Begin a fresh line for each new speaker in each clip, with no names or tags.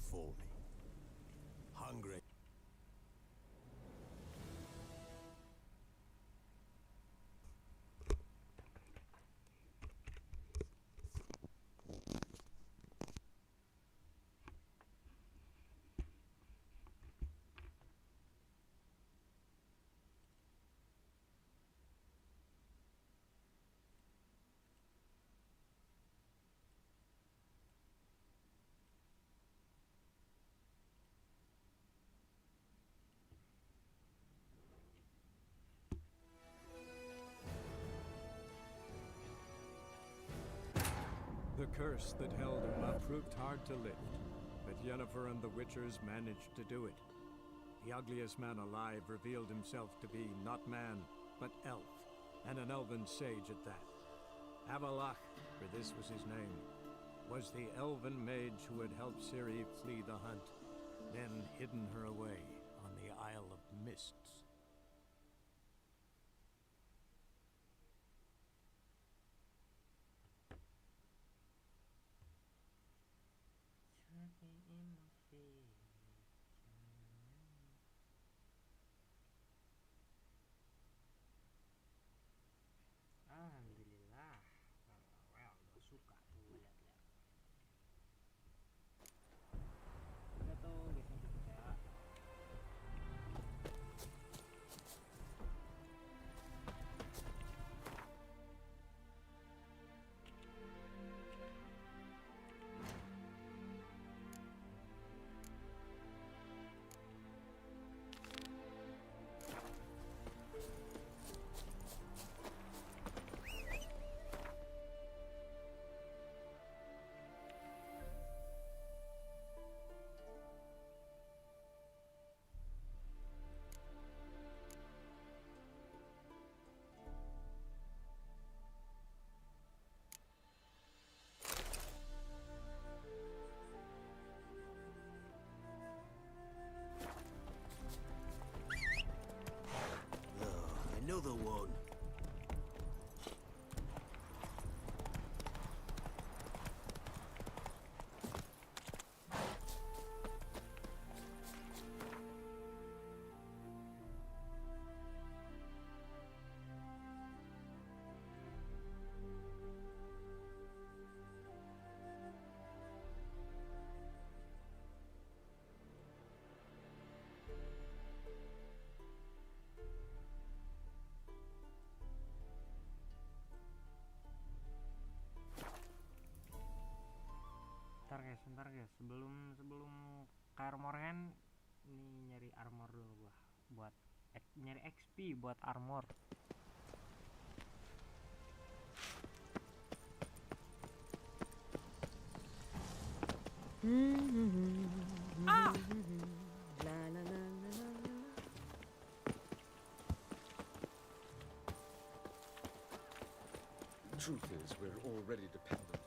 before me. Hungry.
The curse that held him up proved hard to lift, but Yennefer and the Witchers managed to do it. The ugliest man alive revealed himself to be not man, but elf, and an elven sage at that. Avalach, for this was his name, was the elven mage who had helped Ciri flee the hunt, then hidden her away on the Isle of Mists.
Alhamdulillah. Well, gue suka tuh lihat-lihat. Udah tuh biasanya gitu ya.
Another one.
Bentar guys, sebelum ke armor hand, ini nyari armor dulu gua buat nyari XP buat armor. Ah! La la la la la.
Truth is, we're already dependent.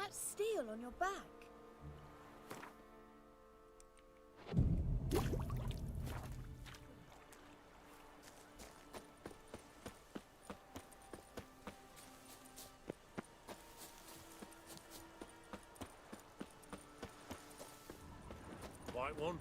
that steel on your back?
White one.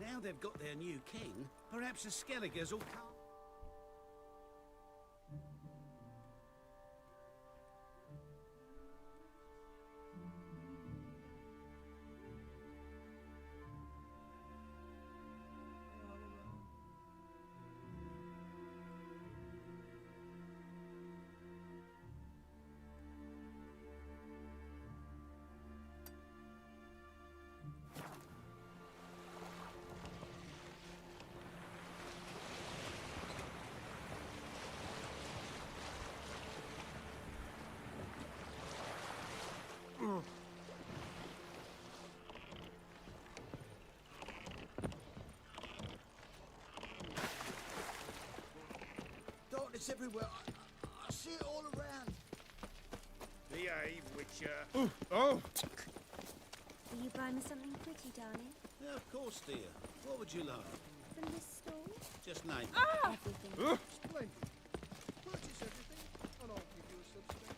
Now they've got their new king, perhaps the Skelligers will come.
Darkness everywhere. I see it all around.
Behave, Witcher.
Will you buy me something pretty, darling?
Yeah, of course, dear. What would you like?
From this stall?
Just name it.
Everything.
Splendid. Purchase everything, and I'll give you a subsidy.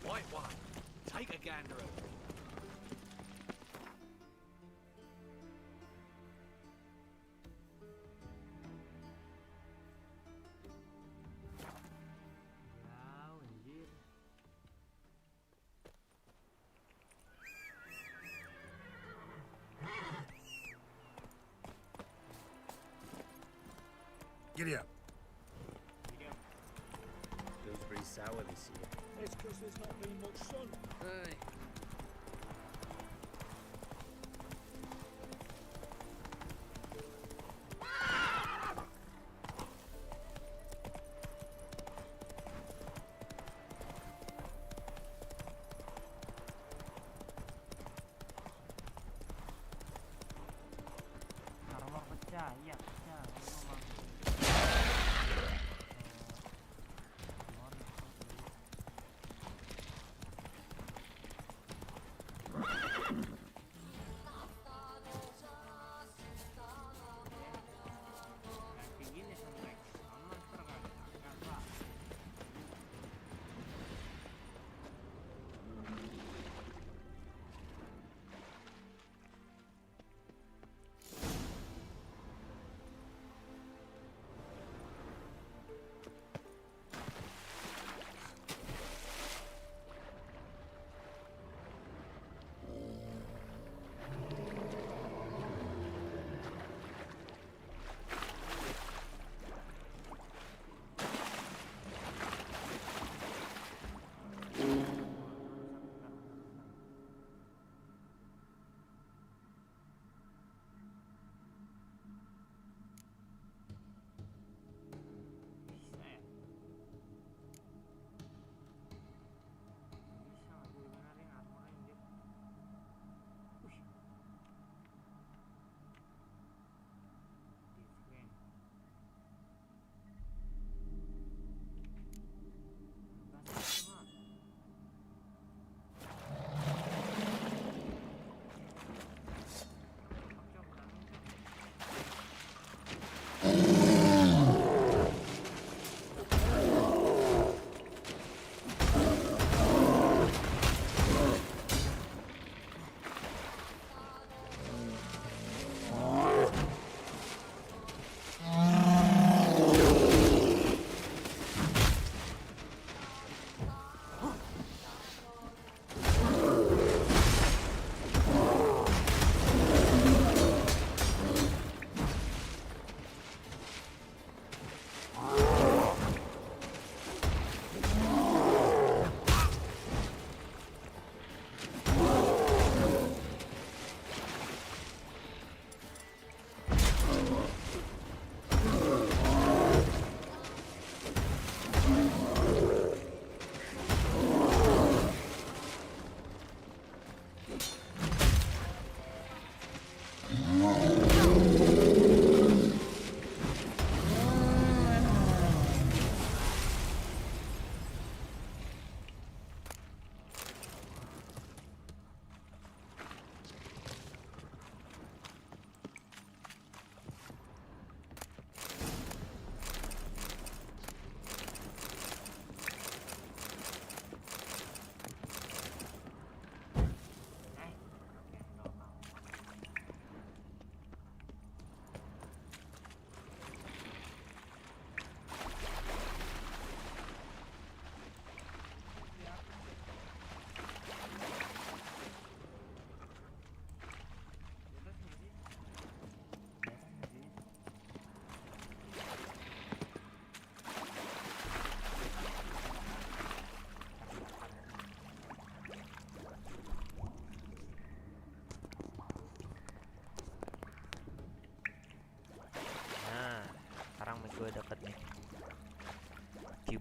White one. Take a gander at it.
Wow, anjir.
Giddy up.
Feels pretty sour this year.
It's because there's not been much sun.
Aye.
Armor pecah, iya pecah. Memang. Armor.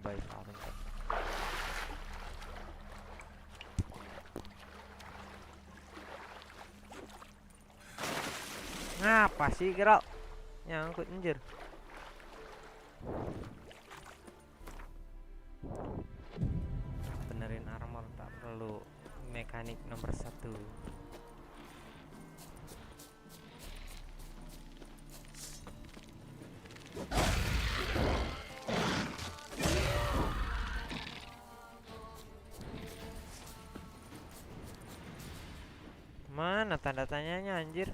coba saran. Ngapa sih gerak nyangkut anjir. Benerin armor tak perlu mekanik nomor 1. Mana tanda tanyanya anjir?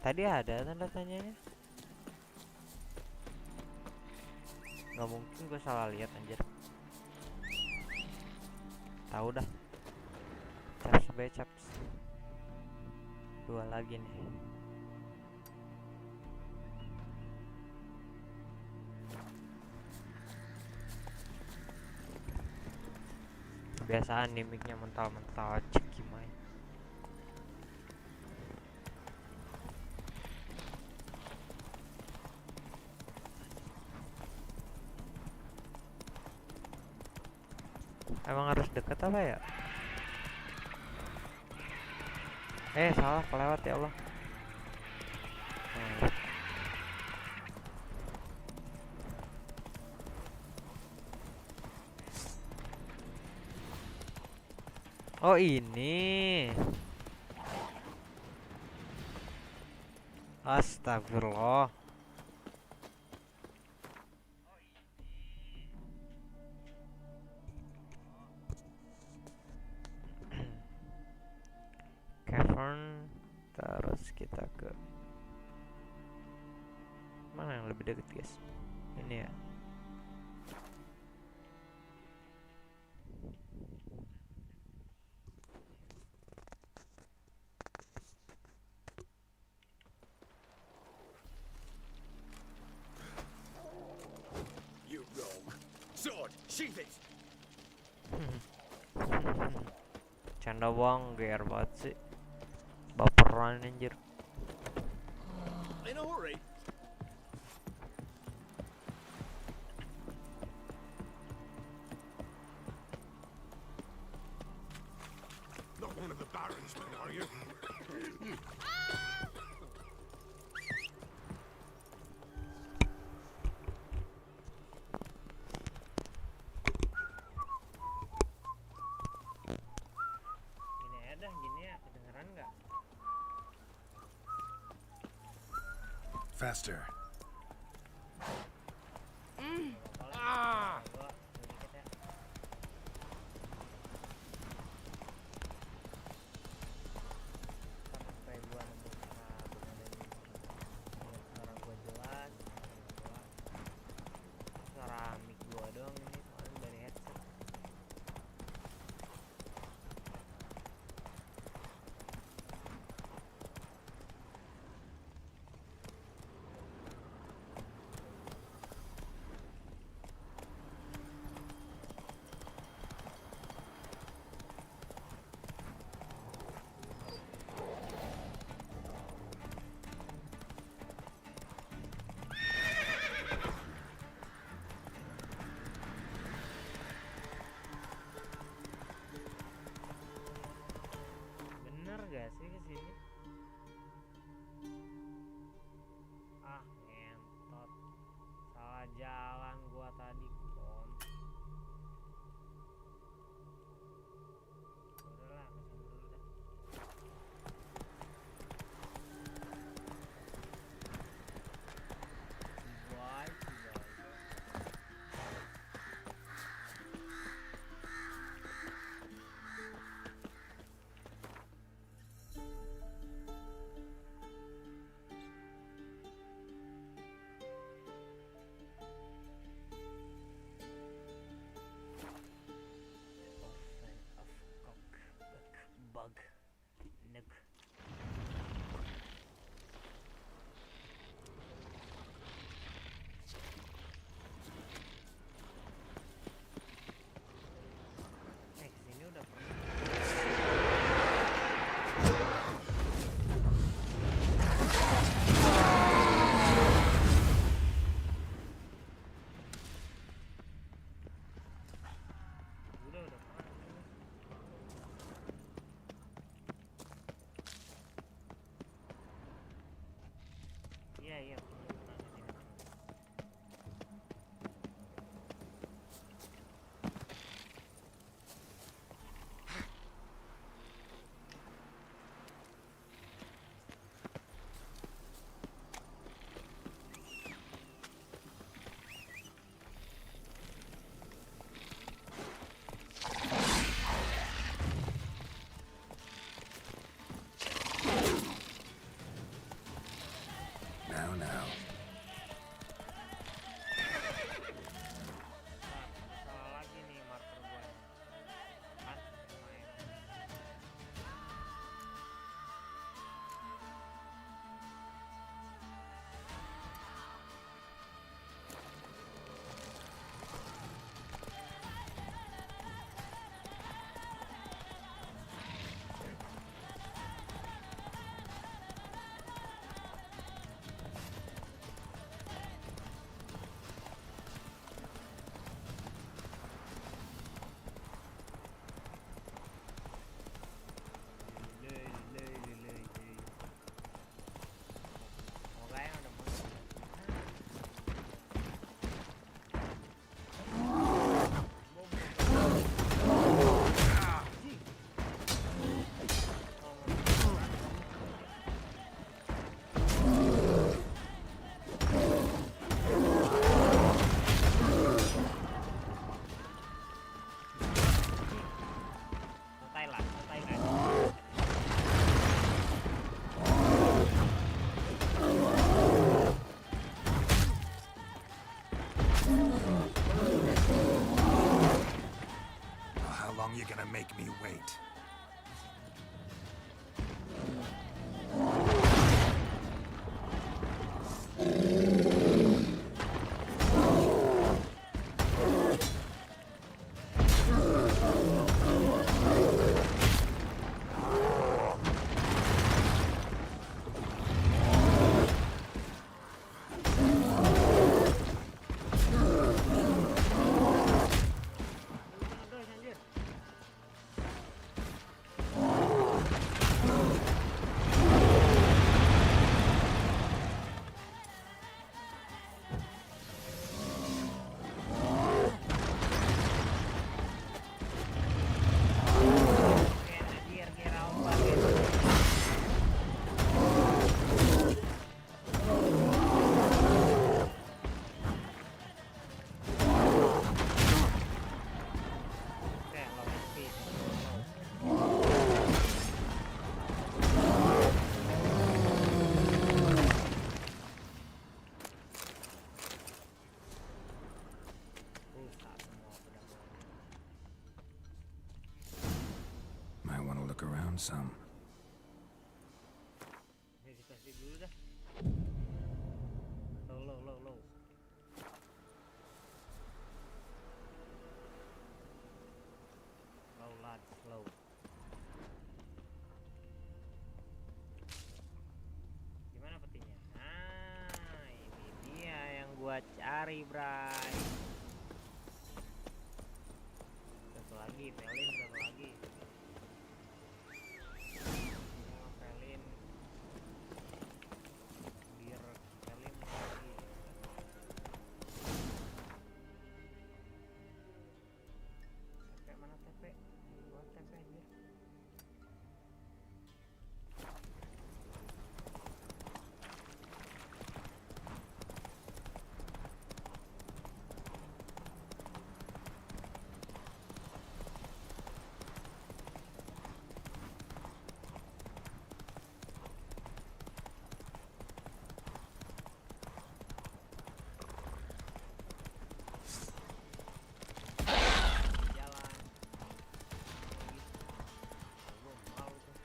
Tadi ada tanda tanyanya. Nggak mungkin gue salah lihat anjir. Tahu dah. Caps by caps. 2 lagi nih. Kebiasaan nih mic-nya mental-mental cek gimana. Emang harus deket apa ya? Salah kelewat ya Allah. Oh ini. Astagfirullah. Cavern, terus kita ke mana yang lebih dekat guys? Ini ya.
You rogue. Sword, sheath it.
Canda bang, GR banget sih. Baperan anjir.
In a hurry.
Not one of the barons, are you?
Gini ya dah, gini ya, kedengeran nggak?
Faster.
Bener gak sih kesini? Ah ngentot, salah jalan gua tadi kon. Udahlah kesini dulu dah. Bye.
now.
Salah lagi nih marker gua. Kan main. Semoga yang udah masuk. Santai lah, santai lah.
How long you gonna make me wait?
Aduh, anjir. Oke, anjir, kira obat gitu. Oke, low HP. Rusak semua pedang.
Might want to look around some.
Meditasi dulu dah. Low. Low lad, slow. Gimana petinya? Nah, ini dia yang gua cari, bray. Satu lagi, pelin satu lagi. Semua pelin. Biar pelin lagi. TP mana TP? Buat TP anjir. Jalan. Belum malu tuh.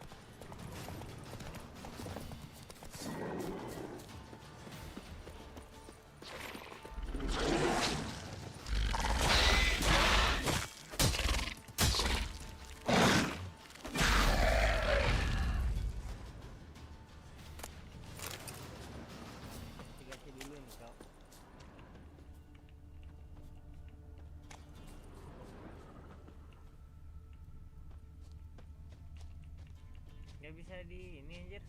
Investigasi dulu nih, kau. Gak bisa di ini anjir.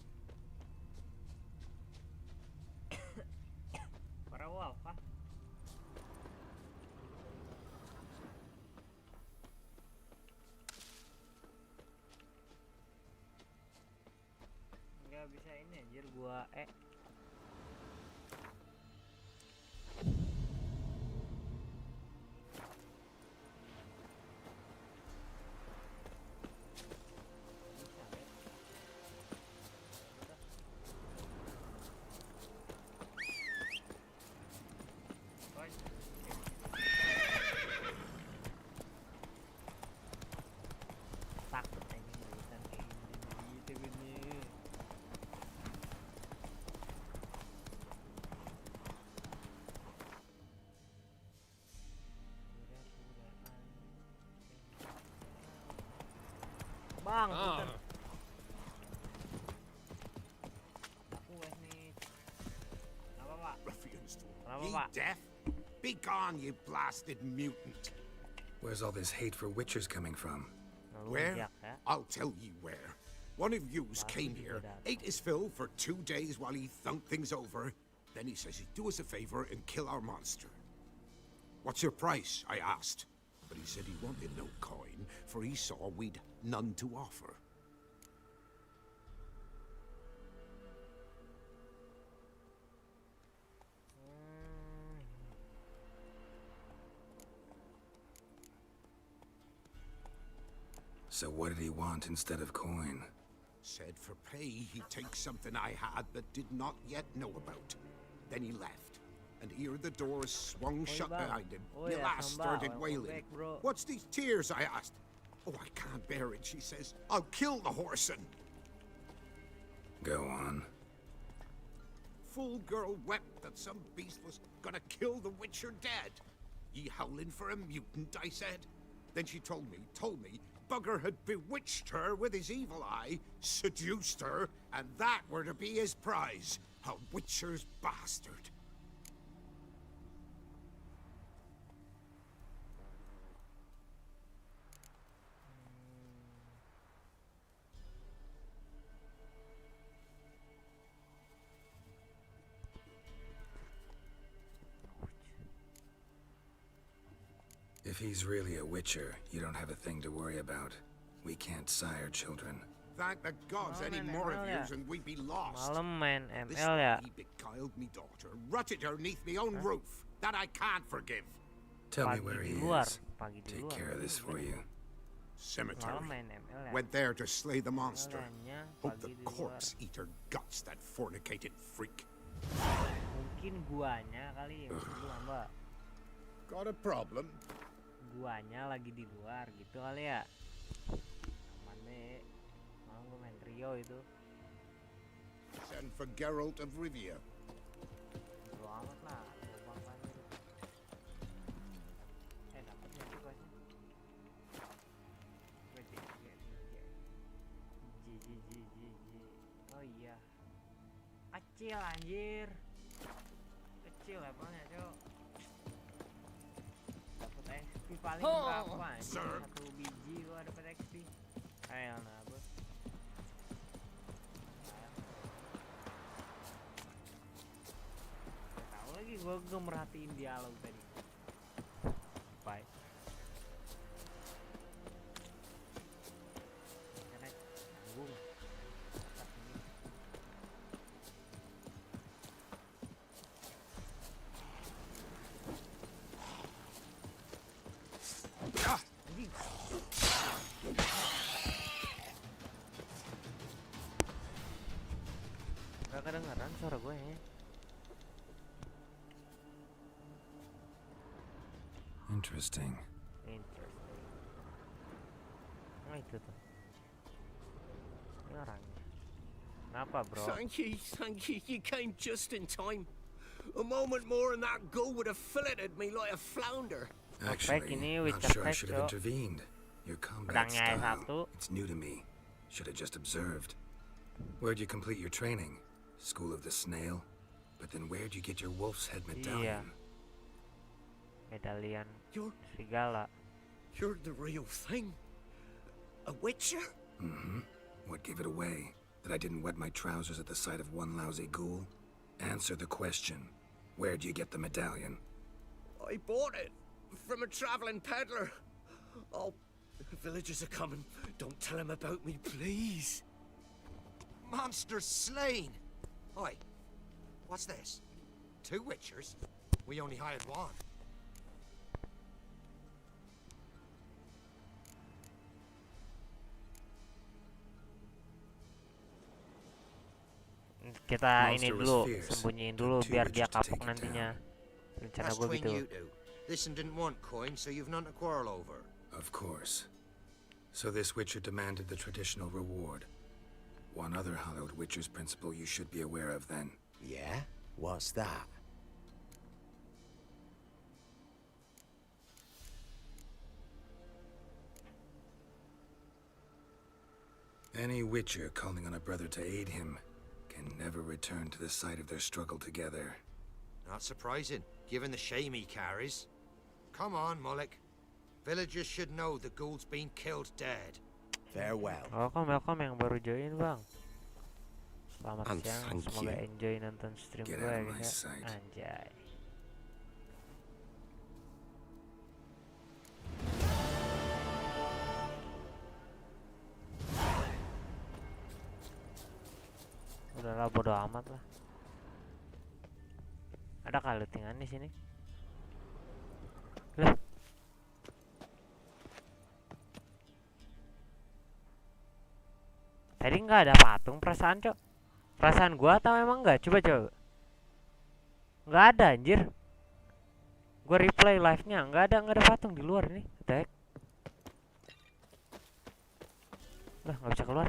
Para wall kah? Gak bisa ini anjir gua Bisa, Bang, punten. Aku wes nih. Kenapa, Pak?
Ruffians.
Kenapa,
Ye
Pak?
deaf? Be gone, you blasted mutant.
Where's all this hate for witchers coming from?
Where?
Ngelunjak ya.
I'll tell you where. One of yous came here, ate his fill for 2 days while he thunked things over. Then he says he'd do us a favor and kill our monster. What's your price? I asked. But he said he wanted no coin, for he saw we'd none to offer.
So what did he want instead of coin?
Said for pay he'd take something I had but did not yet know about. Then he left, and here the doors swung shut
bang.
behind him.
Oh,
The
yeah,
lass
Samba,
started
welcome
wailing.
back, bro.
What's these tears? I asked. Oh, I can't bear it, she says. I'll kill the whoreson.
Go on.
Full girl wept that some beast was gonna kill the witcher dead. Ye howling for a mutant, I said. Then she told me, Bugger had bewitched her with his evil eye, seduced her, and that were to be his prize. A witcher's bastard.
If he's really a witcher, you don't have a thing to worry about. We can't sire children.
Thank the gods any
Malam
more of
ML
yous
ya?
and we'd be lost.
Malam main
This
ML ya.
way he beguiled me daughter, rutted her neath me own roof. That I can't forgive.
Tell me
Pagi
where
di
he
luar,
is.
pagi di
Take
luar.
care of this for you.
Cemetery.
Malam main ML ya.
Went there to slay the monster.
ML-nya
Hope
pagi
the
di luar.
corpse eat her guts, that fornicated freak.
Mungkin guanya kali ya, gua Mbak.
Got a problem?
Guanya lagi di luar gitu kali ya. Aman deh. Malam gua main trio itu.
Send for Geralt of Rivia.
Bodo amat lah, lubang banget. Dapet nggak sih guysnya? Oh iya. Kecil anjir. Kecil levelnya, Cok. Dapet XP paling berapa anjir?
Sir.
1 biji gua dapet XP. Ayo nah, bos. Tahu lagi gua merhatiin dialog tadi. Bye. Karena tanggung. Anjing. Gak kedengeran suara gue ya.
Interesting.
Interesting. Nah itu tuh. Ini orangnya. Kenapa bro?
Thank you. You came just in time. A moment more and that gull would have filleted me like a flounder.
Actually,
ini with
not sure I
effect,
should have
Cok.
intervened. Your combat
Pedangnya
style,
satu.
it's new to me. Should have just observed. Where'd you complete your training? School of the Snail? But then where'd you get your wolf's head medallion?
Medallion
You're
serigala.
you're the real thing. A witcher?
Mm-hmm. What gave it away? That I didn't wet my trousers at the sight of one lousy ghoul? Answer the question. Where'd you get the medallion?
I bought it from a traveling peddler. Oh, the villagers are coming. Don't tell them about me, please.
Monster slain! Oi, what's this? 2 witchers? We only hired one.
Kita ini
Monster was
dulu,
fierce.
sembunyiin
Took
dulu
2
biar dia
witches to take
kapok
it
nantinya.
down.
Rencana
That's
gue
between
gitu.
you two. This one didn't want coin, so you've none to quarrel over.
Of course. So this witcher demanded the traditional reward. One other hallowed witcher's principle you should be aware of then.
Yeah? What's that?
Any witcher calling on a brother to aid him can never return to the site of their struggle together.
Not surprising, given the shame he carries. Come on, Mullock. Villagers should know the ghoul's been killed dead.
Farewell.
Welcome yang baru join bang. Selamat
And
siang,
thank
semoga
you.
enjoy nonton stream
Get
gue
out
ya
of my
guys ya.
sight.
Anjay. Udahlah bodo amat lah. Ada kalutingan di sini. Lah. Tadi nggak ada patung perasaan, Cok. Perasaan gua atau emang nggak? Coba. Nggak ada anjir. Gua replay live-nya, nggak ada patung di luar ini. Attack. Lah, nggak bisa keluar.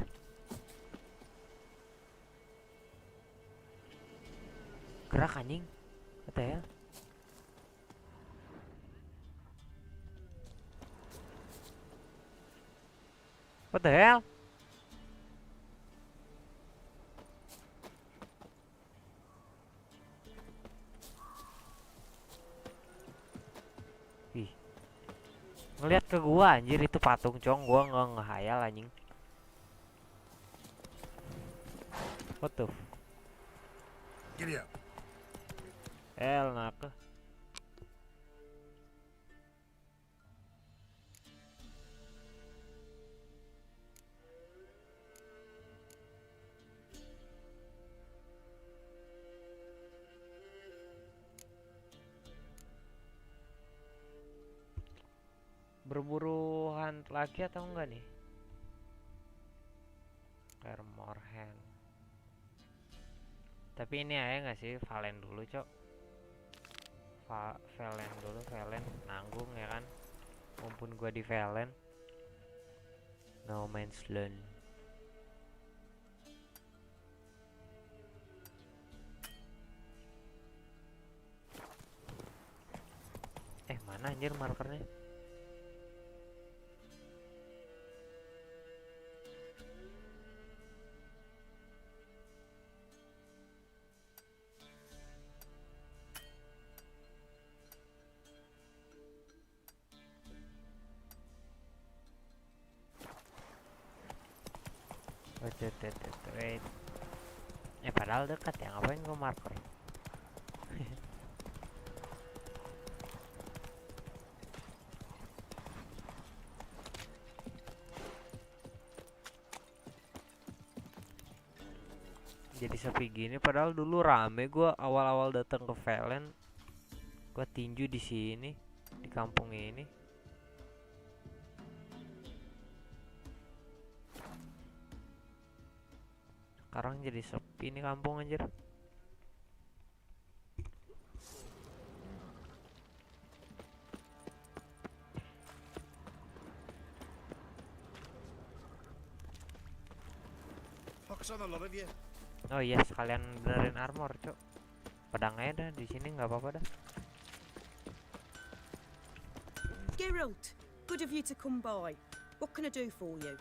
Gerak anjing. What the hell? What the hell? Ih. Ngeliat ke gua anjir itu patung, Cong. Gua nggak ngehayal anjing. What the
Giddy up.
nak. Berburu hunt lagi atau enggak nih? Kermorhen. Tapi ini aja nggak sih, Valen dulu, Cok. Valen dulu, Valen nanggung ya kan. Mumpun gua di Valen. No Man's Land. Mana anjir markernya? Wait. Padahal dekat ya, ngapain gue marker? Jadi sepi gini, padahal dulu rame. Gue awal-awal datang ke Valen, gue tinju di sini, di kampung ini. Sekarang jadi sepi nih kampung anjir. Oh iya, sekalian benerin armor, Cok. Pedangnya dah di sini nggak apa-apa dah.
Geralt, good of you to come by. What can I do for you?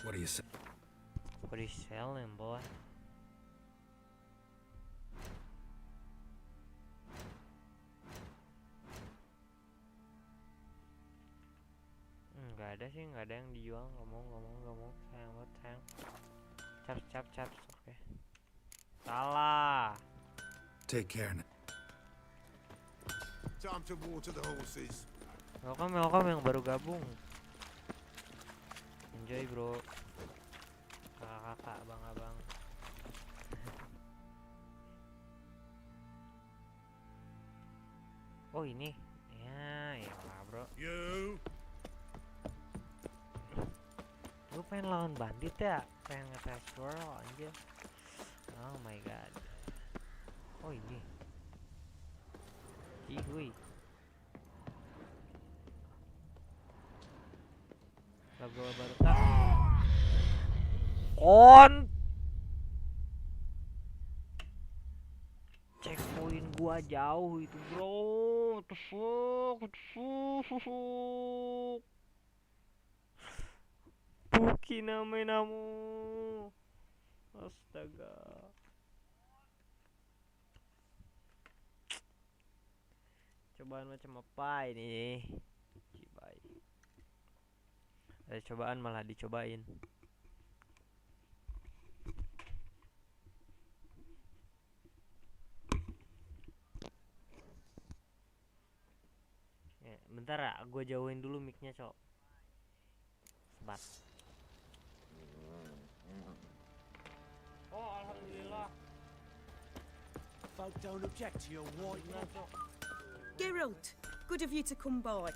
What do you say?
What are you selling, boy? Nggak ada sih, nggak ada yang dijual. Ngomong, sayang banget, sayang. Cap, oke. Salah.
Take care now.
Time to water the horses.
Welcome yang baru gabung. Enjoy, bro. Kakak, abang-abang. Oh ini, ya lah bro.
You.
Gue pengen lawan bandit ya, pengen nge-transfer anjir. Oh my god. Oh ini Cihuy. Lagu baru tak checkpoint gua jauh itu bro. Tusuk Buki namu. Astaga. Cobaan macam apa ini? Cibai. Ada cobaan malah dicobain. Ya, bentar ya, gue jauhin dulu mic-nya, Cok. Sebat. Oh, alhamdulillah.
Folk don't object to your white
Benar, Cok.
Geralt, good of you to come by.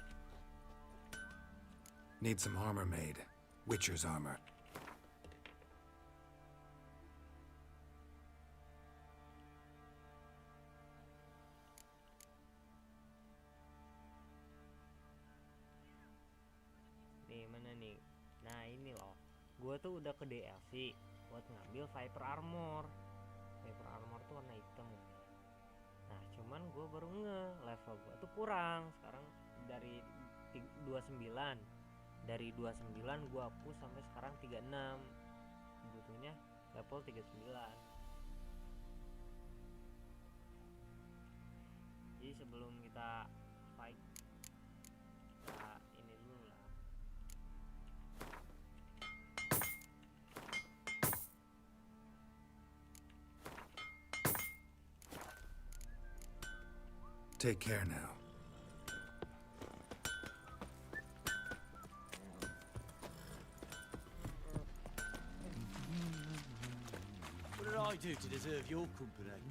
Need some armor made. Witcher's armor.
Nih, mana nih? Nah, ini loh. Gua tuh udah ke DLC buat ngambil Viper Armor. Viper Armor tuh warna hitam. Nah, cuman gua baru level gua tuh kurang. Sekarang dari 29. Dari 29 gua hapus sampai sekarang 36. Butuhnya level 39. Jadi sebelum kita fight, kita ini dulu lah.
Take care now.
What did I do to deserve your company?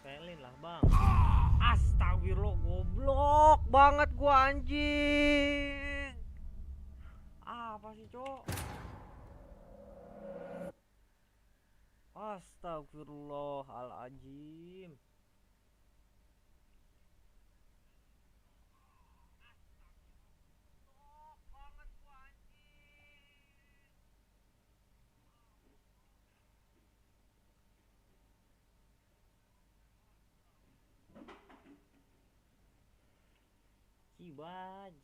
Pelin lah bang. Astagfirullah, goblok banget gua anjing. Apa sih cok? Astagfirullahaladzim.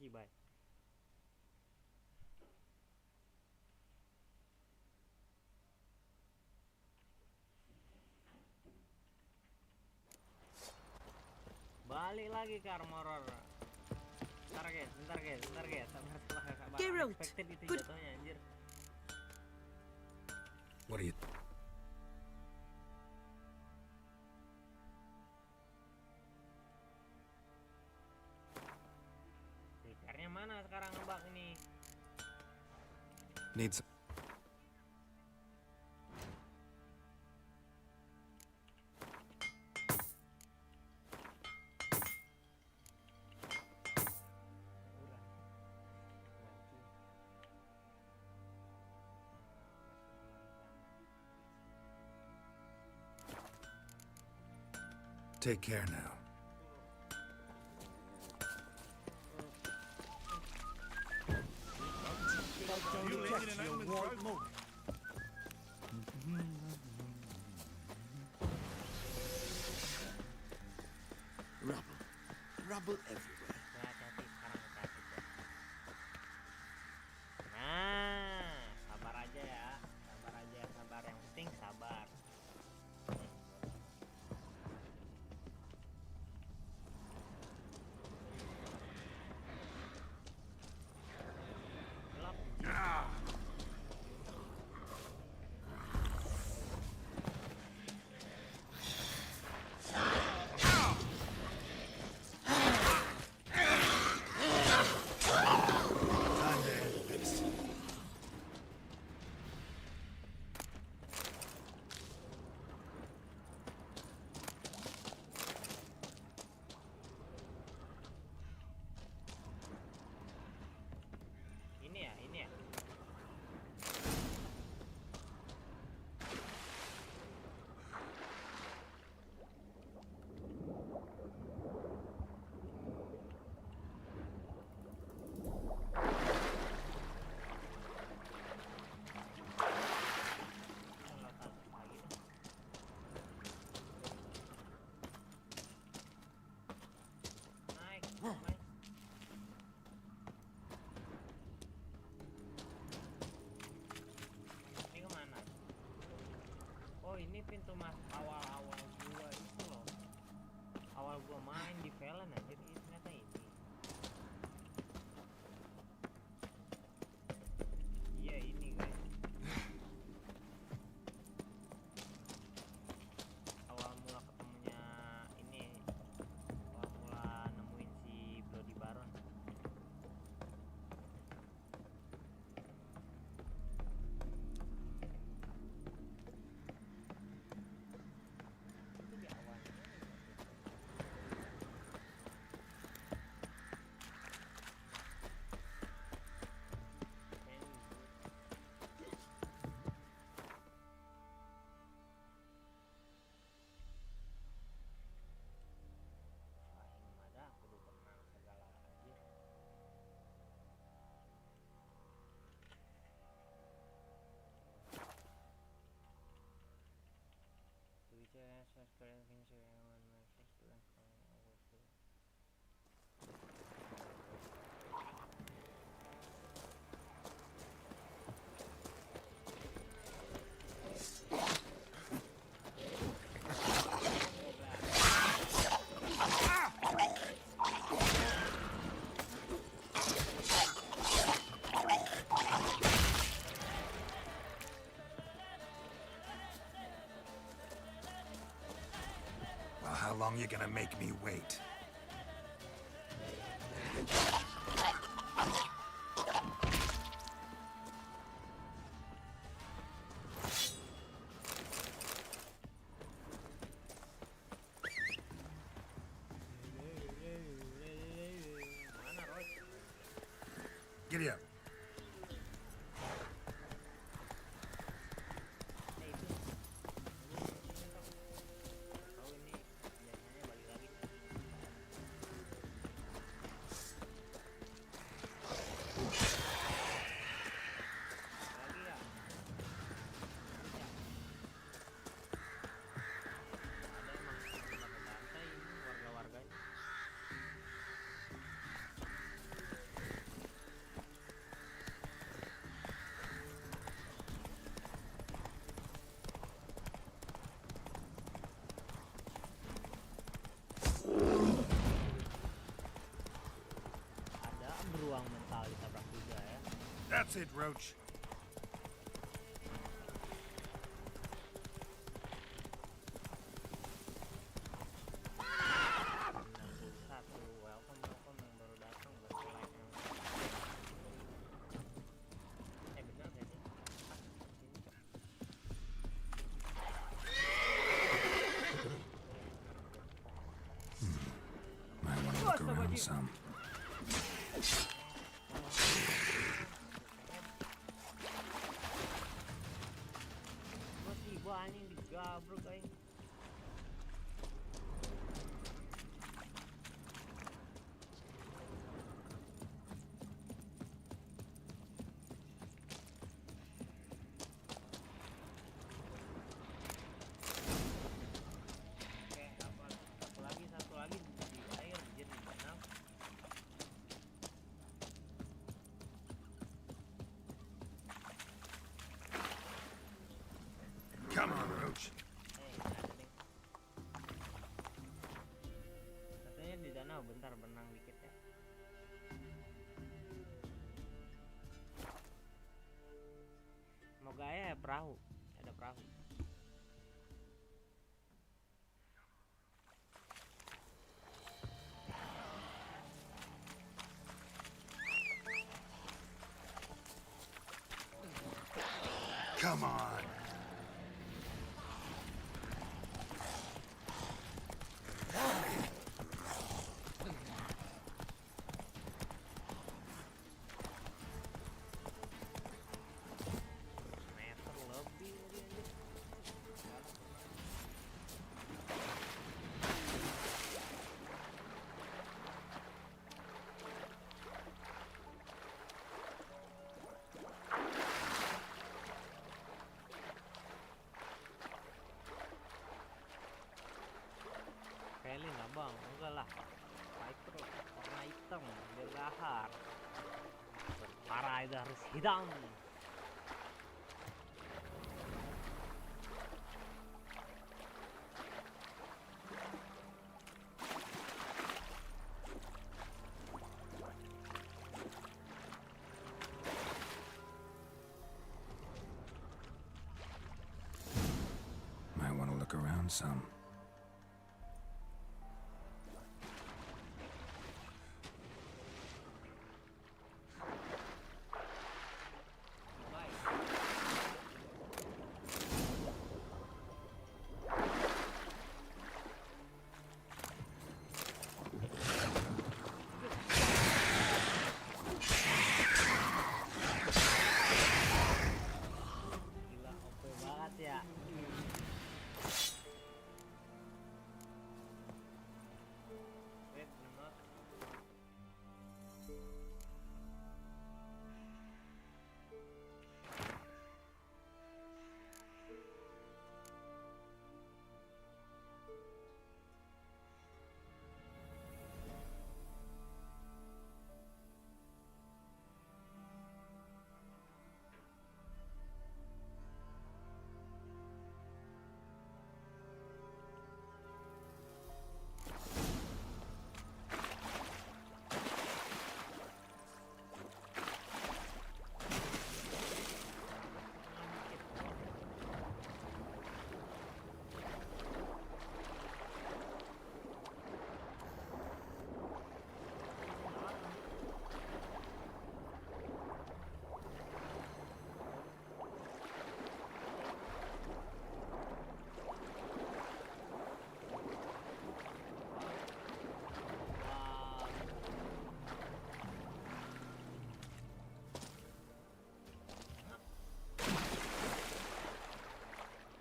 Cibai. Balik lagi ke armorer. Bentar guys. Sabar.
Geralt,
Unexpected itu
good-
jatuhnya anjir.
What are you...
Repairnya mana sekarang Mbak ini?
Need some... Take care now.
Folk don't object to your white monk. Rubble everywhere.
Hati-hati sekarang, hati-hati Cok. Nah, sabar aja ya. Sabar. Yang penting sabar. Gelap. ini pintu masuk awal-awal gua itu loh. Awal gua main di Valen aja ternyata ini. Iya ini guys. Awal mula ketemunya ini. Awal mula nemuin si Bloody Baron. Itu di awalnya. Fahim ada kudu benang segala anjir. Tujuh sekalian finish one first dan kalau
Well, how long you gonna make me wait?
mana Roy?
Giddy up.
Itu. Tahu ini biasanya balik lagi. Lagi ya. Ada emang bantai ini warga-warganya. Ada beruang mental ditabrak juga ya.
That's it, Roach.
61 welcome yang baru datang buat like yang bener gak sih?
Might want to look around some.
Masih gua anjing digabruk aing. Oke, satu lagi di air jadi benang.
Come on, Roach.
Ada deh. Katanya di danau bentar benang dikit ya. Semoga ya perahu, ada perahu.
Come on.
Meter lebih lagi anjir. Pelin lah bang, enggak lah. Viper warna hitam, dia gahar. Parah itu harus hitam.
some.
Gila, OP banget ya. Wait, bener.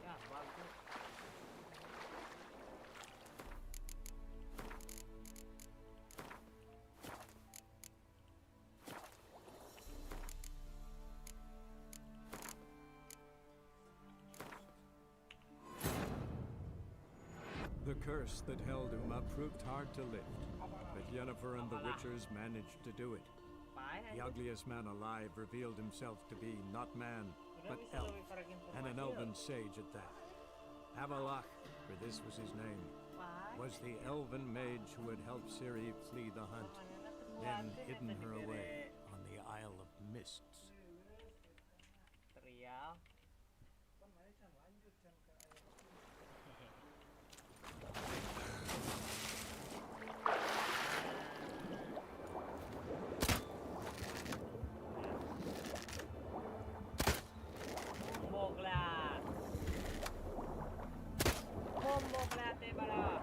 Ya, bagus.
The curse that held Uma proved hard to lift, but Yennefer and the Witchers managed to do it. The ugliest man alive revealed himself to be not man, but elf, and an elven sage at that. Avalach, for this was his name, was the elven mage who had helped Ciri flee the hunt, then hidden her away on the Isle of Mists.
Trial. Bomboklat. Bomboklat bala.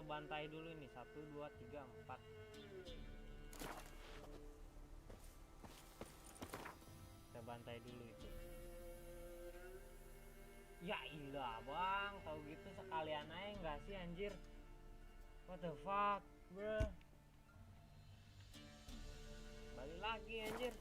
bantai dulu nih. 1, 2, 3, 4. Kita bantai dulu itu. Ya ilah bang, tau gitu sekalian aja nggak sih anjir? What the fuck, bro? Balik lagi anjir.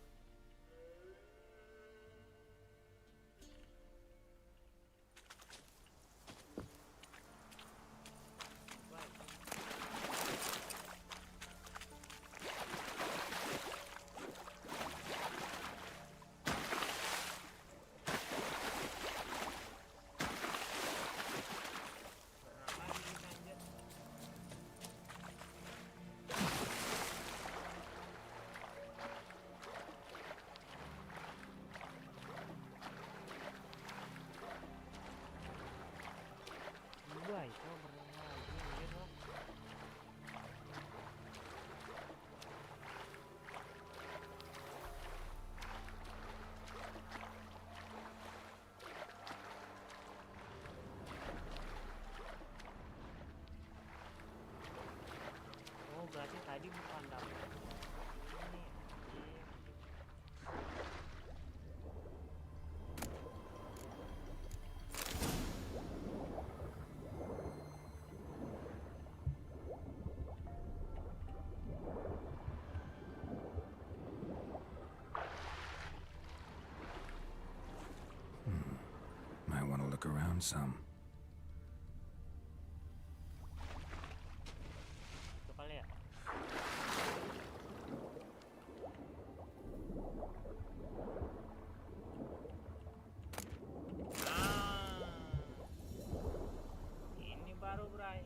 Wah, itu berenang lagi anjir loh. Oh, berarti tadi bukan dapet ini anjir.
Might want to look around some.
Itu kali ya. Ini baru Bray.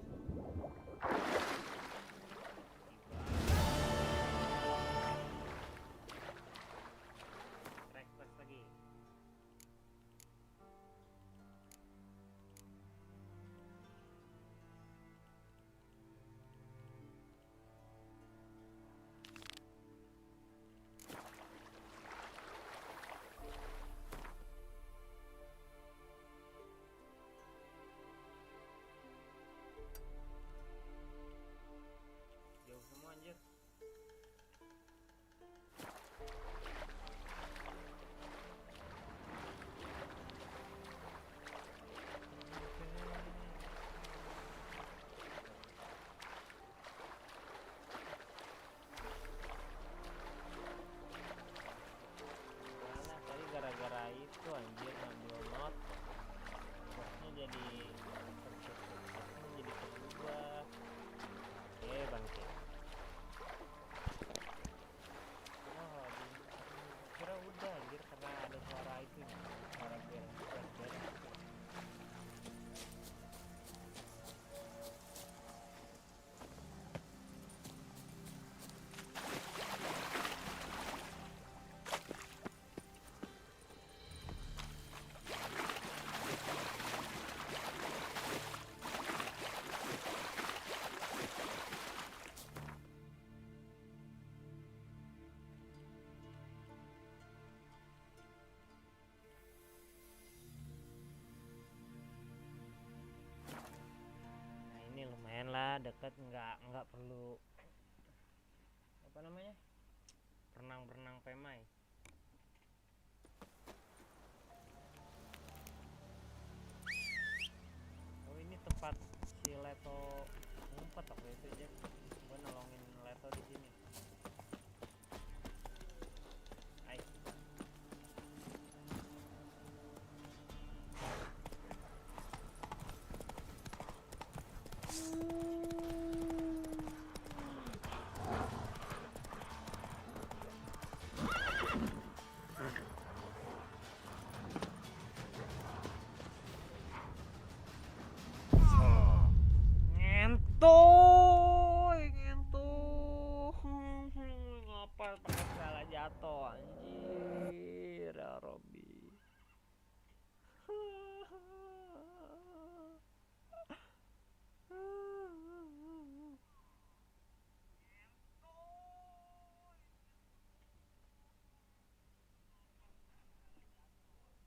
Request lagi. Jauh semua anjir. Karena tadi gara-gara itu anjir ngambil not, bosnya jadi bosnya jadi berubah. Bangke. Oh, kira udah anjir karena ada suara itu, suara biar. Nah ini lumayan lah deket, nggak perlu apa namanya berenang pemai. Oh ini tempat si Leto ngumpet waktu itu aja, gua nolongin Leto di sini. Hai. Ngentuh. Ngapa pakai segala jatuh anjir ya Robby.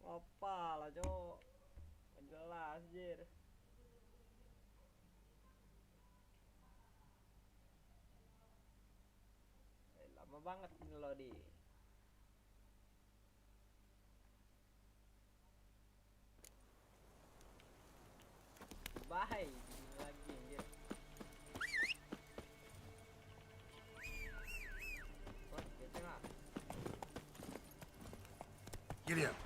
Apa lah cowok, jelas jir. banget ini loh di. Bye, gini lagi anjir. Wah, gitu lah.
Giddy up.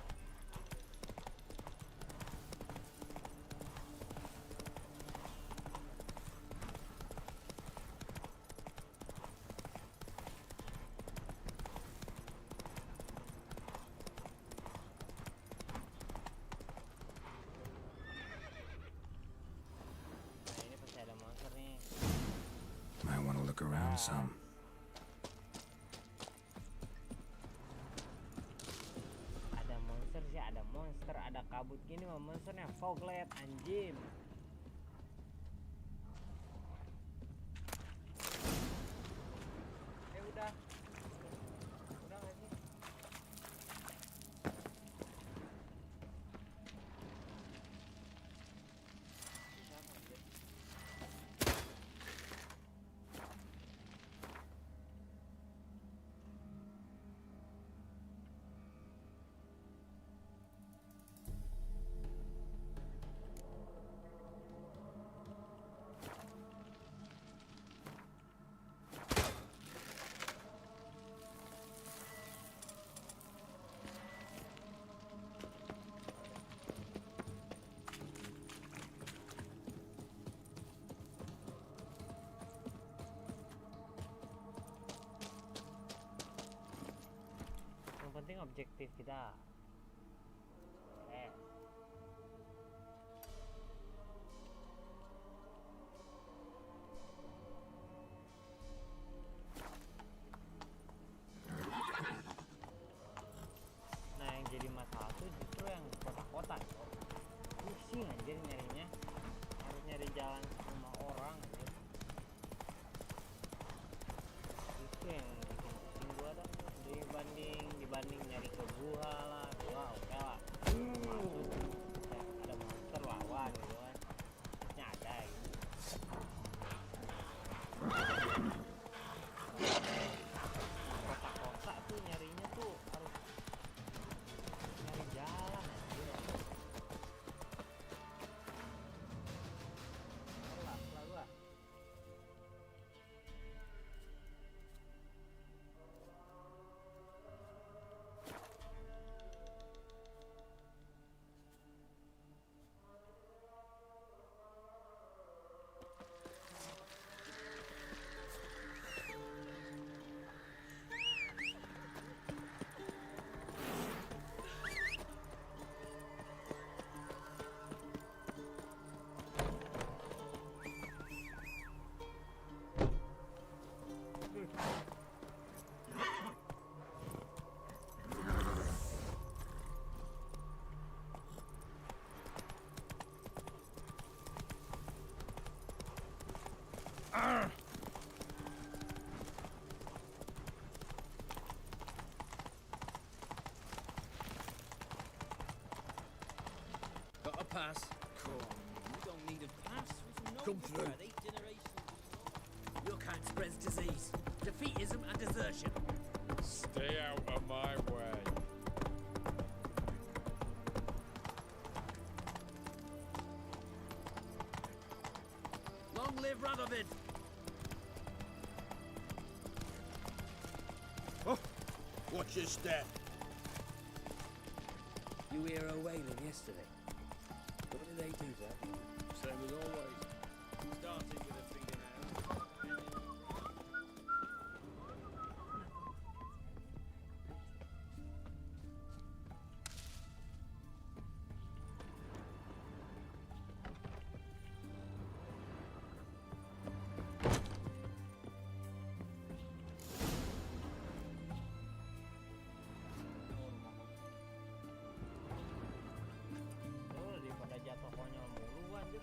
Nah, ini pasti ada monster nih.
Might want to look around some.
Ada monster sih, ada monster, ada kabut gini mah monsternya foglet anjing. Udah. Udah nggak sih? Siapa, anjir? Yang penting objektif kita. Nah, yang jadi masalah tuh justru yang kotak-kotak. Pusing anjir nyarinya. Harus nyari jalan ke rumah orang anjir. Itu yang bikin pusing gua dah. Dibanding nyari ke gua lah. Wah, oke lah. Masuk. Ada monster lawan gitu kan. Harusnya ada gitu. Kotak-kotak tuh nyarinya tuh harus nyari jalan anjir. Lah gua.
Got a pass? Come on, you don't need a pass.
Come through.
8 generations. Your kind spreads disease, defeatism and desertion.
Stay out of my way.
Long live Radovid!
Oh, watch your step.
You hear her wailing yesterday. What did they do there?
Same as always.
Starting with a feeding out.
Tuh daripada jatuh konyol mulu anjir.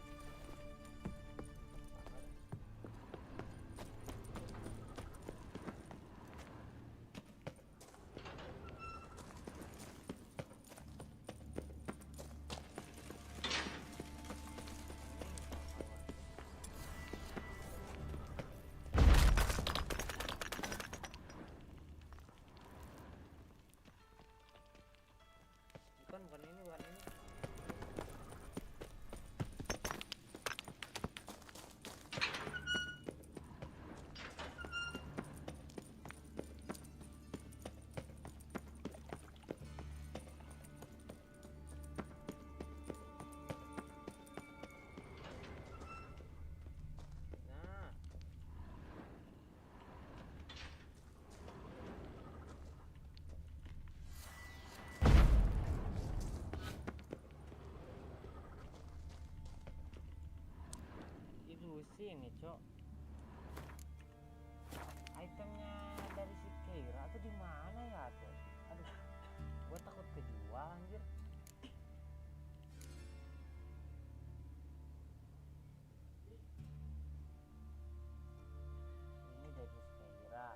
ini, Cok. Itemnya dari si Keira tuh di mana ya, Cok? Aduh, gue takut kejual anjir. Ini dari si Keira.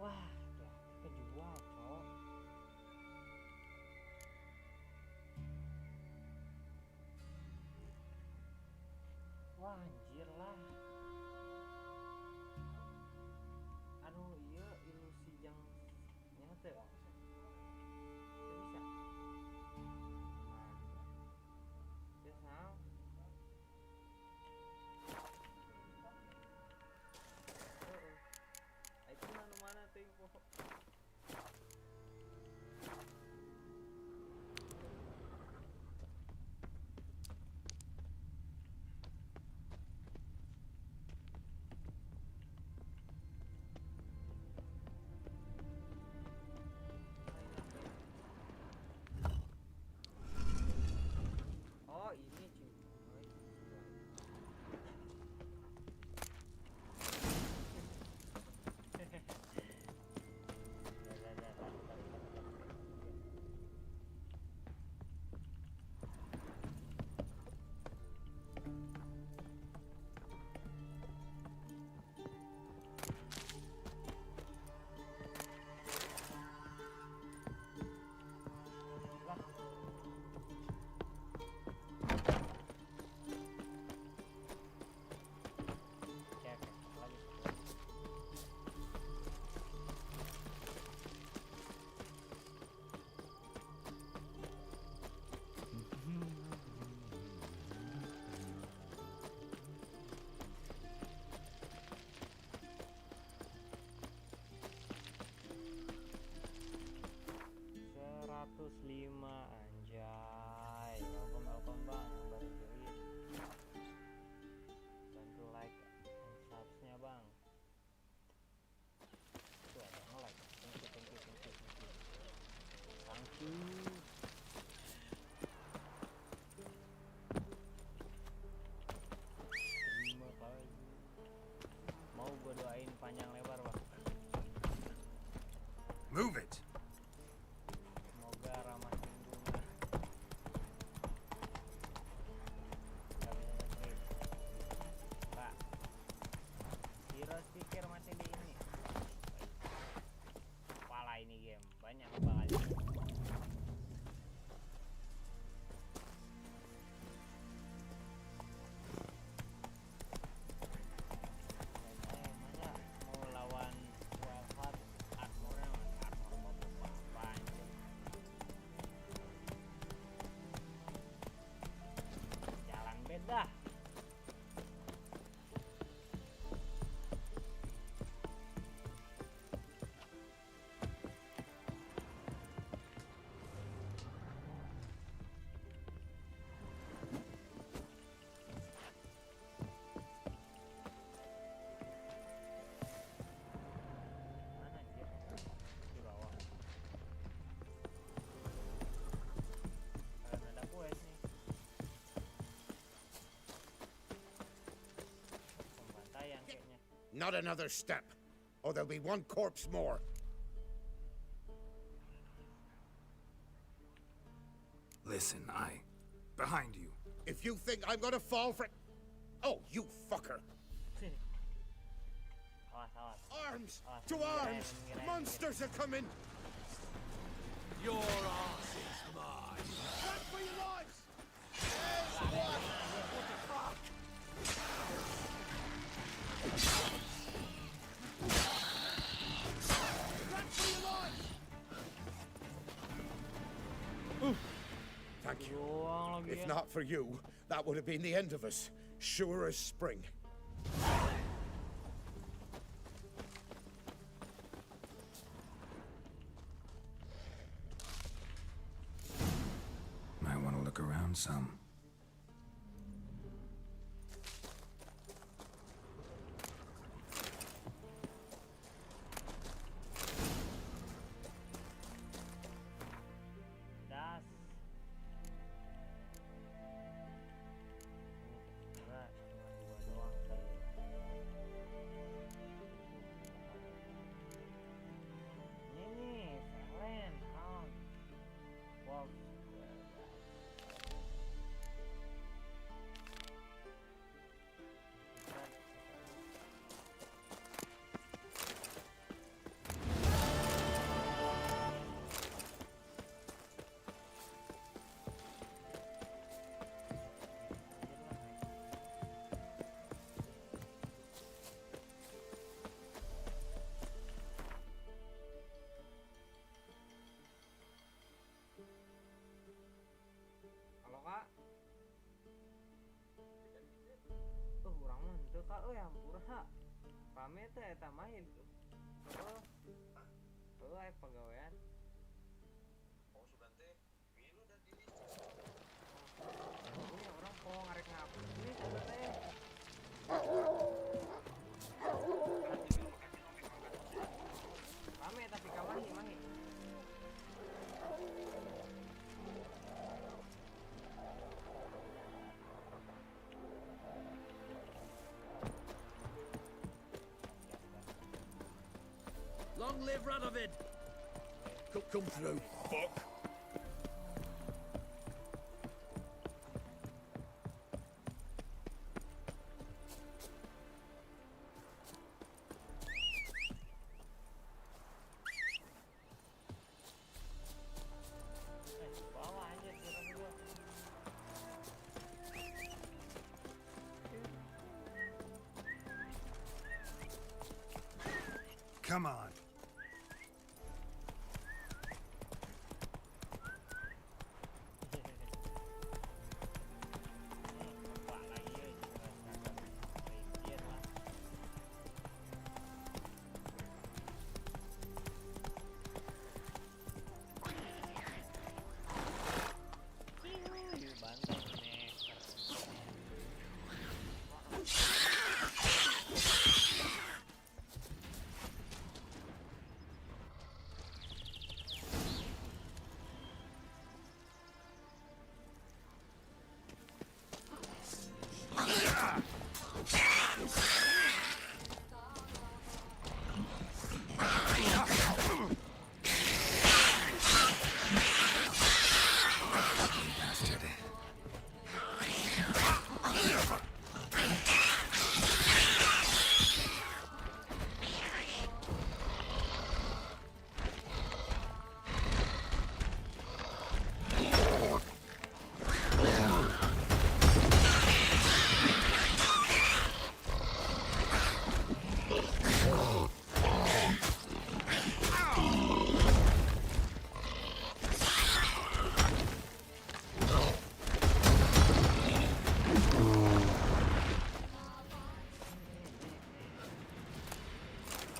Wah, udah kejual, Cok. Wah, anjir lah. Aduh, iya ilusi yang nyata ya. Bisa. Ya, sao? Itu mana tuh info? Oh, ini cuy. Lima anjay. Welcome bang yang baru join. Bantu like and subsnya bang. Tuh ada nge-like. Thank you. Terima kasih. Mau gue doain panjang lebar bang.
Move it.
Pikir masih di ini. Kepala ini game banyak kepalanya. Mana mau lawan Wildheart armornya armor apa anjir. Jalan beda.
Not another step, or there'll be one corpse more.
Listen, behind you.
If you think I'm gonna fall for... Oh, you fucker. Arms! To arms! Monsters are coming!
Your ass is mine.
Run for your lives! There's one! What the fuck? Run for your lives! Thank you. If not for you, that would have been the end of us. Sure as spring.
Might want to look around some.
Tuh kak, hampura pame teh eta mah pegawaian.
Oh subante, milu dan dili.
Ini orang kok ngarek ngapus nih teh. Pame tapi kamahi mahi.
Long live Radovid!
Come through, fuck.
Bawa aja siram gua.
Come on.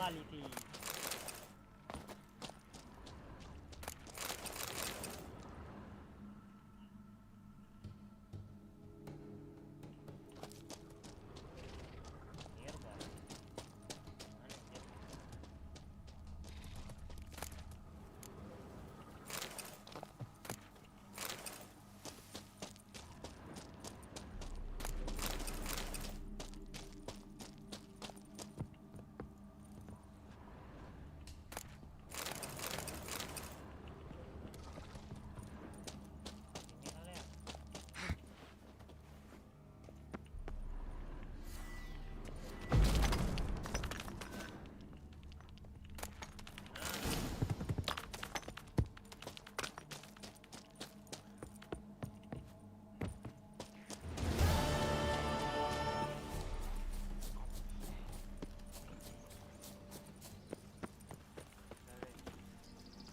Quality.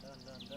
Done. Let's go.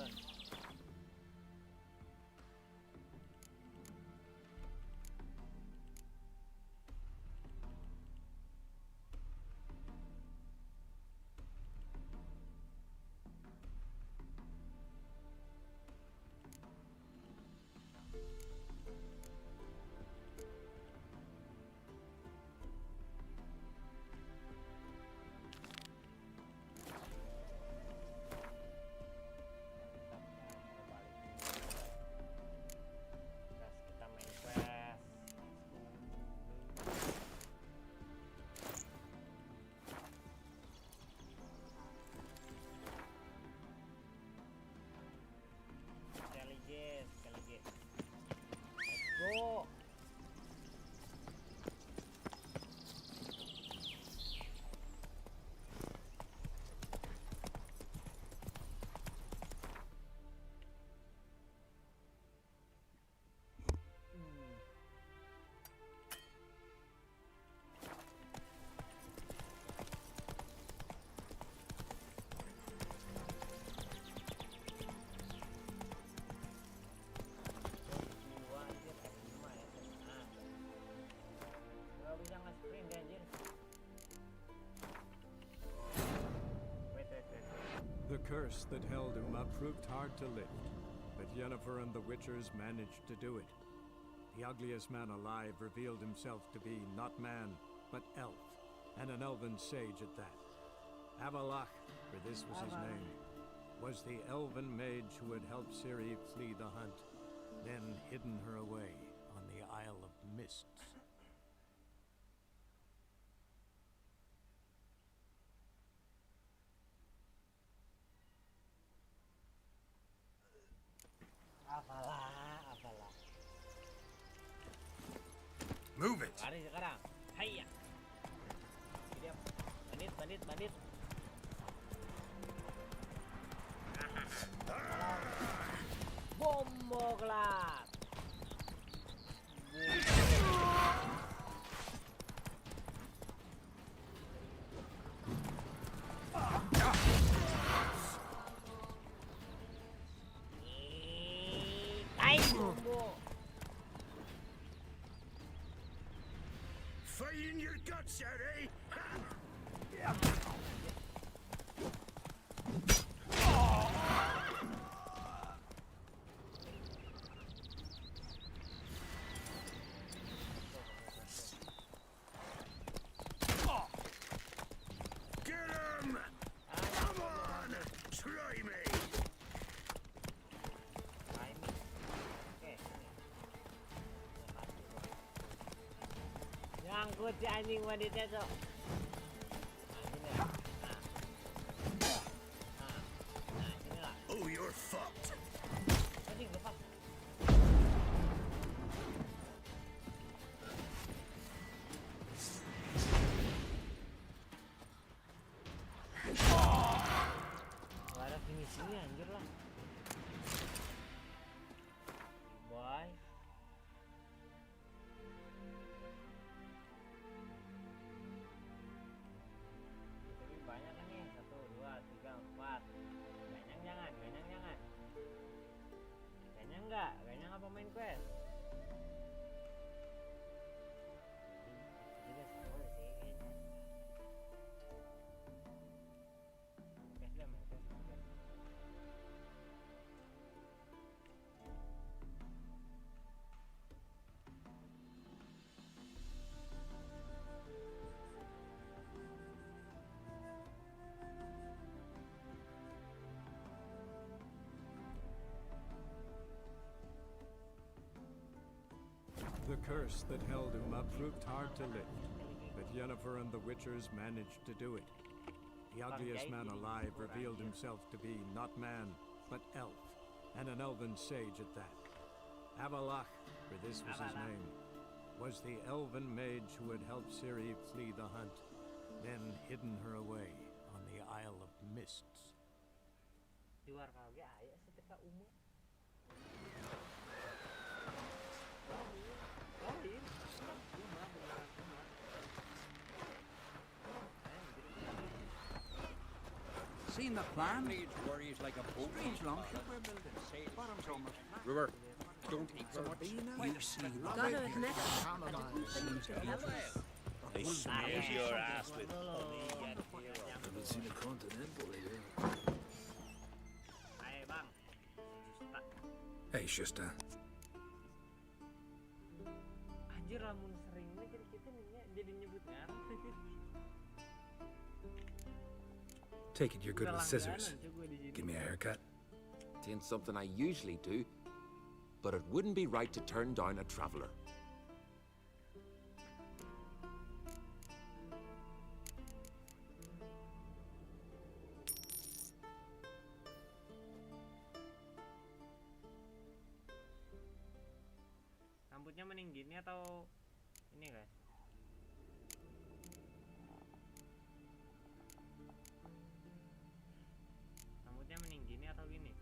curse that held Uma proved hard to lift, but Yennefer and the Witchers managed to do it. The ugliest man alive revealed himself to be not man, but elf, and an elven sage at that. Avalach, for this was his name, was the elven mage who had helped Ciri flee the hunt, then hidden her away on the Isle of Mists.
Apalah.
Move it!
Lari sekarang. Hayya. Diam. Bandit. Bombo kelar. Bombo.
Fight in your guts out, eh? Get him! Come on! Try me!
Nyangkut si anjing wanitanya tuh. Nah, sini lah.
Oh, you're fucked.
Anjing lepas. Gak ada finishingnya anjir lah. Bye. Tapi banyak kan nih, 1, 2, 3, 4. Ganyang jangan. Ganyang apa main quest? Ini sama sih kayaknya. Quest lah, main quest.
The curse that held Uma proved hard to lift, but Yennefer and the Witchers managed to do it. The ugliest man alive revealed himself to be not man, but elf, and an elven sage at that. Avalach, for this was his name, was the elven mage who had helped Ciri flee the hunt, then hidden her away on the Isle of Mists.
Di luar kagak aya setika umur.
Seen the plan? Worries like a boat. Strange longship we're building. Bottom's almost flat.
River, don't eat so much.
You see,
Gotta admit, I didn't think you could help us.
They smash your ass with honey and hero.
Haven't seen a continental here.
Hai bang.
Hey, Shusta.
Anjir lamun seringnya jadi kita nih jadi nyebut ngarang.
Take it you're good with scissors. Give me a haircut.
It ain't something I usually do, but it wouldn't be right to turn down a traveler.
Rambutnya mending gini atau ini guys? Rambutnya mending gini atau gini?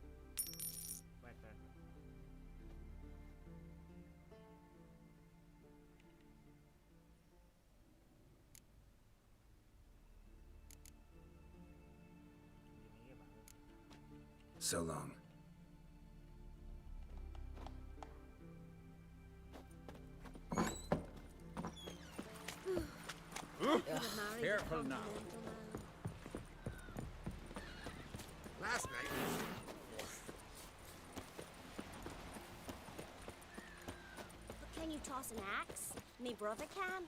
Wait. Gini ya bagus.
So long.
Careful now.
Last
But can you toss an axe? Me brother can.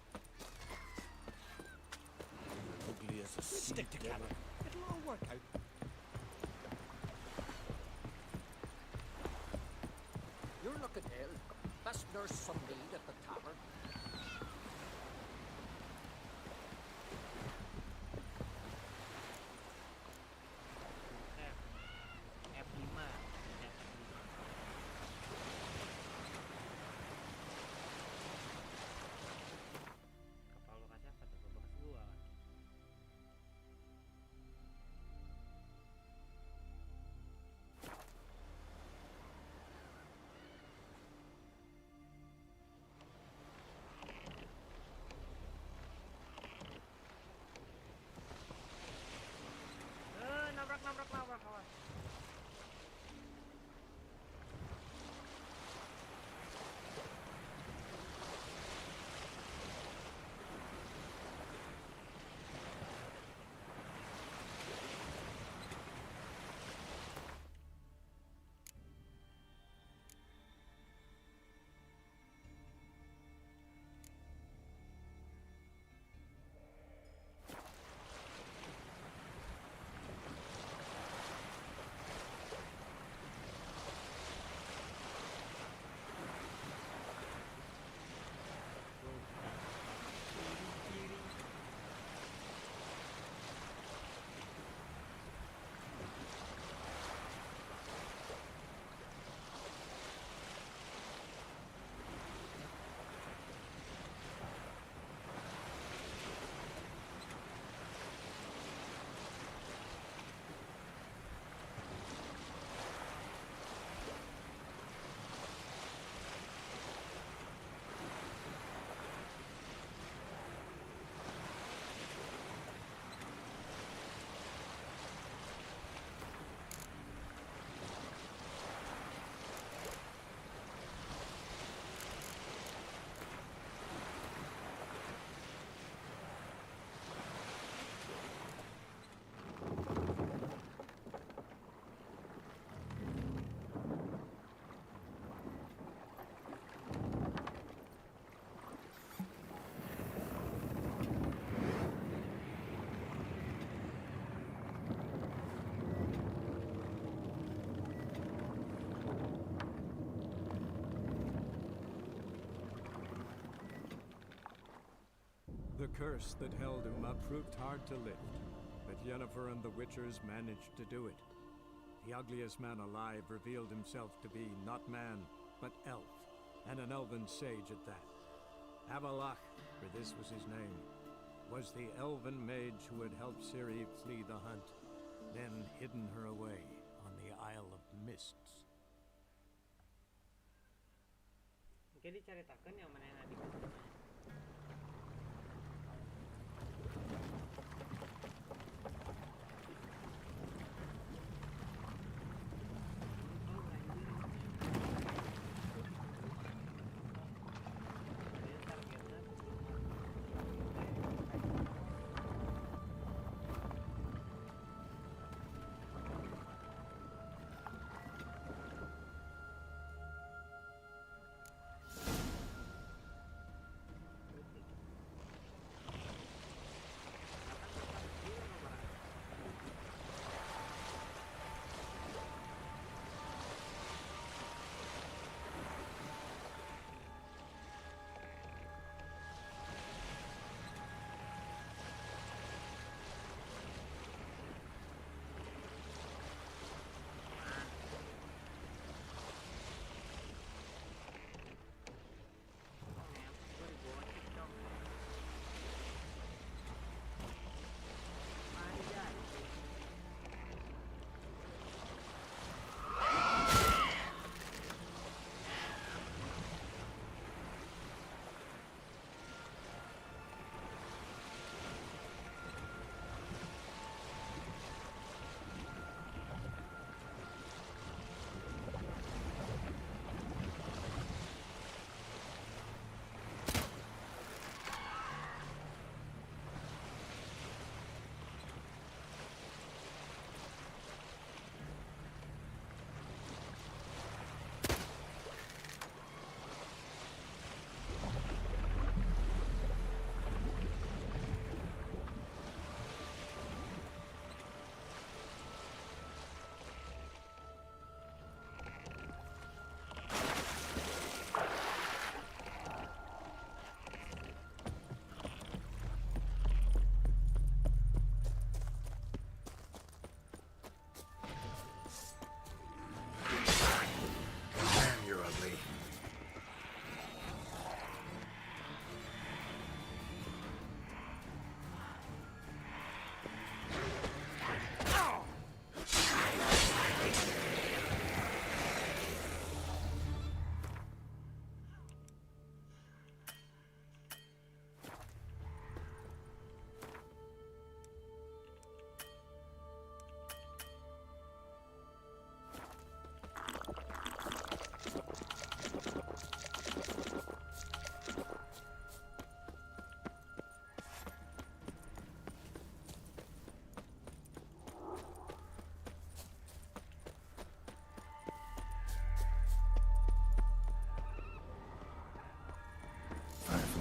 Ugly as a stick together.
It'll all work out.
You're looking ill. Best nurse some mead at the tavern.
F5. Kapal lu kasih apa tuh? Bekas gua kan. Nabrak kawan.
The curse that held Uma proved hard to lift, but Yennefer and the Witchers managed to do it. The ugliest man alive revealed himself to be not man, but elf, and an elven sage at that. Avalach, for this was his name, was the elven mage who had helped Ciri flee the hunt, then hidden her away on the Isle of Mists.
Mungkin diceritakan yang mana yang adik.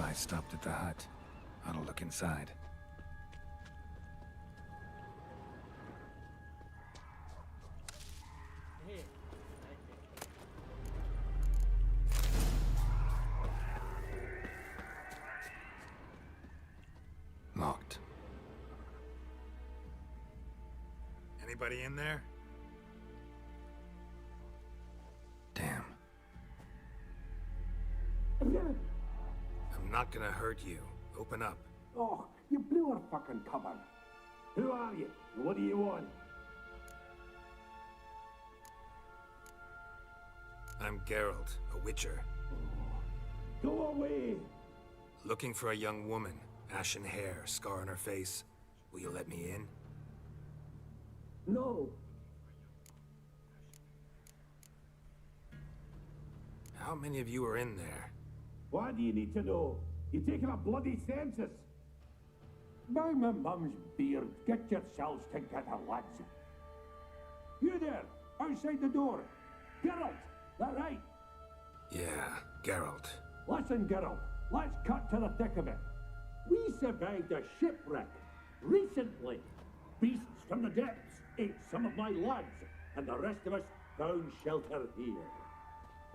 I stopped at the hut. I'll look inside. Locked. Anybody in there? Damn. I'm not gonna hurt you. Open up.
Oh, you blew our fucking cover. Who are you? What do you want?
I'm Geralt, a witcher.
Go away!
Looking for a young woman. Ashen hair, scar on her face. Will you let me in?
No.
How many of you are in there?
Why do you need to know? You're taking a bloody census. By my mum's beard, get yourselves together, lads. You there, outside the door. Geralt, that right?
Yeah, Geralt.
Listen, Geralt, let's cut to the thick of it. We survived a shipwreck recently. Beasts from the depths ate some of my lads, and the rest of us found shelter here.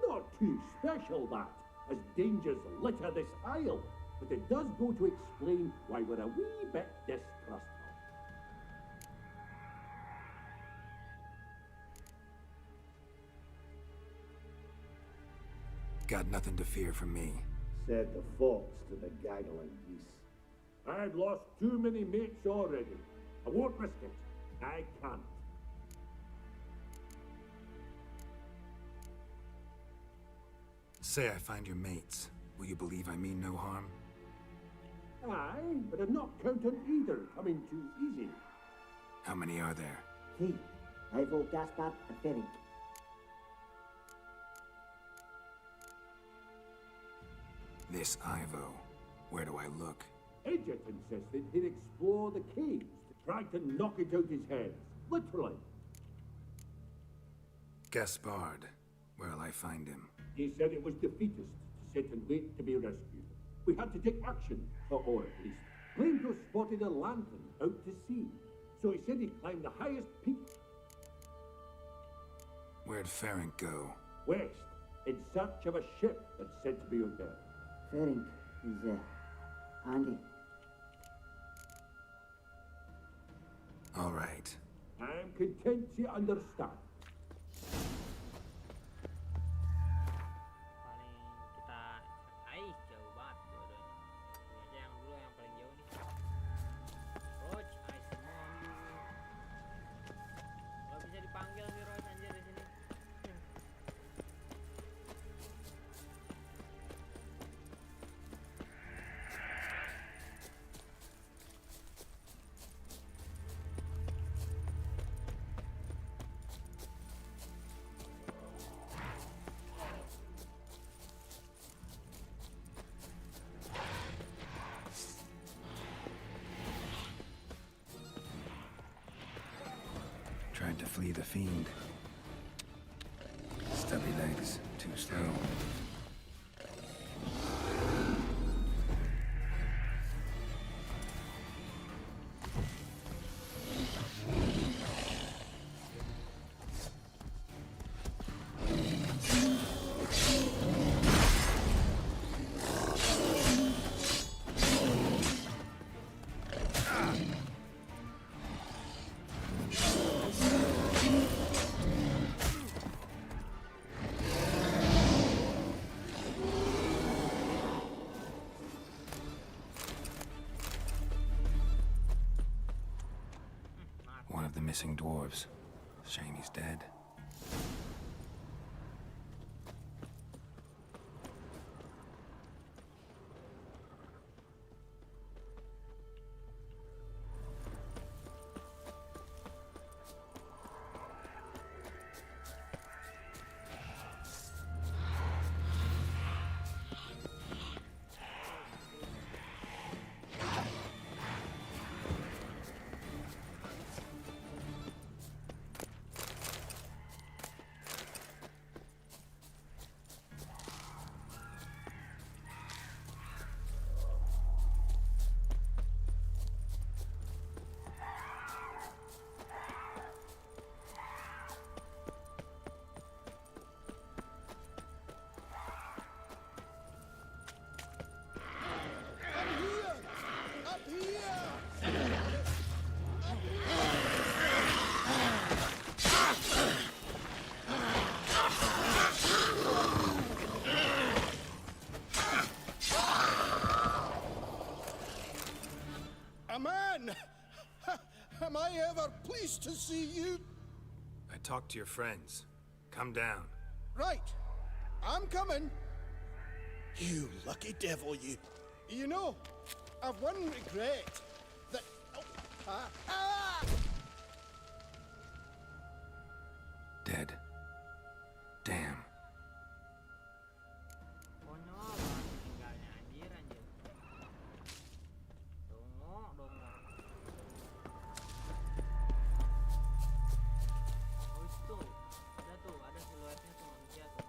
Not too special, that, as dangers litter this isle, but it does go to explain why we're a wee bit distrustful.
Got nothing to fear from me.
Said the fox to the gaggling geese. I've lost too many mates already. I won't risk it. I can't.
Say I find your mates. Will you believe I mean no harm?
Aye, but I'm not counting either coming too easy.
How many are there?
Hey, Ivo, Gaspar, and Ferenc.
This Ivo. Where do I look?
Agent insisted he'd explore the caves to try to knock it out his head. Literally.
Gaspard. Where'll I find him?
He said it was defeatist to sit and wait to be rescued. We had to take action, or at least. Plato spotted a lantern out to sea, so he said he'd climb the highest peak.
Where'd Ferenc go?
West, in search of a ship that's said to be out there.
Ferenc is, handy.
All right.
I'm content you understand.
Paling kita jauh banget dua-duanya. Ini aja yang dulu yang paling jauh nih. Roxtyy semua dulu. Gak bisa dipanggil nih Roxtyy anjir di sini.
Tried to flee the fiend. Stubby legs, too slow. One of the missing dwarves. Shame he's dead.
Nice to see you.
I talked to your friends. Come down.
Right. I'm coming. You lucky devil, you. You know, I've one regret. That... Oh, ah!
Dead. Damn.
Konyol tinggalnya anjir. Dongo. Oh itu, ada siluetnya tuh manusia tuh.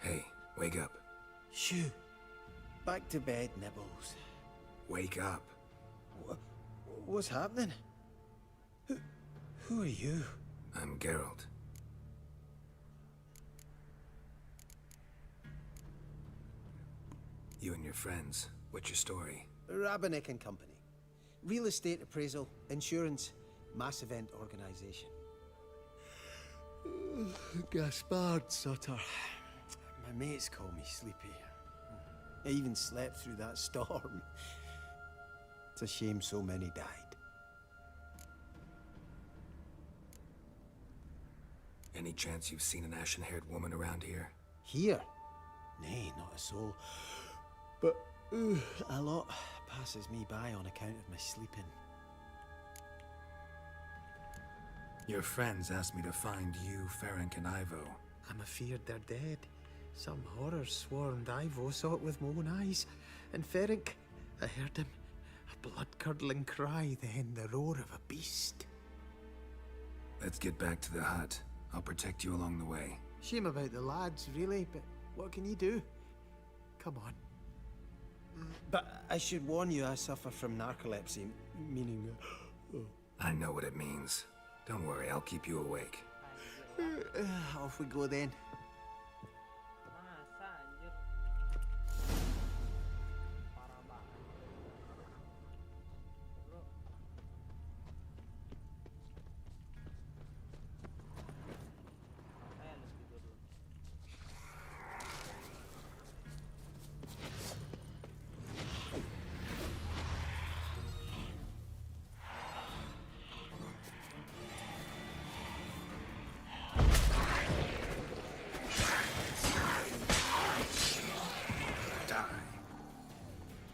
Hey, wake up.
Shoo. Back to bed, Nibbles.
Wake up.
What's happening? Who are you?
I'm Geralt. You and your friends, what's your story?
Rabbinick and Company. Real estate appraisal, insurance, mass event organization. Gaspard Sutter. My mates call me Sleepy. I even slept through that storm. It's a shame so many died.
Any chance you've seen an ashen-haired woman around here?
Here? Nay, not a soul. But a lot passes me by on account of my sleeping.
Your friends asked me to find you, Ferenc, and Ivo.
I'm afeard they're dead. Some horrors swarmed Ivo, saw it with my own eyes. And Ferenc, I heard him. A blood-curdling cry, then the roar of a beast.
Let's get back to the hut. I'll protect you along the way.
Shame about the lads, really, but what can you do? Come on. But I should warn you, I suffer from narcolepsy, meaning...
I know what it means. Don't worry, I'll keep you awake.
Off we go then.
Masa anjir. Parah banget. Bro. Makanya lu tidur dulu.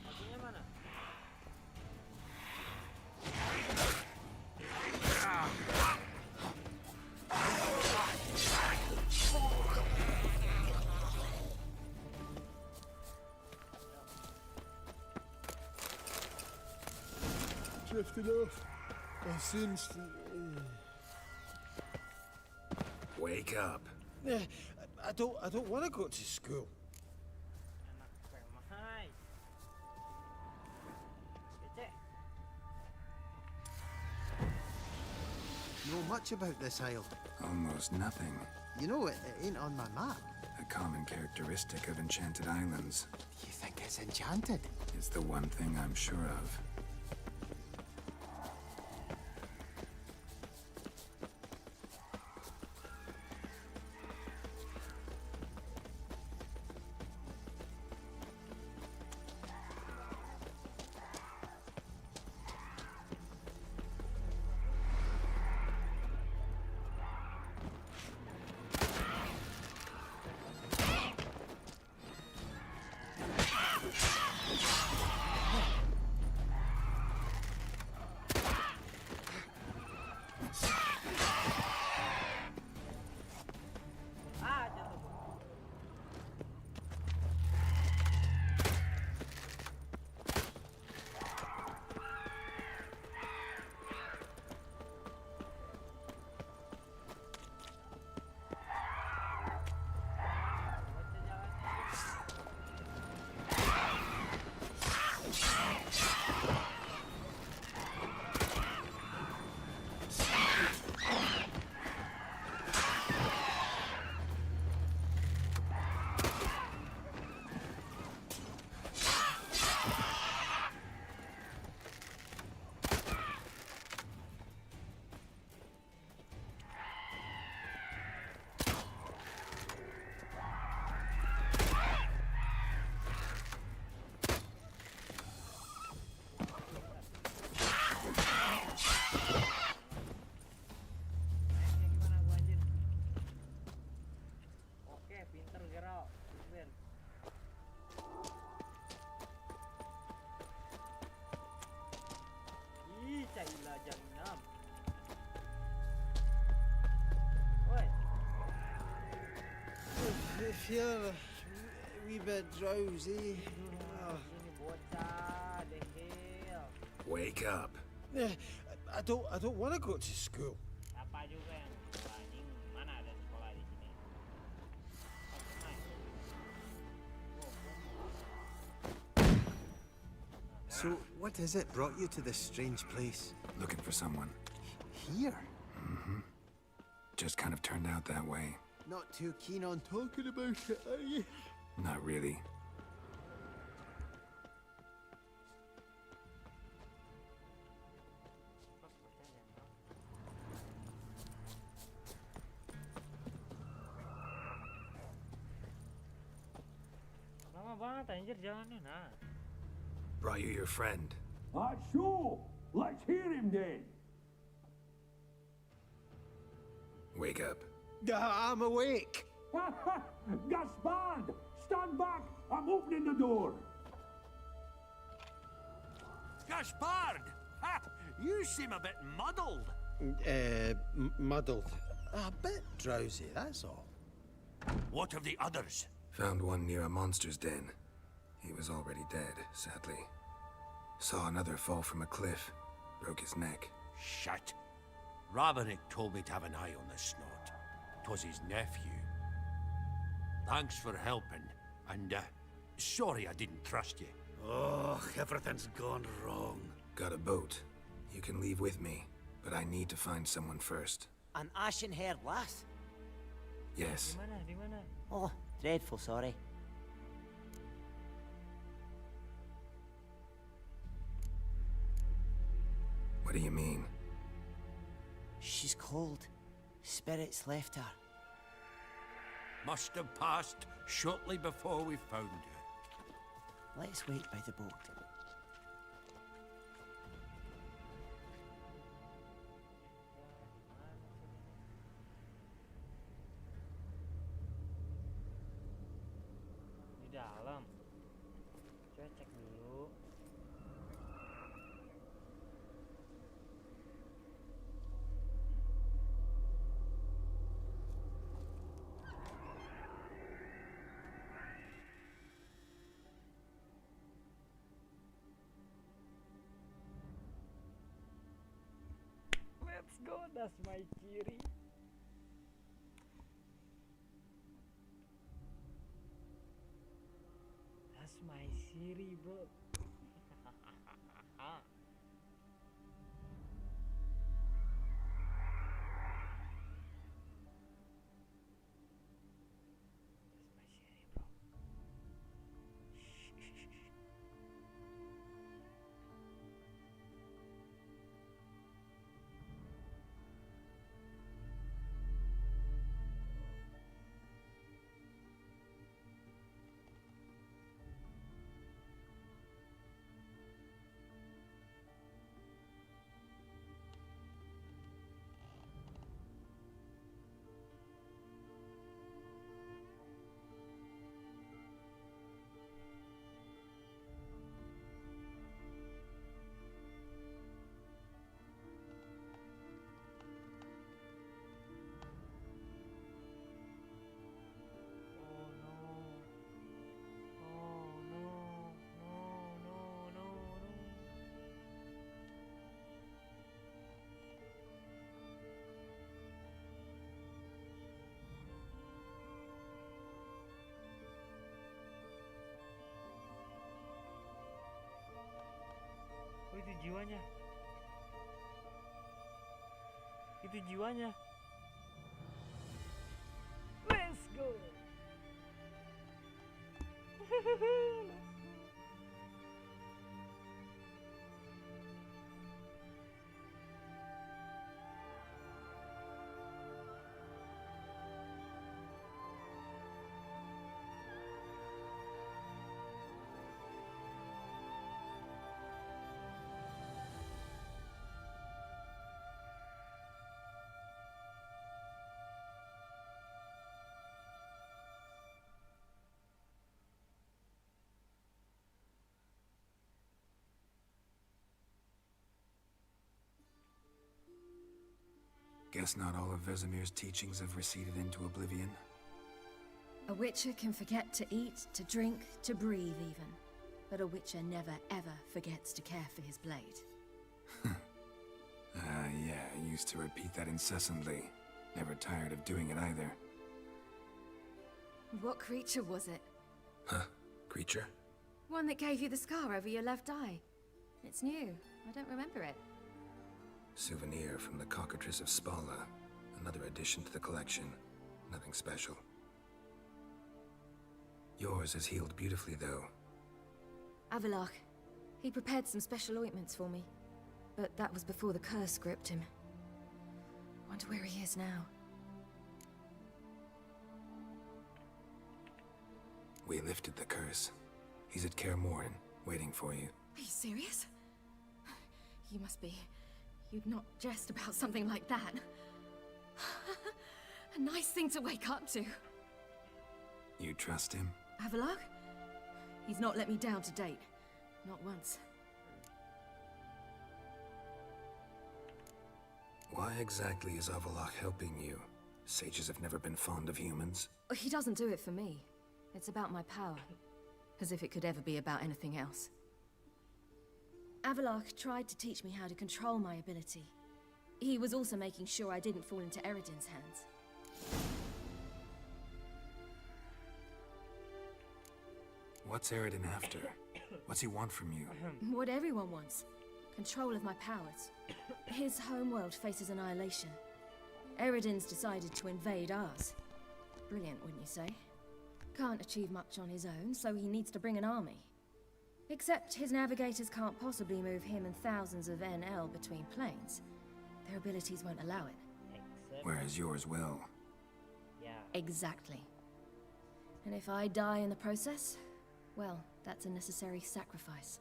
Kakinya mana?
Drifted off. I'll soon
Wake up.
I don't want to go to school.
Anak permahai. Kecil.
Know much about this isle?
Almost nothing.
You know, it ain't on my map.
A common characteristic of enchanted islands.
You think it's enchanted?
It's the one thing I'm sure of.
feeling a wee bit drowsy.
Sini bocah, dehil.
Wake up.
I don't want to go to school.
Apa juga yang sekolah anjing? Mana ada sekolah di sini?
So, what is it brought you to this strange place?
Looking for someone.
Here?
Mm-hmm. Just kind of turned out that way.
Not too keen on talking about it, are you?
Not really.
Lama banget anjir jalannya, nah.
Brought you your friend.
Sure. Let's hear him then.
Wake up.
I'm awake.
Gaspard! Stand back! I'm opening the door.
Gaspard! Ha! You seem a bit muddled.
Muddled. A bit drowsy, that's all.
What of the others?
Found one near a monster's den. He was already dead, sadly. Saw another fall from a cliff. Broke his neck.
Shit. Roderick told me to have an eye on the snot. 'Twas his nephew. Thanks for helping, and sorry I didn't trust you.
Oh, everything's gone wrong.
Got a boat. You can leave with me, but I need to find someone first.
An ashen-haired lass?
Yes.
Di mana?
Oh, dreadful sorry.
What do you mean?
She's cold. Spirits left her.
Must have passed shortly before we found her.
Let's wait by the boat.
Di dalam. Coba cek dulu. Let's go, that's my ciri. That's my ciri, bro. Oh, itu jiwanya. Itu jiwanya. Let's go.
Guess not all of Vesemir's teachings have receded into oblivion.
A witcher can forget to eat, to drink, to breathe even. But a witcher never ever forgets to care for his blade.
Yeah, I used to repeat that incessantly. Never tired of doing it either.
What creature was it?
Huh? Creature?
One that gave you the scar over your left eye. It's new. I don't remember it.
Souvenir from the cockatrice of Spala. Another addition to the collection. Nothing special. Yours has healed beautifully, though.
Avallac'h. He prepared some special ointments for me. But that was before the curse gripped him. Wonder where he is now.
We lifted the curse. He's at Kaer Morhen, waiting for you.
Are you serious? You must be. You'd not jest about something like that. A nice thing to wake up to.
You trust him?
Avallac'h? He's not let me down to date. Not once.
Why exactly is Avallac'h helping you? Sages have never been fond of humans.
He doesn't do it for me. It's about my power. As if it could ever be about anything else. Avallac'h tried to teach me how to control my ability. He was also making sure I didn't fall into Eredin's hands.
What's Eredin after? What's he want from you?
What everyone wants. Control of my powers. His homeworld faces annihilation. Eredin's decided to invade ours. Brilliant, wouldn't you say? Can't achieve much on his own, so he needs to bring an army. Except his navigators can't possibly move him and thousands of NL between planes. Their abilities won't allow it.
Whereas yours will.
Yeah.
Exactly. And if I die in the process, well, that's a necessary sacrifice.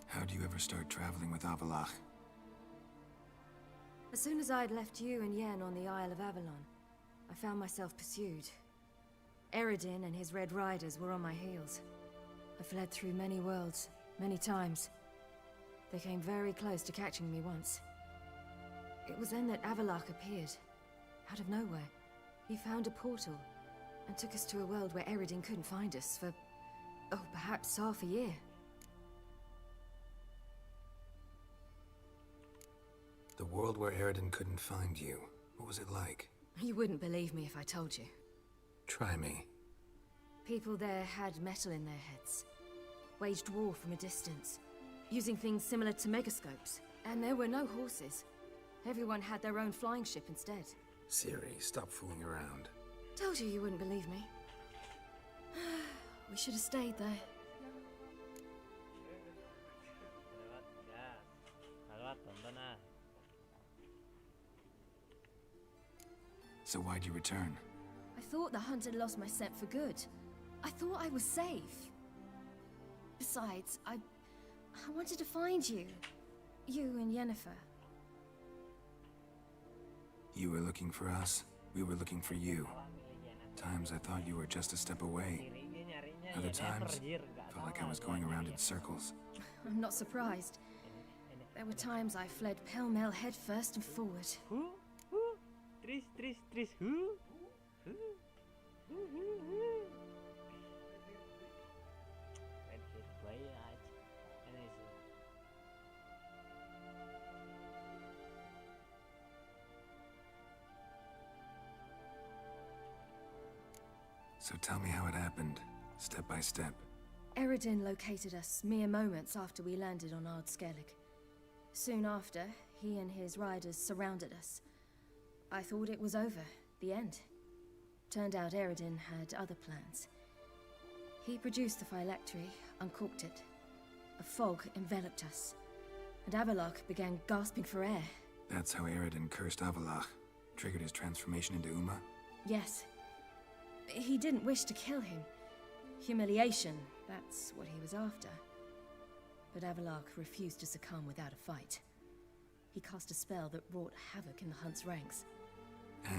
How do you ever start traveling with Avallac'h?
As soon as I'd left you and Yen on the Isle of Avalon, I found myself pursued. Eredin and his Red Riders were on my heels. I fled through many worlds, many times. They came very close to catching me once. It was then that Avallac'h appeared, out of nowhere. He found a portal, and took us to a world where Eredin couldn't find us for, oh, perhaps half a year.
The world where Eredin couldn't find you. What was it like?
You wouldn't believe me if I told you.
Try me.
People there had metal in their heads. Waged war from a distance, using things similar to megascopes. And there were no horses. Everyone had their own flying ship instead.
Siri, stop fooling around.
Told you wouldn't believe me. We should have stayed there.
So why'd you return?
I thought the hunt had lost my scent for good. I thought I was safe. Besides, I wanted to find you. You and Yennefer.
You were looking for us. We were looking for you. Times I thought you were just a step away. Other times, felt like I was going around in circles.
I'm not surprised. There were times I fled pell-mell head first and forward.
Tris, who?
So tell me how it happened, step by step.
Eredin located us mere moments after we landed on Ard Skellig. Soon after, he and his riders surrounded us. I thought it was over, the end. Turned out Eredin had other plans. He produced the phylactery, uncorked it. A fog enveloped us, and Avallac'h began gasping for air.
That's how Eredin cursed Avallac'h, triggered his transformation into Uma?
Yes. He didn't wish to kill him. Humiliation, that's what he was after. But Avallac'h refused to succumb without a fight. He cast a spell that wrought havoc in the hunt's ranks.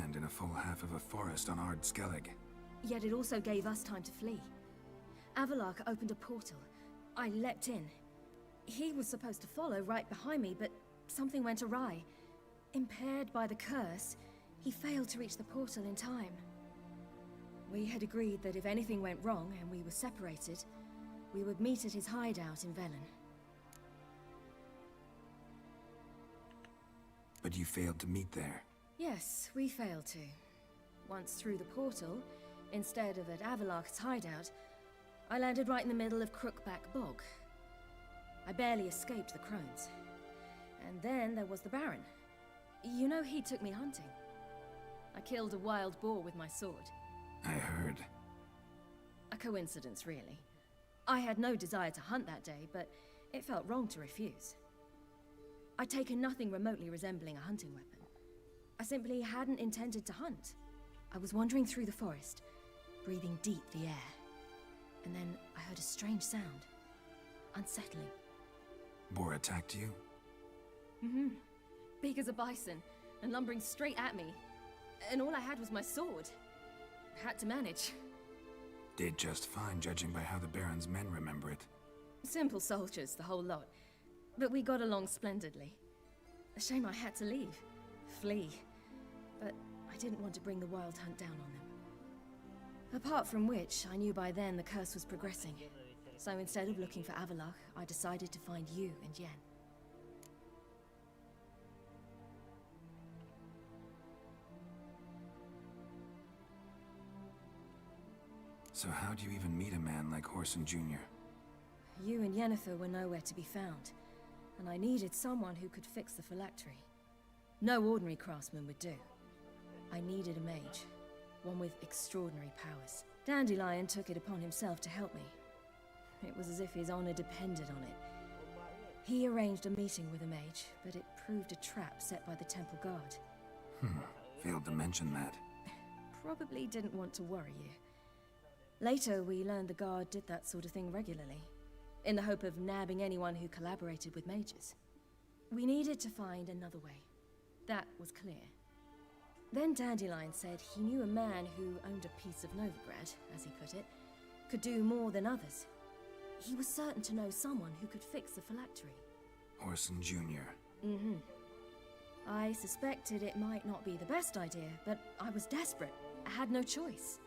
And in a full half of a forest on Ard Skellig.
Yet it also gave us time to flee. Avallac'h opened a portal. I leapt in. He was supposed to follow right behind me, but something went awry. Impaired by the curse, he failed to reach the portal in time. We had agreed that if anything went wrong and we were separated, we would meet at his hideout in Velen.
But you failed to meet there.
Yes, we failed to. Once through the portal, instead of at Avalok's hideout, I landed right in the middle of Crookback Bog. I barely escaped the crones. And then there was the Baron. You know, he took me hunting. I killed a wild boar with my sword.
I heard.
A coincidence, really. I had no desire to hunt that day, but it felt wrong to refuse. I'd taken nothing remotely resembling a hunting weapon. I simply hadn't intended to hunt. I was wandering through the forest, breathing deep the air. And then I heard a strange sound. Unsettling.
Boar attacked you?
Mm-hmm. Big as a bison, and lumbering straight at me. And all I had was my sword. I had to manage.
Did just fine, judging by how the Baron's men remember it.
Simple soldiers, the whole lot. But we got along splendidly. A shame I had to leave. Flee. But I didn't want to bring the wild hunt down on them. Apart from which, I knew by then the curse was progressing. So instead of looking for Avalok, I decided to find you and Yen.
So how'd you even meet a man like Horson Jr.?
You and Yennefer were nowhere to be found, and I needed someone who could fix the phylactery. No ordinary craftsman would do. I needed a mage, one with extraordinary powers. Dandelion took it upon himself to help me. It was as if his honor depended on it. He arranged a meeting with a mage, but it proved a trap set by the temple guard.
Failed to mention that.
Probably didn't want to worry you. Later, we learned the guard did that sort of thing regularly, in the hope of nabbing anyone who collaborated with mages. We needed to find another way. That was clear. Then Dandelion said he knew a man who owned a piece of Novigrad, as he put it, could do more than others. He was certain to know someone who could fix the phylactery.
Horson Jr.
Mm-hmm. I suspected it might not be the best idea, but I was desperate. I had no choice.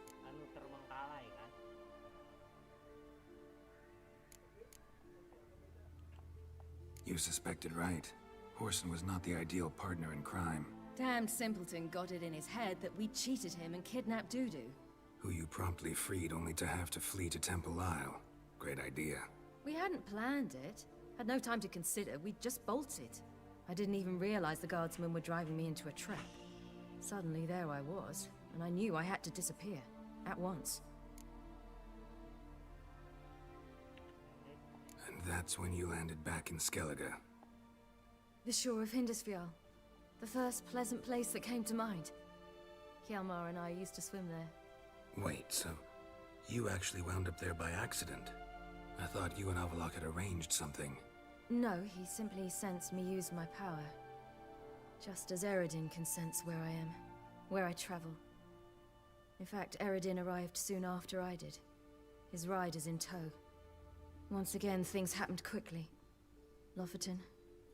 You suspected right. Horson was not the ideal partner in crime.
Damned simpleton got it in his head that we cheated him and kidnapped Dudu.
Who you promptly freed only to have to flee to Temple Isle. Great idea.
We hadn't planned it. Had no time to consider. We just bolted. I didn't even realize the guardsmen were driving me into a trap. Suddenly there I was, and I knew I had to disappear. At once.
And that's when you landed back in Skellige.
The shore of Hindisfjall. The first pleasant place that came to mind. Hjalmar and I used to swim there.
Wait, so you actually wound up there by accident? I thought you and Avalok had arranged something.
No, he simply sensed me use my power. Just as Eredin can sense where I am, where I travel. In fact, Eredin arrived soon after I did. His riders in tow. Once again, things happened quickly. Lofoten,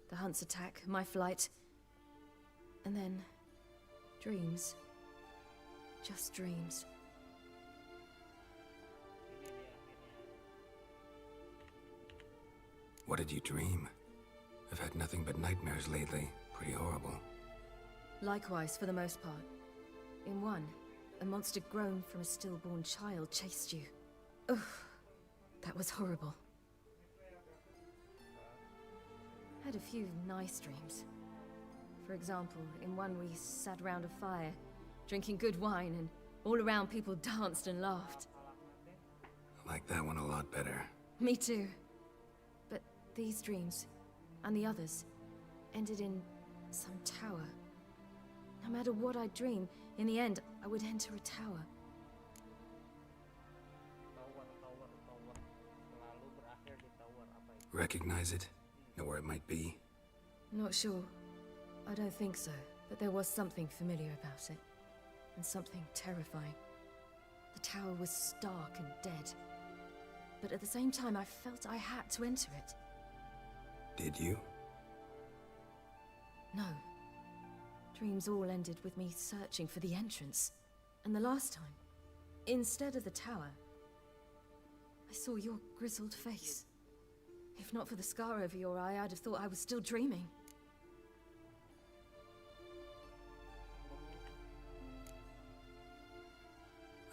the hunt's attack, my flight. And then, dreams. Just dreams.
What did you dream? I've had nothing but nightmares lately. Pretty horrible.
Likewise, for the most part. In one, a monster grown from a stillborn child chased you. Ugh, that was horrible. Had a few nice dreams. For example, in one we sat around a fire, drinking good wine, and all around people danced and laughed.
I like that one a lot better.
Me too. But these dreams, and the others, ended in some tower. No matter what I dream, in the end, I would enter a tower.
Recognize it? Know where it might be?
Not sure. I don't think so, but there was something familiar about it. And something terrifying. The tower was stark and dead. But at the same time, I felt I had to enter it.
Did you?
No. Dreams all ended with me searching for the entrance. And the last time, instead of the tower, I saw your grizzled face. If not for the scar over your eye, I'd have thought I was still dreaming.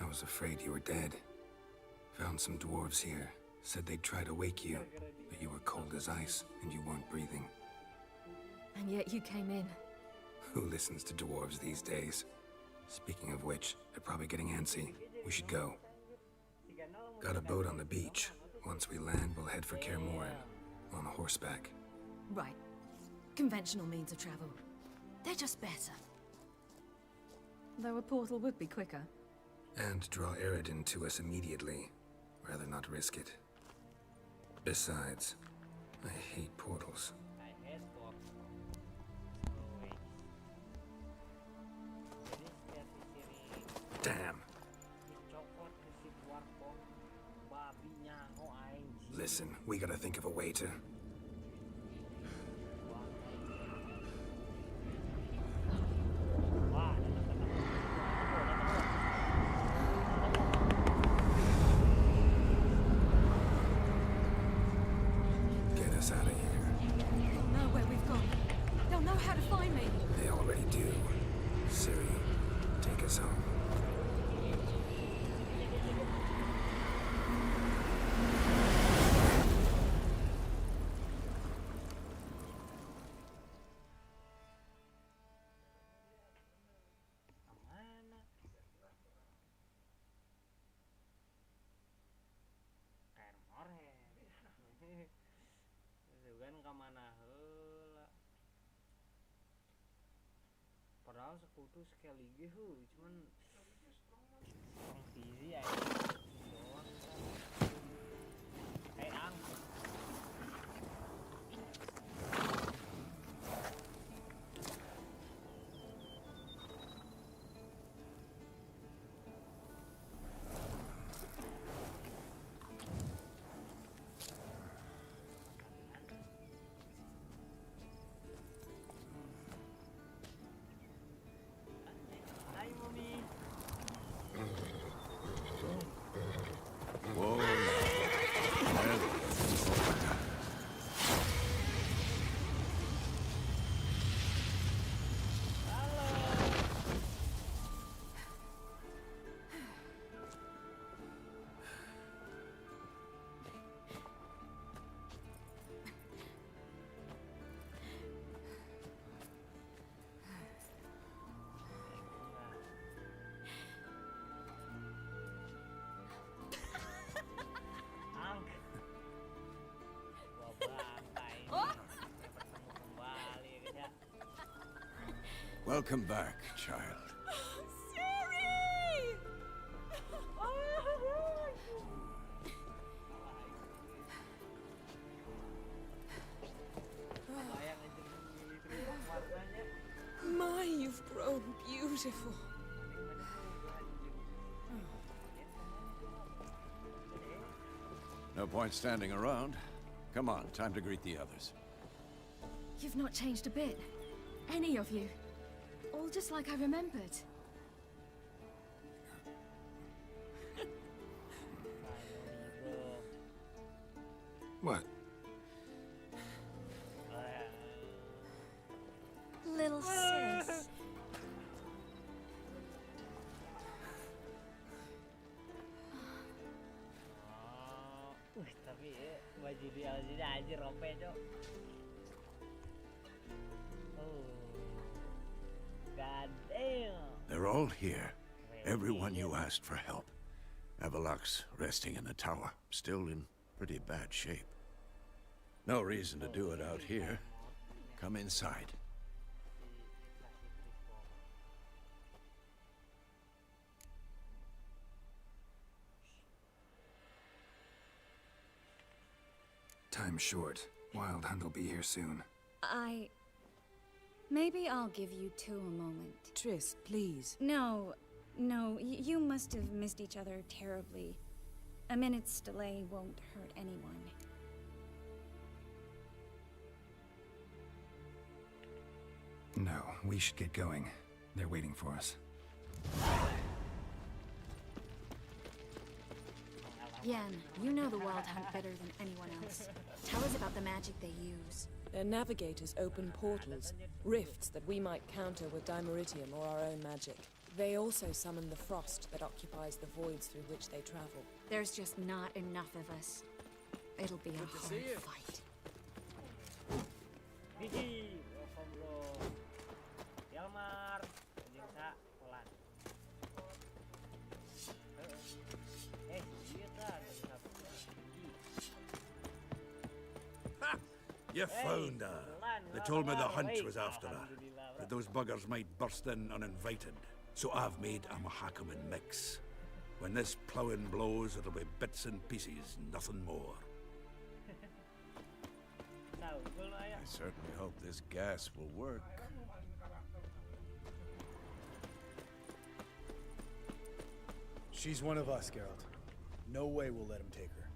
I was afraid you were dead. Found some dwarves here. Said they'd try to wake you, but you were cold as ice and you weren't breathing.
And yet you came in.
Who listens to dwarves these days? Speaking of which, they're probably getting antsy. We should go. Got a boat on the beach. Once we land, we'll head for Kaer Morhen, on horseback.
Right. Conventional means of travel. They're just better. Though a portal would be quicker.
And draw Eredin to us immediately. Rather not risk it. Besides, I hate portals. Damn. Listen, we gotta think of a way to... Get us out of here.
They'll know where we've gone. They'll know how to find me.
They already do. Ciri, take us home.
Kemana heula? Padahal sekutu sekali gitu, cuman orang busy aja. Doang kan. Ang.
Welcome back, child.
Ciri! My, you've grown beautiful.
No point standing around. Come on, time to greet the others.
You've not changed a bit. Any of you. All just like I remembered.
What?
Little sis.
Tapi baju dia aja rope, Cok. God damn.
They're all here. Everyone you asked for help. Avalok's resting in the tower, still in pretty bad shape. No reason to do it out here. Come inside.
Time's short. Wild Hunt will be here soon.
Maybe I'll give you two a moment.
Triss, please.
No, you must have missed each other terribly. A minute's delay won't hurt anyone.
No, we should get going. They're waiting for us.
Yan, you know the Wild Hunt better than anyone else. Tell us about the magic they use.
Their navigators open portals, rifts that we might counter with dimeritium or our own magic. They also summon the frost that occupies the voids through which they travel.
There's just not enough of us. It'll be a hard fight.
Gigi, welcome bro. Yalmar, Jingsa, pelan. Iya kan.
You found her. They told me the hunt was after her, that those buggers might burst in uninvited. So I've made a Mahakaman mix. When this ploughing blows, it'll be bits and pieces, nothing more.
I certainly hope this gas will work.
She's one of us, Geralt. No way we'll let him take her.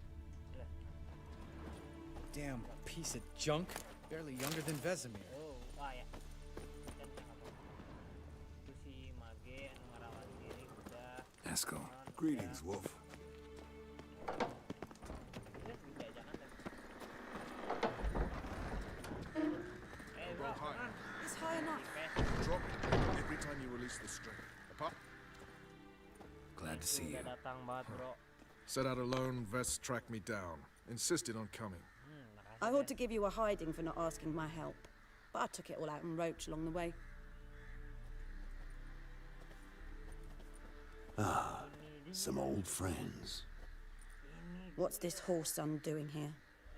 Damn piece of junk. Barely younger than Vesemir.
Eskel.
Greetings, Wolf.
It's high enough.
Drop every time you release the string. Apart.
Glad to see you.
Set out alone, Vest tracked me down. Insisted on coming.
I ought to give you a hiding for not asking my help, but I took it all out in Roach along the way.
Ah, some old friends.
What's this horse son doing here?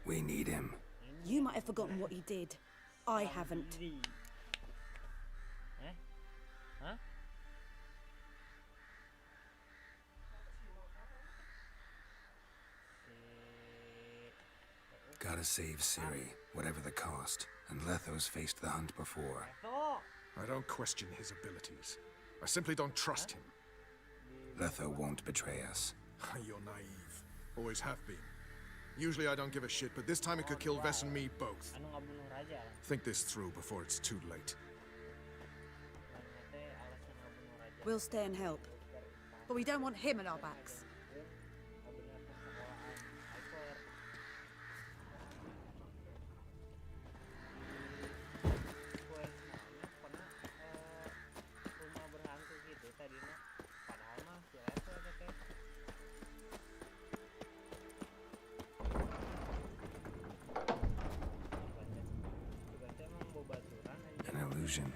We need him.
You might have forgotten what he did. I haven't.
Huh?
Gotta save Ciri, whatever the cost. And Letho's faced the hunt before.
I don't question his abilities. I simply don't trust him.
Letho won't betray us.
You're naive. Always have been. Usually I don't give a shit, but this time it could kill Vess and me both. Think this through before it's too late.
We'll stay and help, but we don't want him at our backs.
An illusion.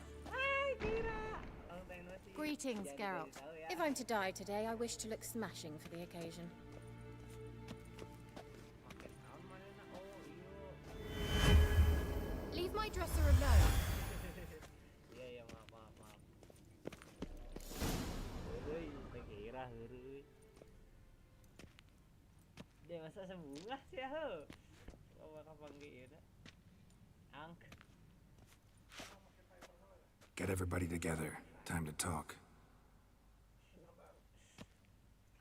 Greetings, Geralt. If I'm to die today, I wish to look smashing for the occasion. Leave my dresser alone.
Dia masa sembunga sih ya. Kalau kapan gitu. Angk.
Get everybody together. Time to talk.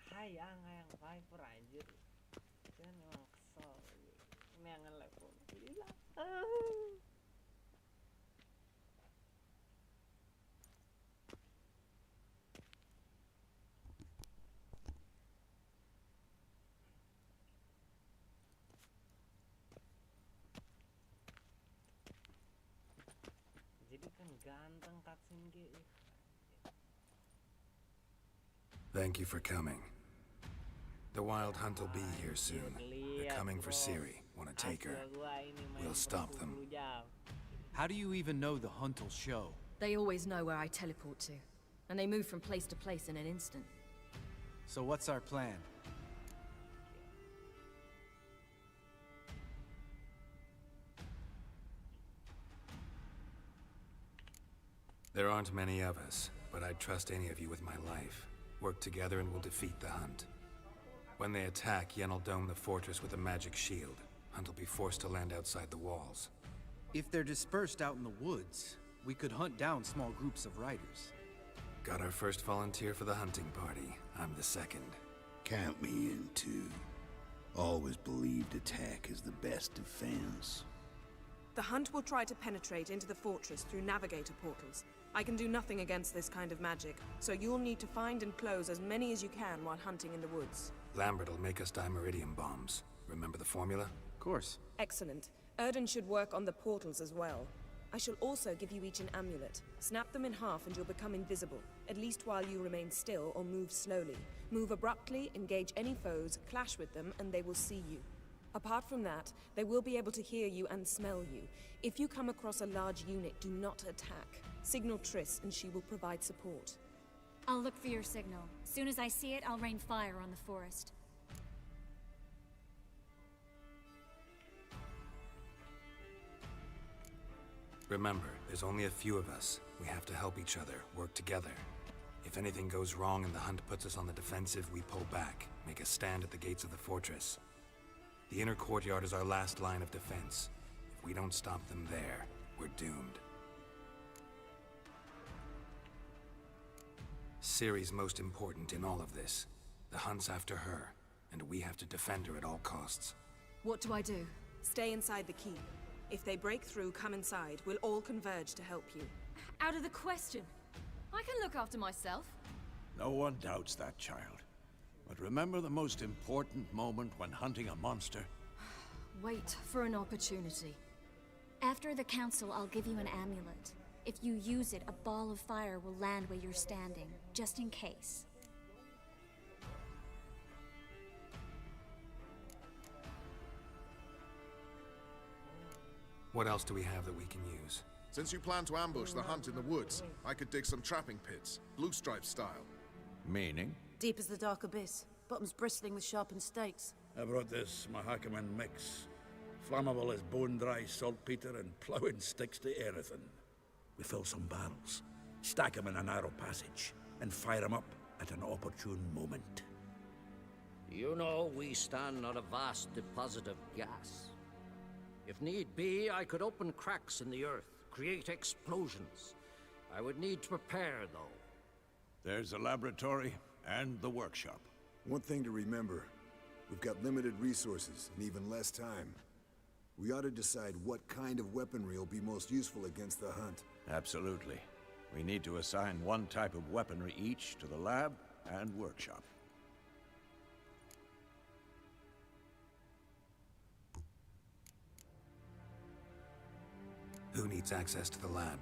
Hai ang Viper anjir. Kan memang kesel. Neangan level. Gila. Jadi kan ganteng cutscene gitu.
Thank you for coming. The Wild Hunt will be here soon. They're coming for Ciri. Want to take her? We'll stop them.
How do you even know the hunt will show?
They always know where I teleport to, and they move from place to place in an instant.
So what's our plan?
There aren't many of us, but I'd trust any of you with my life. Work together and we'll defeat the Hunt. When they attack, Yen will dome the fortress with a magic shield. Hunt will be forced to land outside the walls.
If they're dispersed out in the woods, we could hunt down small groups of riders.
Got our first volunteer for the hunting party. I'm the second.
Count me in, too. Always believed attack is the best defense.
The hunt will try to penetrate into the fortress through navigator portals. I can do nothing against this kind of magic, so you'll need to find and close as many as you can while hunting in the woods.
Lambert will make us dimeridium bombs. Remember the formula?
Of course.
Excellent. Erden should work on the portals as well. I shall also give you each an amulet. Snap them in half and you'll become invisible, at least while you remain still or move slowly. Move abruptly, engage any foes, clash with them, and they will see you. Apart from that, they will be able to hear you and smell you. If you come across a large unit, do not attack. Signal Triss and she will provide support.
I'll look for your signal. Soon as I see it, I'll rain fire on the forest.
Remember, there's only a few of us. We have to help each other, work together. If anything goes wrong and the hunt puts us on the defensive, we pull back, make a stand at the gates of the fortress. The inner courtyard is our last line of defense. If we don't stop them there, we're doomed. Ciri's most important in all of this. The hunt's after her, and we have to defend her at all costs.
What do I do?
Stay inside the keep. If they break through, come inside. We'll all converge to help you.
Out of the question. I can look after myself.
No one doubts that, child. But remember the most important moment when hunting a monster?
Wait for an opportunity.
After the council, I'll give you an amulet. If you use it, a ball of fire will land where you're standing, just in case.
What else do we have that we can use?
Since you plan to ambush the hunt in the woods, I could dig some trapping pits, blue stripe style.
Meaning?
Deep as the dark abyss, bottoms bristling with sharpened stakes.
I brought this Mahakaman mix. Flammable as bone-dry saltpeter and ploughing sticks to anything. We fill some barrels, stack them in a narrow passage, and fire them up at an opportune moment.
You know, we stand on a vast deposit of gas. If need be, I could open cracks in the earth, create explosions. I would need to prepare, though.
There's a laboratory and the workshop.
One thing to remember, we've got limited resources and even less time. We ought to decide what kind of weaponry will be most useful against the hunt.
Absolutely. We need to assign one type of weaponry each to the lab and workshop.
Who needs access to the lab?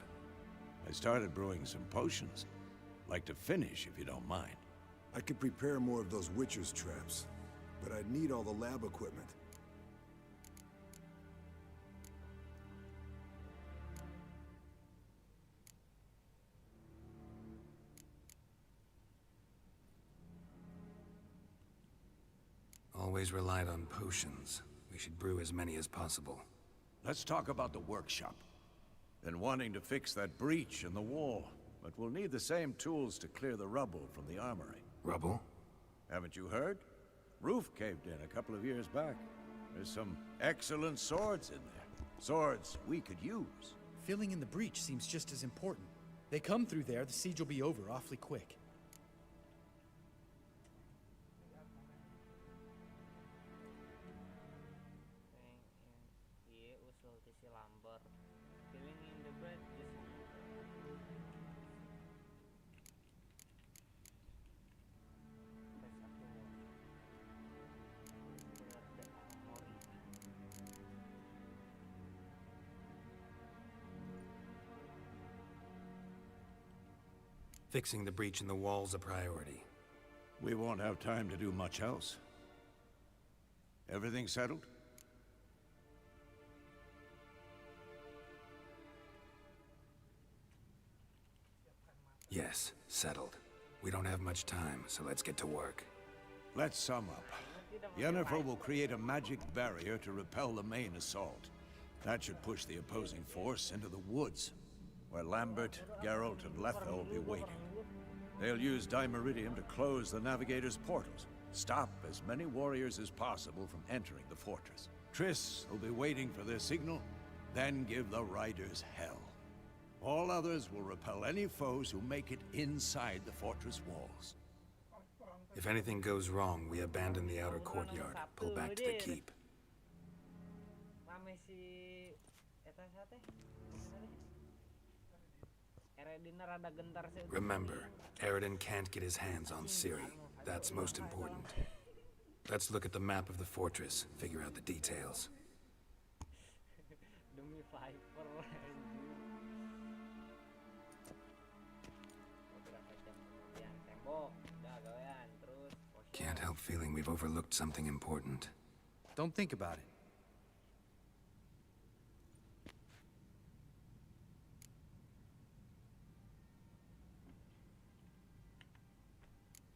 I started brewing some potions. Like to finish, if you don't mind.
I could prepare more of those Witcher's traps, but I'd need all the lab equipment.
Always relied on potions. We should brew as many as possible.
Let's talk about the workshop. Been wanting to fix that breach in the wall, but we'll need the same tools to clear the rubble from the armory.
Rubble?
Haven't you heard? Roof caved in a couple of years back. There's some excellent swords in there. Swords we could use.
Filling in the breach seems just as important. They come through there, the siege will be over awfully quick.
Fixing the breach in the wall's a priority.
We won't have time to do much else. Everything settled?
Yes, settled. We don't have much time, so let's get to work.
Let's sum up. Yennefer will create a magic barrier to repel the main assault. That should push the opposing force into the woods, where Lambert, Geralt, and Letha will be waiting. They'll use dimeridium to close the navigator's portals, stop as many warriors as possible from entering the fortress. Triss will be waiting for their signal, then give the riders hell. All others will repel any foes who make it inside the fortress walls.
If anything goes wrong, we abandon the outer courtyard, pull back to the keep. Remember, Aridin can't get his hands on Ciri. That's most important. Let's look at the map of the fortress, figure out the details.
Demi Viper.
Can't help feeling we've overlooked something important.
Don't think about it.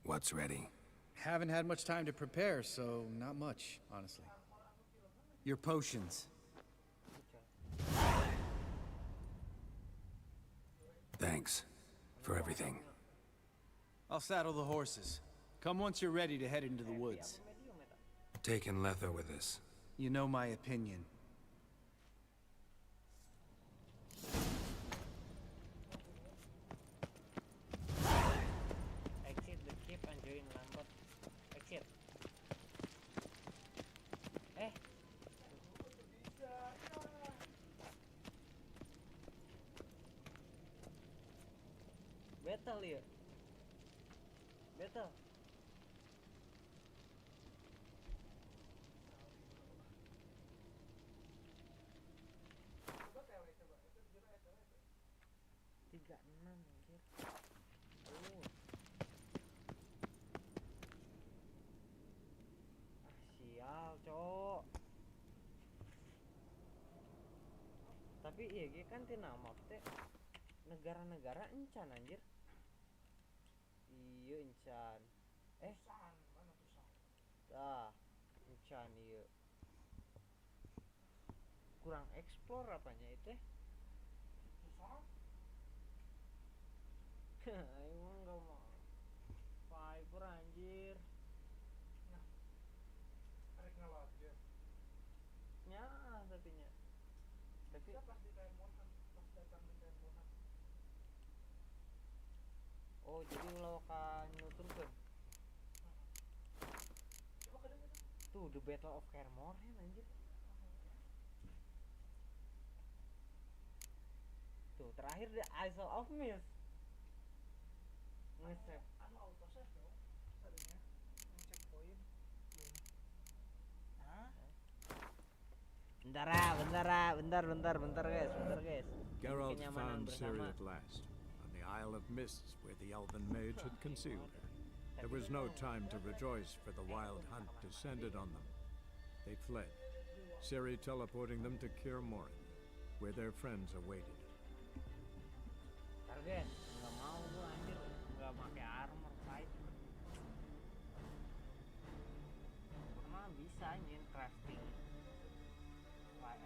What's ready?
Haven't had much time to prepare, so not much, honestly. Your potions.
Thanks for everything.
I'll saddle the horses. Come once you're ready to head into the woods.
Taking Letho with us.
You know my opinion.
Exit the keep and join Lambert. Exit. Battle ya. Battle. Tiga enam anjir. Sial, cok. Tapi iya kan tina map teh negara-negara encan anjir. Iya encan. Dah, encan iya. Kurang explore apanya itu? Emang gak mau Viper anjir. Nah, tarik ngelot ya. Nyah tapinya. Tapi pas di kain mohon, pas datang di kain mohon. Oh, jadi lawakan nuturkeun. Coba kadang tuh the Battle of Kermor anjir. Tuh, terakhir the Isle of Mist. Nge-save. Anu auto save dong. Tadinya ngecek poin. Hah? Bentar guys.
Geralt found Ciri at last, on the Isle of Mists where the elven mage had concealed her. There was no time to rejoice, for the wild hunt descended on them. They fled, Ciri teleporting them to Kaer Morhen, where their friends awaited.
Target, nggak mau gua anjir, nggak pakai armor fight. Pernah bisa anjir crafting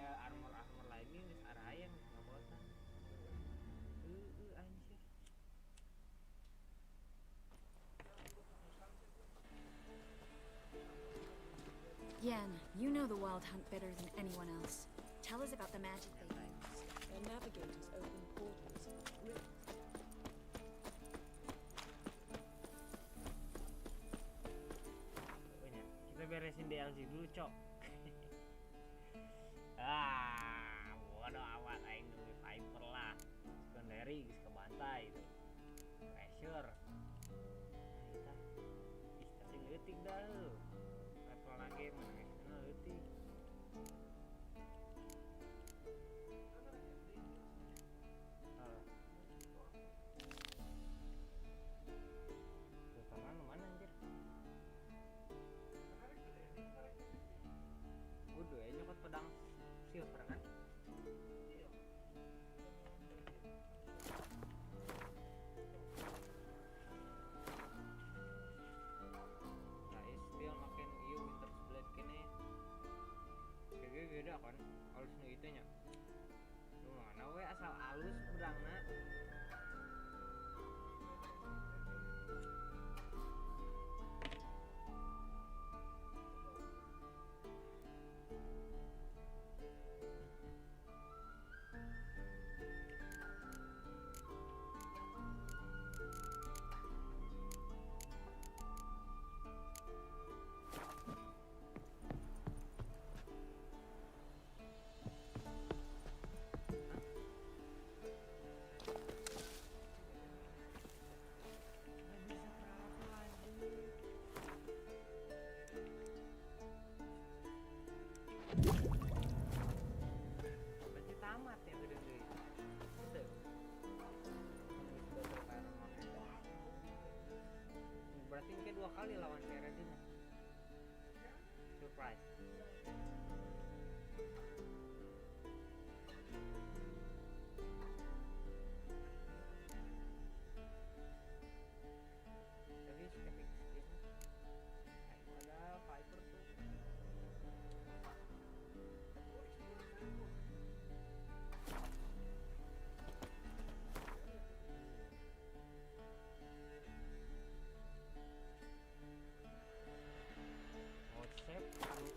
armor lagi di arayan nggak bosan. Anjir.
Yen, you know the Wild Hunt better than anyone else. Tell us about the magic they use.
Their navigators open portals.
Kita beresin DLC dulu, Cok. Bodoh amat aing dulu Viper lah. Secondary geus kebantai itu. Pressure. Nah, kita sing leutik dah heuh. Level lagi mana leutik. Mana anjir? Udah ya nyokot pedang silver kan? Nah, still makin iya Winter's Blade kene. Kayak beda kan? Halus nu itu nya. Lu mana we asal halus pedangna.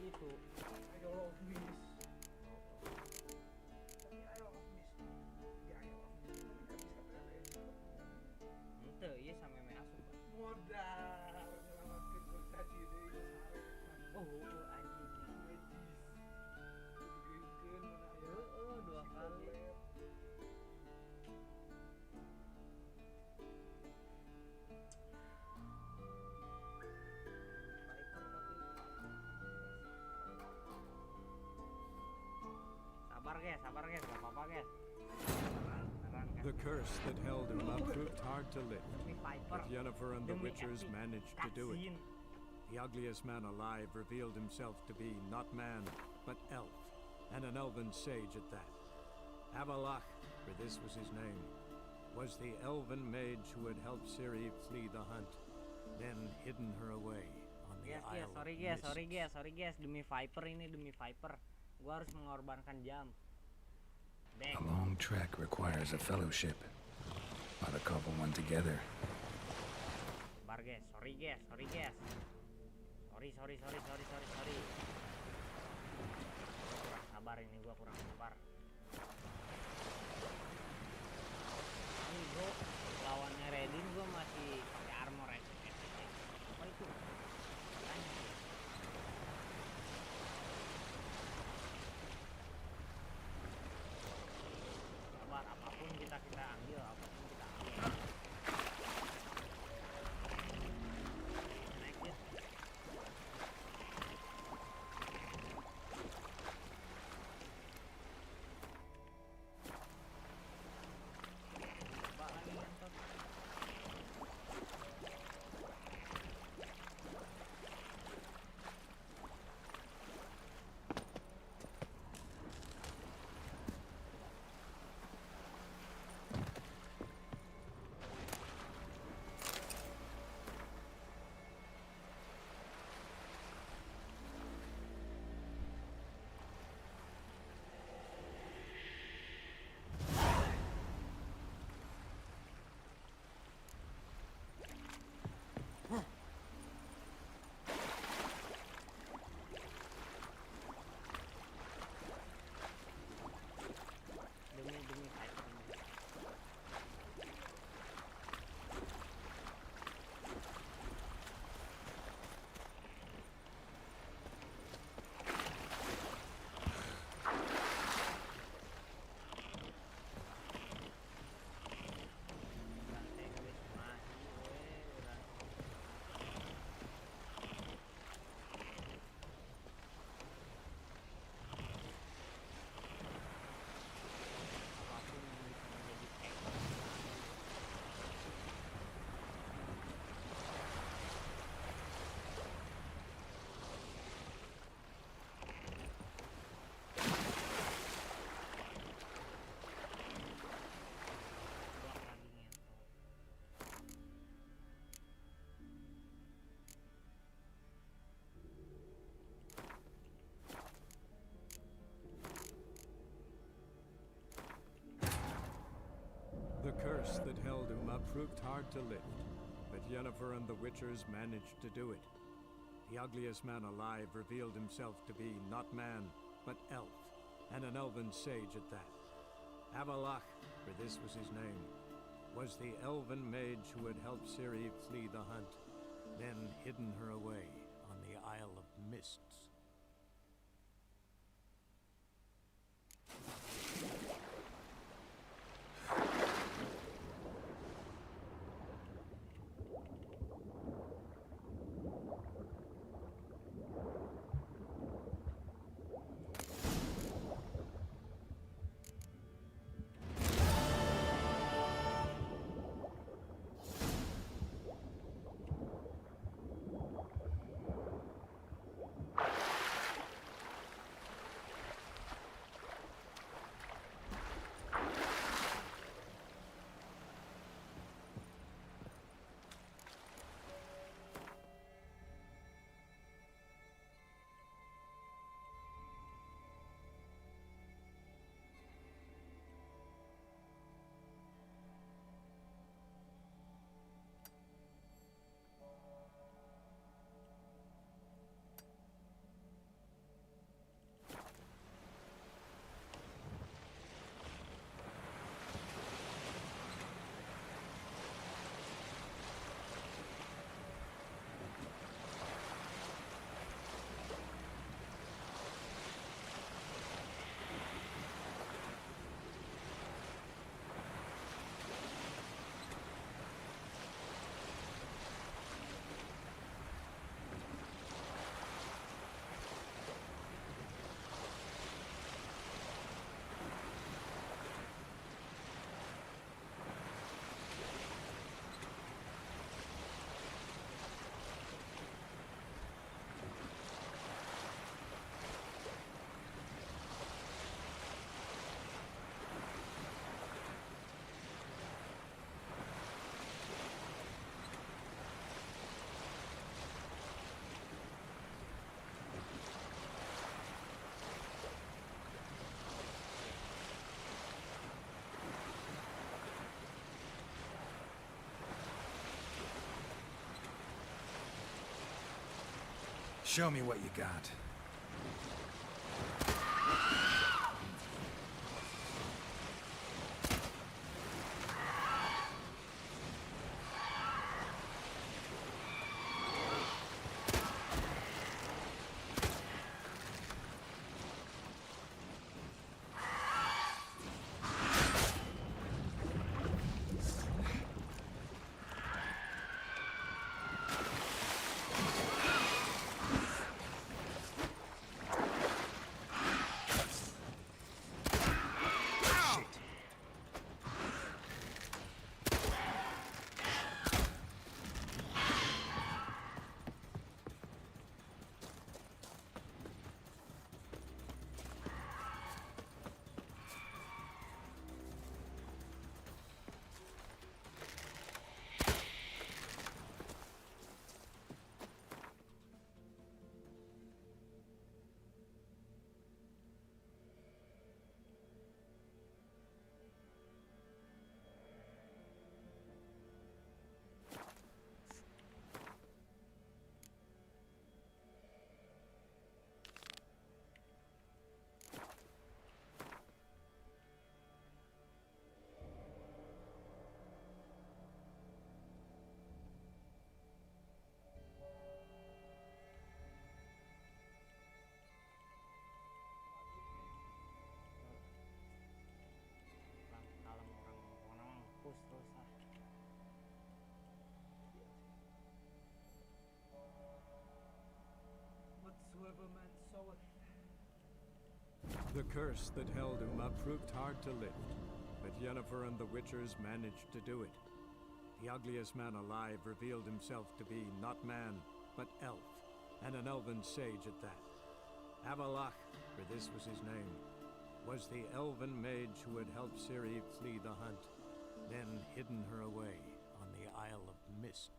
itu. Ente iya sampai me asup.
Modar nyelamatkan kurcaci deui
Oh, anjing. Dua kali. Sabar guys, gak apa-apa guys.
The curse that held him up proved hard to lift, but Yennefer and the Witchers managed to do it. The ugliest man alive revealed himself to be not man, but elf, and an elven sage at that. Avalach, for this was his name, was the elven mage who had helped Ciri flee the hunt, then hidden her away on the Isle of Mist.
Sorry guys, demi Viper. Gua harus mengorbankan jam.
A long trek requires a fellowship. Ought to couple one together.
Sabar guys, sorry guys. Sorry. Kurang sabar ini, gua kurang sabar. Ini bro, lawannya Redin gua masih pakai armor apa itu? Sabar, apapun kita ambil. Naik ya. Coba lagi nyentot. Demi Viper ini.
The curse that held him up proved hard to lift, but Yennefer and the Witchers managed to do it. The ugliest man alive revealed himself to be not man, but elf, and an elven sage at that. Avalach, for this was his name, was the elven mage who had helped Ciri flee the hunt, then hidden her away on the Isle of Mists.
Show me what you got.
Kalem orang mampus terus ah.
Whatsoever man soweth. The curse that held him proved hard to lift, but Yennefer and the Witchers managed to do it. The ugliest man alive revealed himself to be not man, but elf, and an elven sage at that. Avalach, for this was his name, was the elven mage who had helped Ciri flee the hunt, then hidden her away on the Isle of Mists.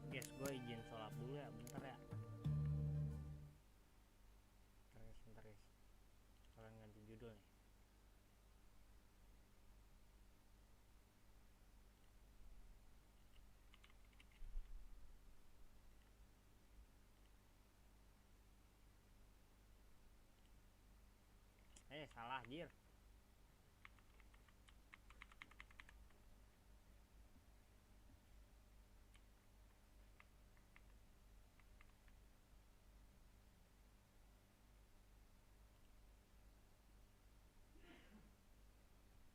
Guys, gue izin sholat dulu ya, bentar ya. Bentar guys. Kalian ganti judul nih. Salah jir.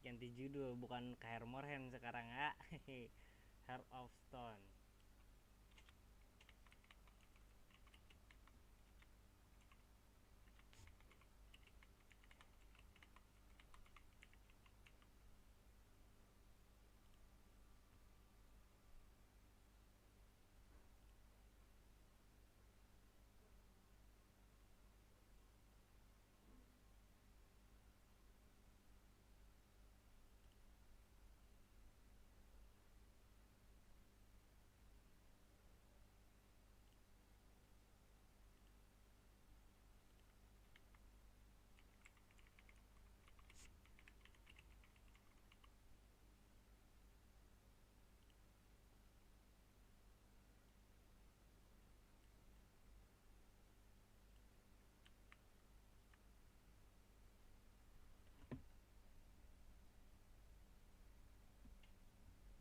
Ganti judul, bukan Kaer Morhen sekarang ya. Heart of Stone.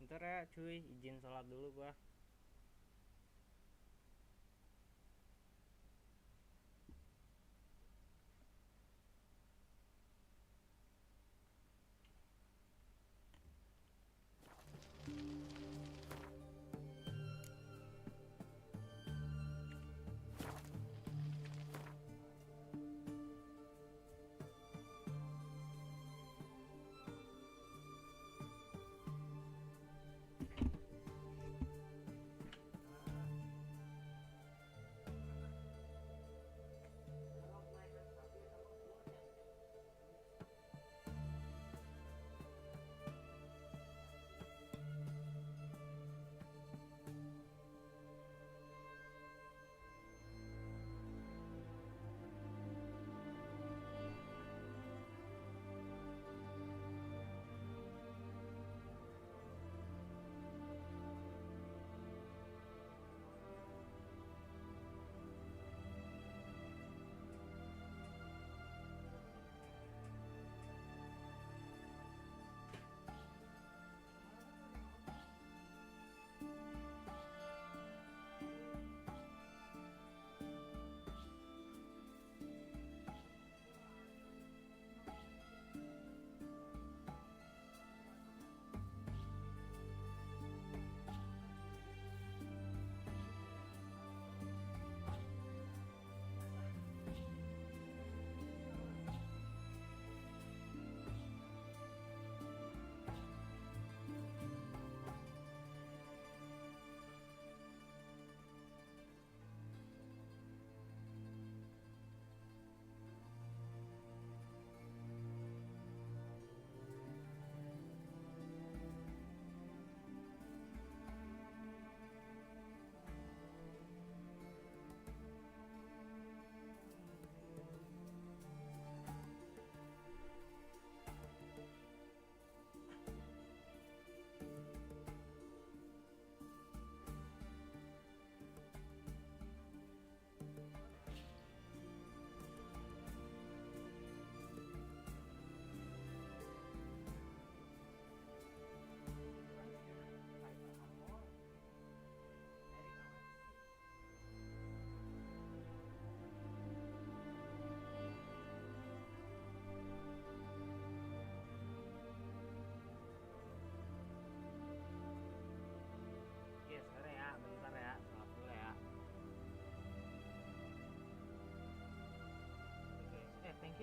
Bentar ya cuy, izin sholat dulu gua.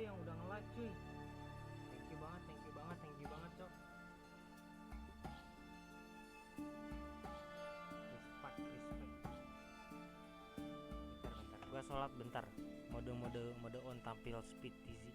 kasih yang udah nge-like cuy. Thank you banget, Cok. Respect. Bentar. Gua sholat bentar. Mode on tampil speed easy.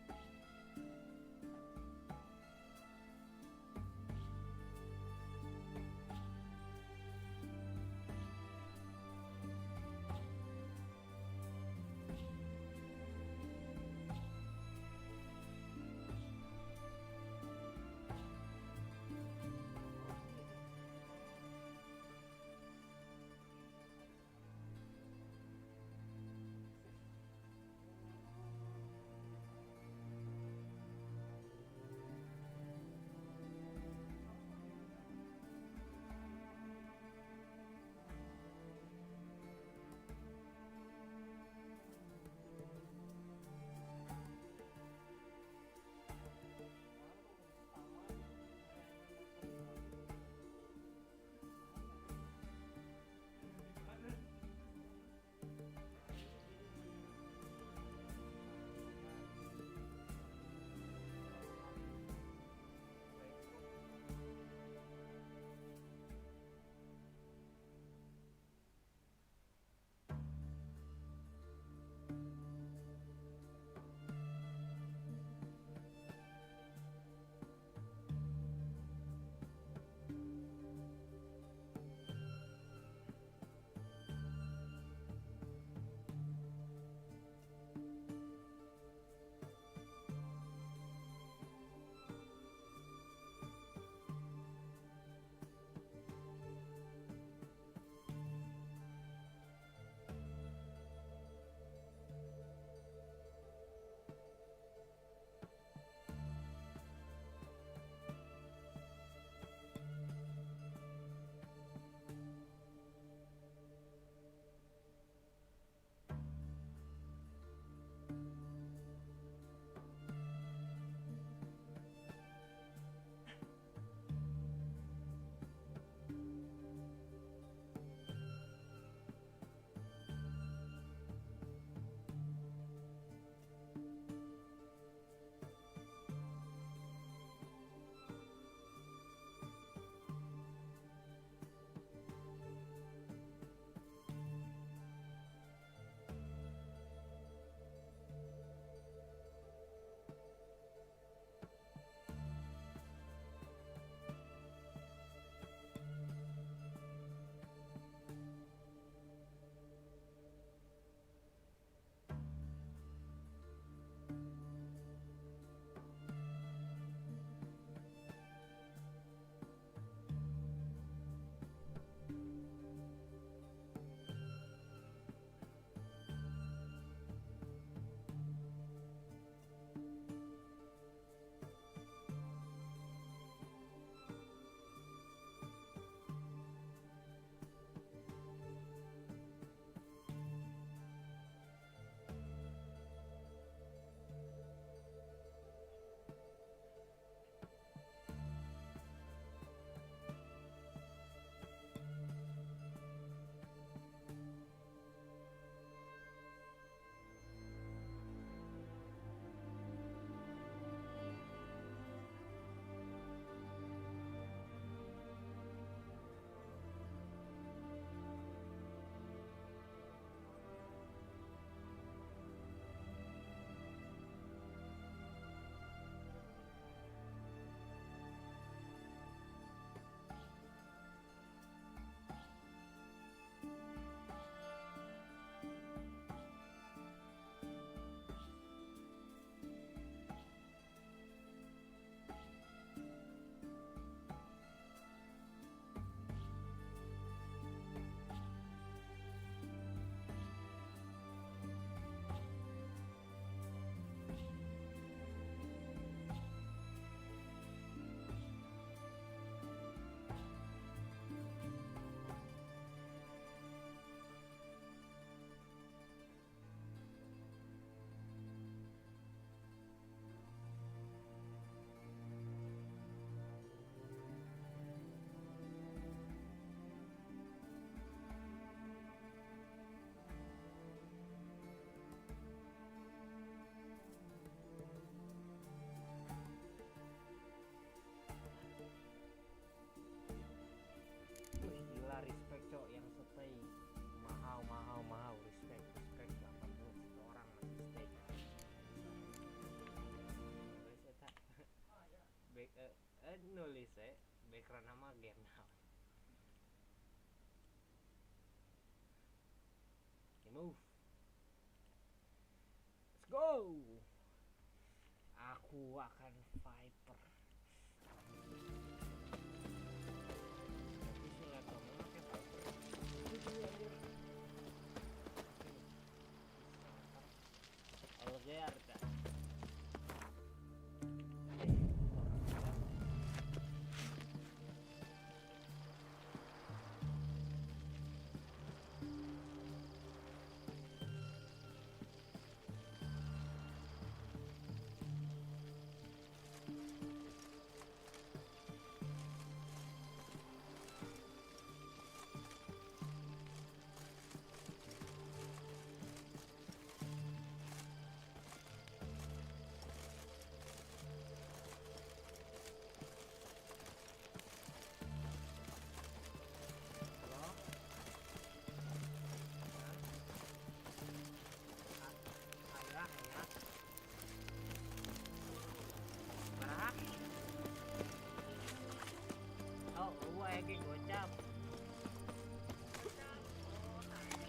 cok yang stay. Mahal. Respect 81 orang masih stay. Nulis nulis background nama game now. Okay, move. Let's go. Aku akan Viper. Tapi si laptop pakai Viper. Kalau dia ada.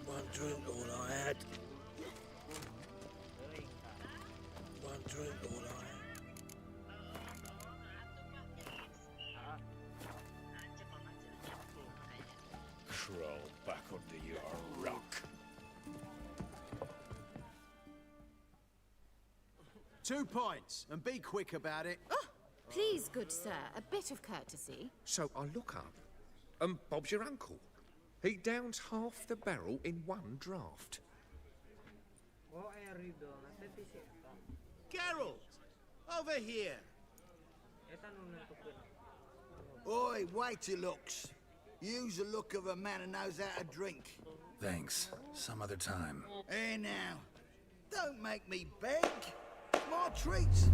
One drink, all I had. One drink, all I had. Crawl back under your rock.
2 points, and be quick about it.
Oh, please, good sir, a bit of courtesy.
So I look up, and Bob's your uncle. He downs half the barrel in one draft.
Geralt, over here.
Oi, waiter looks. Use the look of a man who knows how to drink.
Thanks. Some other time.
Here now. Don't make me beg. More treats.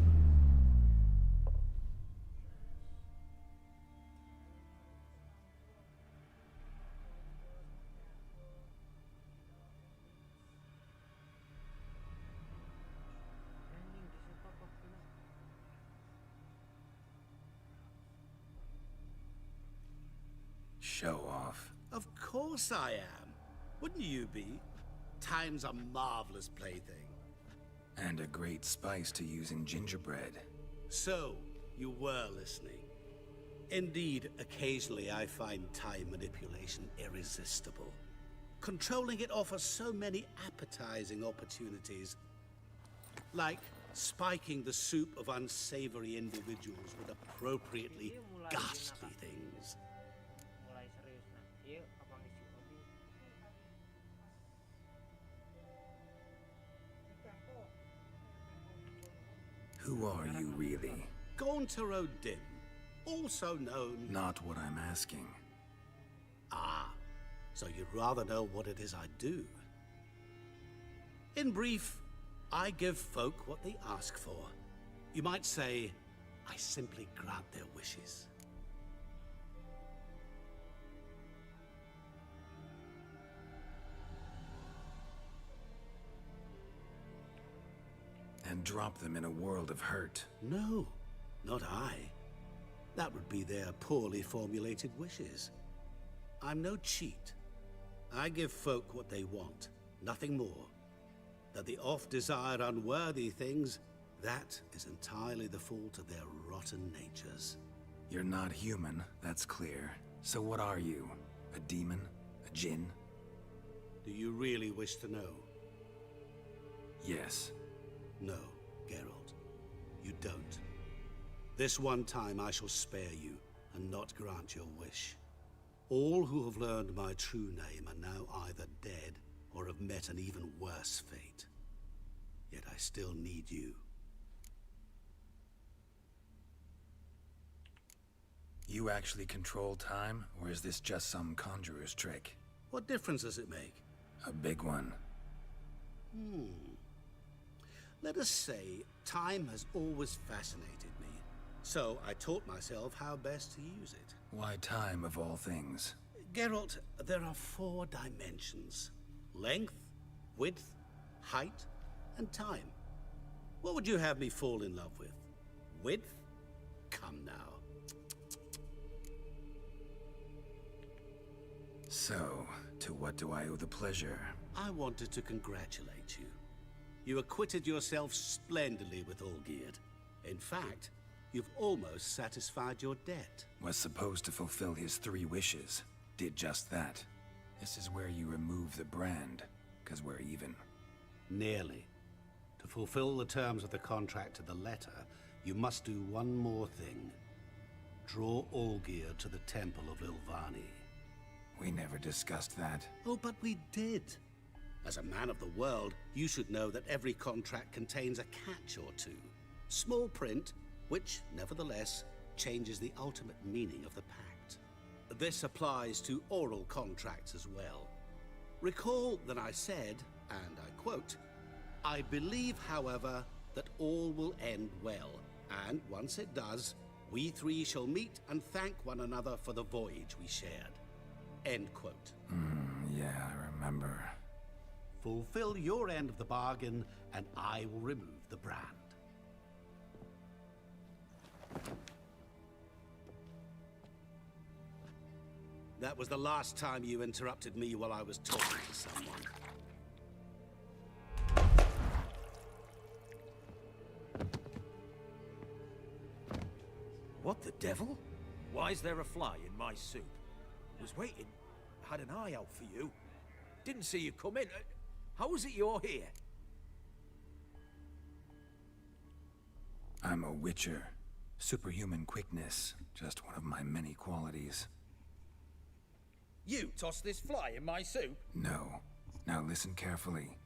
Show off.
Of course I am. Wouldn't you be? Time's a marvelous plaything.
And a great spice to use in gingerbread.
So, you were listening. Indeed, occasionally I find time manipulation irresistible. Controlling it offers so many appetizing opportunities. Like spiking the soup of unsavory individuals with appropriately ghastly things.
Who are you, really?
Gauntero Dim, also known...
Not what I'm asking.
Ah, so you'd rather know what it is I do. In brief, I give folk what they ask for. You might say, I simply grant their wishes.
And drop them in a world of hurt.
No, not I. That would be their poorly formulated wishes. I'm no cheat. I give folk what they want, nothing more. That they oft desire unworthy things, that is entirely the fault of their rotten natures.
You're not human, that's clear. So what are you? A demon? A djinn?
Do you really wish to know?
Yes.
No, Geralt. You don't. This one time I shall spare you, and not grant your wish. All who have learned my true name are now either dead, or have met an even worse fate. Yet I still need you.
You actually control time, or is this just some conjurer's trick?
What difference does it make?
A big one.
Let us say, time has always fascinated me. So I taught myself how best to use it.
Why time, of all things?
Geralt, there are 4 dimensions. Length, width, height, and time. What would you have me fall in love with? Width? Come now.
So, to what do I owe the pleasure?
I wanted to congratulate you. You acquitted yourself splendidly with Olgierd. In fact, you've almost satisfied your debt.
Was supposed to fulfill his 3 wishes. Did just that. This is where you remove the brand, 'cause we're even.
Nearly. To fulfill the terms of the contract to the letter, you must do one more thing. Draw Olgierd to the Temple of Ilvani.
We never discussed that.
Oh, but we did. As a man of the world, you should know that every contract contains a catch or two. Small print, which, nevertheless, changes the ultimate meaning of the pact. This applies to oral contracts as well. Recall that I said, and I quote, "I believe, however, that all will end well, and once it does, we 3 shall meet and thank one another for the voyage we shared." End quote.
Yeah, I remember.
Fulfill your end of the bargain, and I will remove the brand. That was the last time you interrupted me while I was talking to someone.
What the devil? Why is there a fly in my soup? Was waiting. Had an eye out for you. Didn't see you come in. How is it you're here?
I'm a witcher. Superhuman quickness. Just one of my many qualities.
You tossed this fly in my soup?
No. Now listen carefully.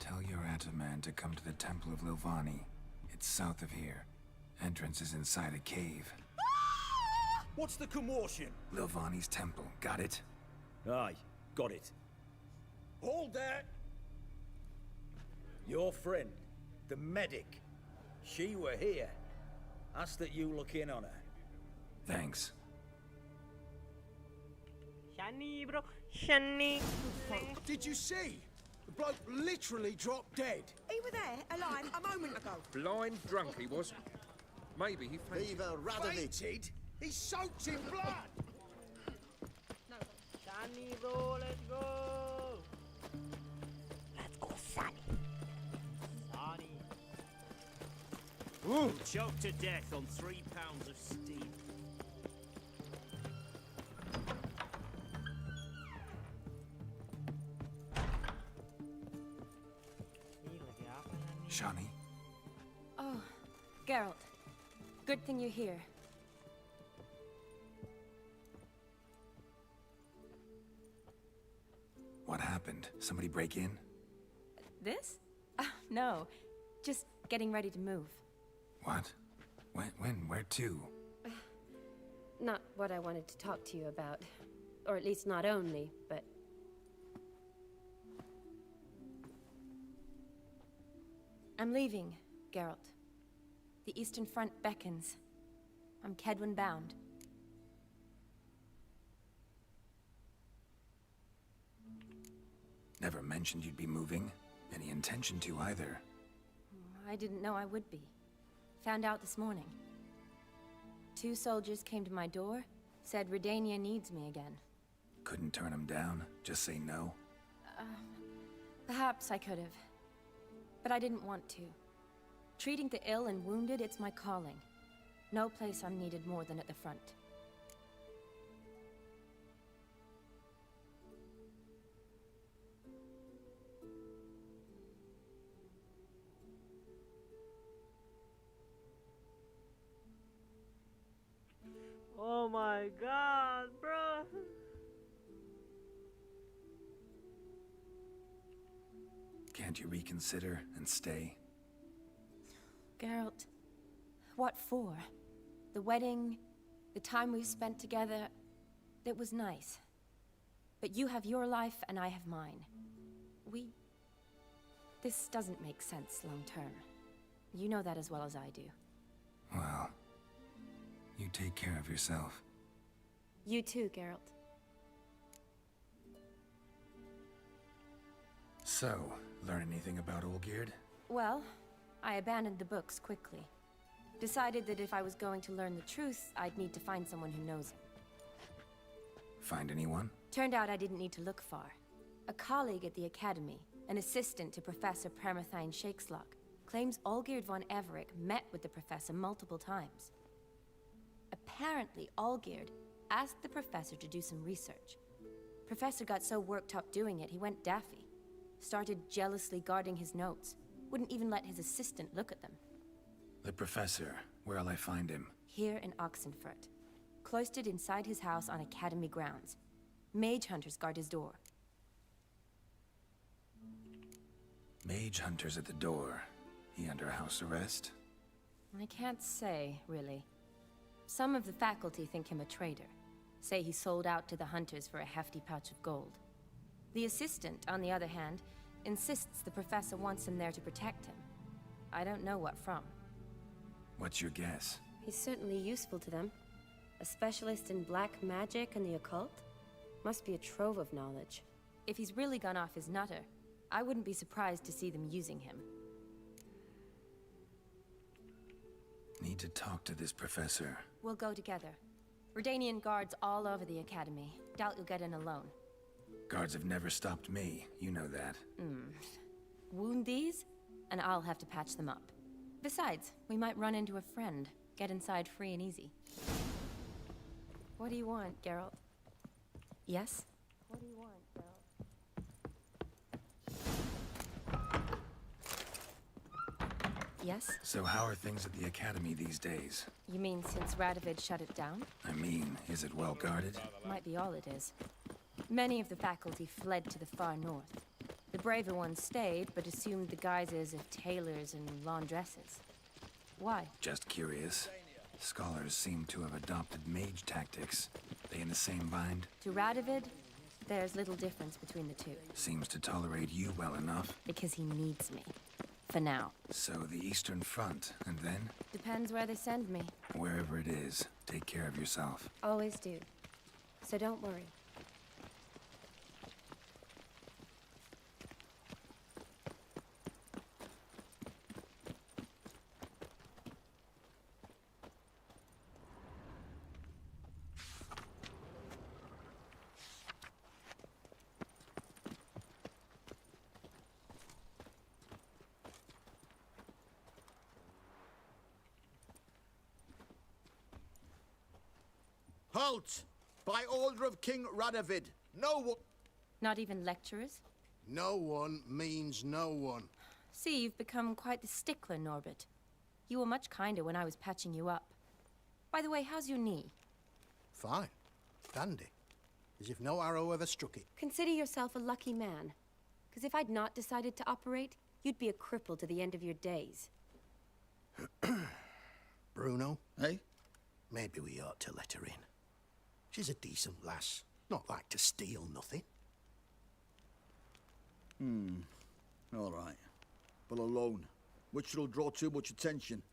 Tell your Ataman to come to the Temple of Lilvani. It's south of here. Entrance is inside a cave.
What's the commotion?
Lilvani's temple. Got it?
Aye, got it. Hold there! Your friend, the medic. She were here. Ask that you look in on her.
Thanks.
Shani, bro. Shani.
Did you see? The bloke literally dropped dead.
He were there, alive, a moment ago.
Blind drunk he was. Maybe he fainted.
Viva Radovic.
Fainted? He's soaked in blood!
Shani, bro, let's go. Let's go, Shani. Shani.
Ooh. Choked to death on 3 pounds of steam.
Shani?
Oh, Geralt. Good thing you're here.
What happened? Somebody break in?
This? No. Just getting ready to move.
What? When? Where to?
Not what I wanted to talk to you about. Or at least not only, but...
I'm leaving, Geralt. The Eastern Front beckons. I'm Kedwin bound.
Never mentioned you'd be moving. Any intention to either.
I didn't know I would be. Found out this morning. 2 soldiers came to my door, said Redania needs me again.
Couldn't turn him down? Just say no?
Perhaps I could have. But I didn't want to. Treating the ill and wounded, it's my calling. No place I'm needed more than at the front.
Oh my god, bro.
Can't you reconsider and stay?
Geralt, what for? The wedding, the time we've spent together, it was nice. But you have your life and I have mine. This doesn't make sense long term. You know that as well as I do.
Well, you take care of yourself.
You too, Geralt.
So, learn anything about Olgierd?
Well, I abandoned the books quickly. Decided that if I was going to learn the truth, I'd need to find someone who knows it.
Find anyone?
Turned out I didn't need to look far. A colleague at the Academy, an assistant to Professor Permathine Shakeslock, claims Olgierd von Everett met with the professor multiple times. Apparently, Olgierd asked the professor to do some research. Professor got so worked up doing it, he went daffy. Started jealously guarding his notes. Wouldn't even let his assistant look at them.
The professor. Where'll I find him?
Here in Oxenfurt. Cloistered inside his house on Academy grounds. Mage hunters guard his door.
Mage hunters at the door. He under house arrest?
I can't say, really. Some of the faculty think him a traitor. Say he sold out to the hunters for a hefty pouch of gold. The assistant, on the other hand, insists the professor wants him there to protect him. I don't know what from.
What's your guess?
He's certainly useful to them. A specialist in black magic and the occult? Must be a trove of knowledge.
If he's really gone off his nutter, I wouldn't be surprised to see them using him.
Need to talk to this professor.
We'll go together. Redanian guards all over the Academy. Doubt you'll get in alone.
Guards have never stopped me. You know that.
Wound these, and I'll have to patch them up. Besides, we might run into a friend. Get inside free and easy. What do you want, Geralt? Yes? What do you want, Geralt? Yes?
So how are things at the Academy these days?
You mean since Radovid shut it down?
I mean, is it well guarded?
Might be all it is. Many of the faculty fled to the far north. The braver ones stayed, but assumed the guises of tailors and laundresses. Why?
Just curious. Scholars seem to have adopted mage tactics. They in the same bind?
To Radovid, there's little difference between the two.
Seems to tolerate you well enough.
Because he needs me. For now.
So the Eastern Front, and then?
Depends where they send me.
Wherever it is, take care of yourself.
Always do. So don't worry.
Halt! By order of King Radovid, no one...
Not even lecturers?
No one means no one.
See, you've become quite the stickler, Norbert. You were much kinder when I was patching you up. By the way, how's your knee?
Fine. Dandy. As if no arrow ever struck it.
Consider yourself a lucky man. Because if I'd not decided to operate, you'd be a cripple to the end of your days.
Bruno? Eh? Maybe we ought to let her in. She's a decent lass. Not like to steal nothing.
All right. But alone, which will draw too much attention.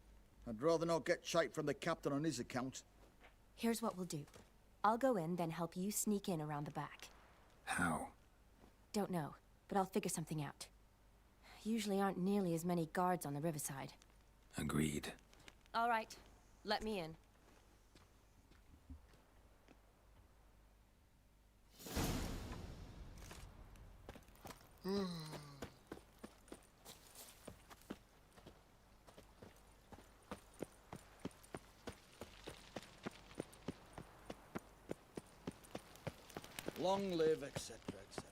I'd rather not get shite from the captain on his account.
Here's what we'll do. I'll go in, then help you sneak in around the back.
How?
Don't know, but I'll figure something out. Usually aren't nearly as many guards on the riverside.
Agreed.
All right. Let me in.
Long live, etc., etc.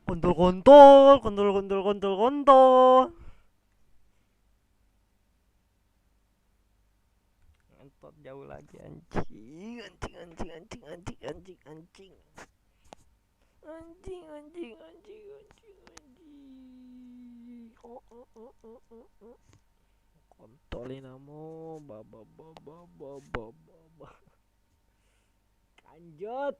Kontol. Kontol. Ngentot jauh lagi anjing. Kontolin amo baba. Kanjut.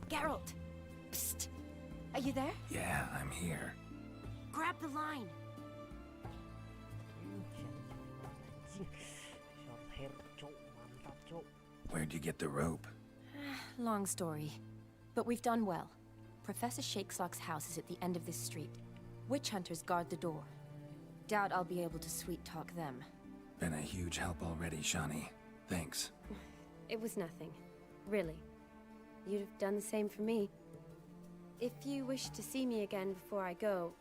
Geralt! Psst! Are you there?
Yeah, I'm here.
Grab the line!
Where'd you get the rope?
Long story. But we've done well. Professor Shakeslock's house is at the end of this street. Witch hunters guard the door. Doubt I'll be able to sweet-talk them.
Been a huge help already, Shani. Thanks.
It was nothing. Really. You'd have done the same for me. If you wish to see me again before I go,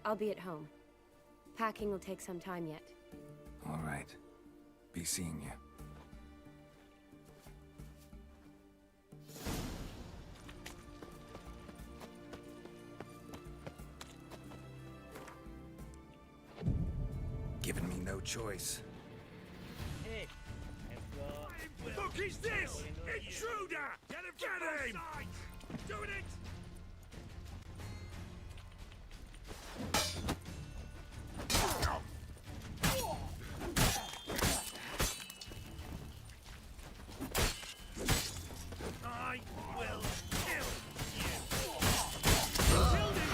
I'll be at home. Packing will take some time yet.
All right. Be seeing you. Giving me no choice.
Hey, let's go.
What the fuck is this? Intruder! Get him! Doing it! I will kill you! Killed him!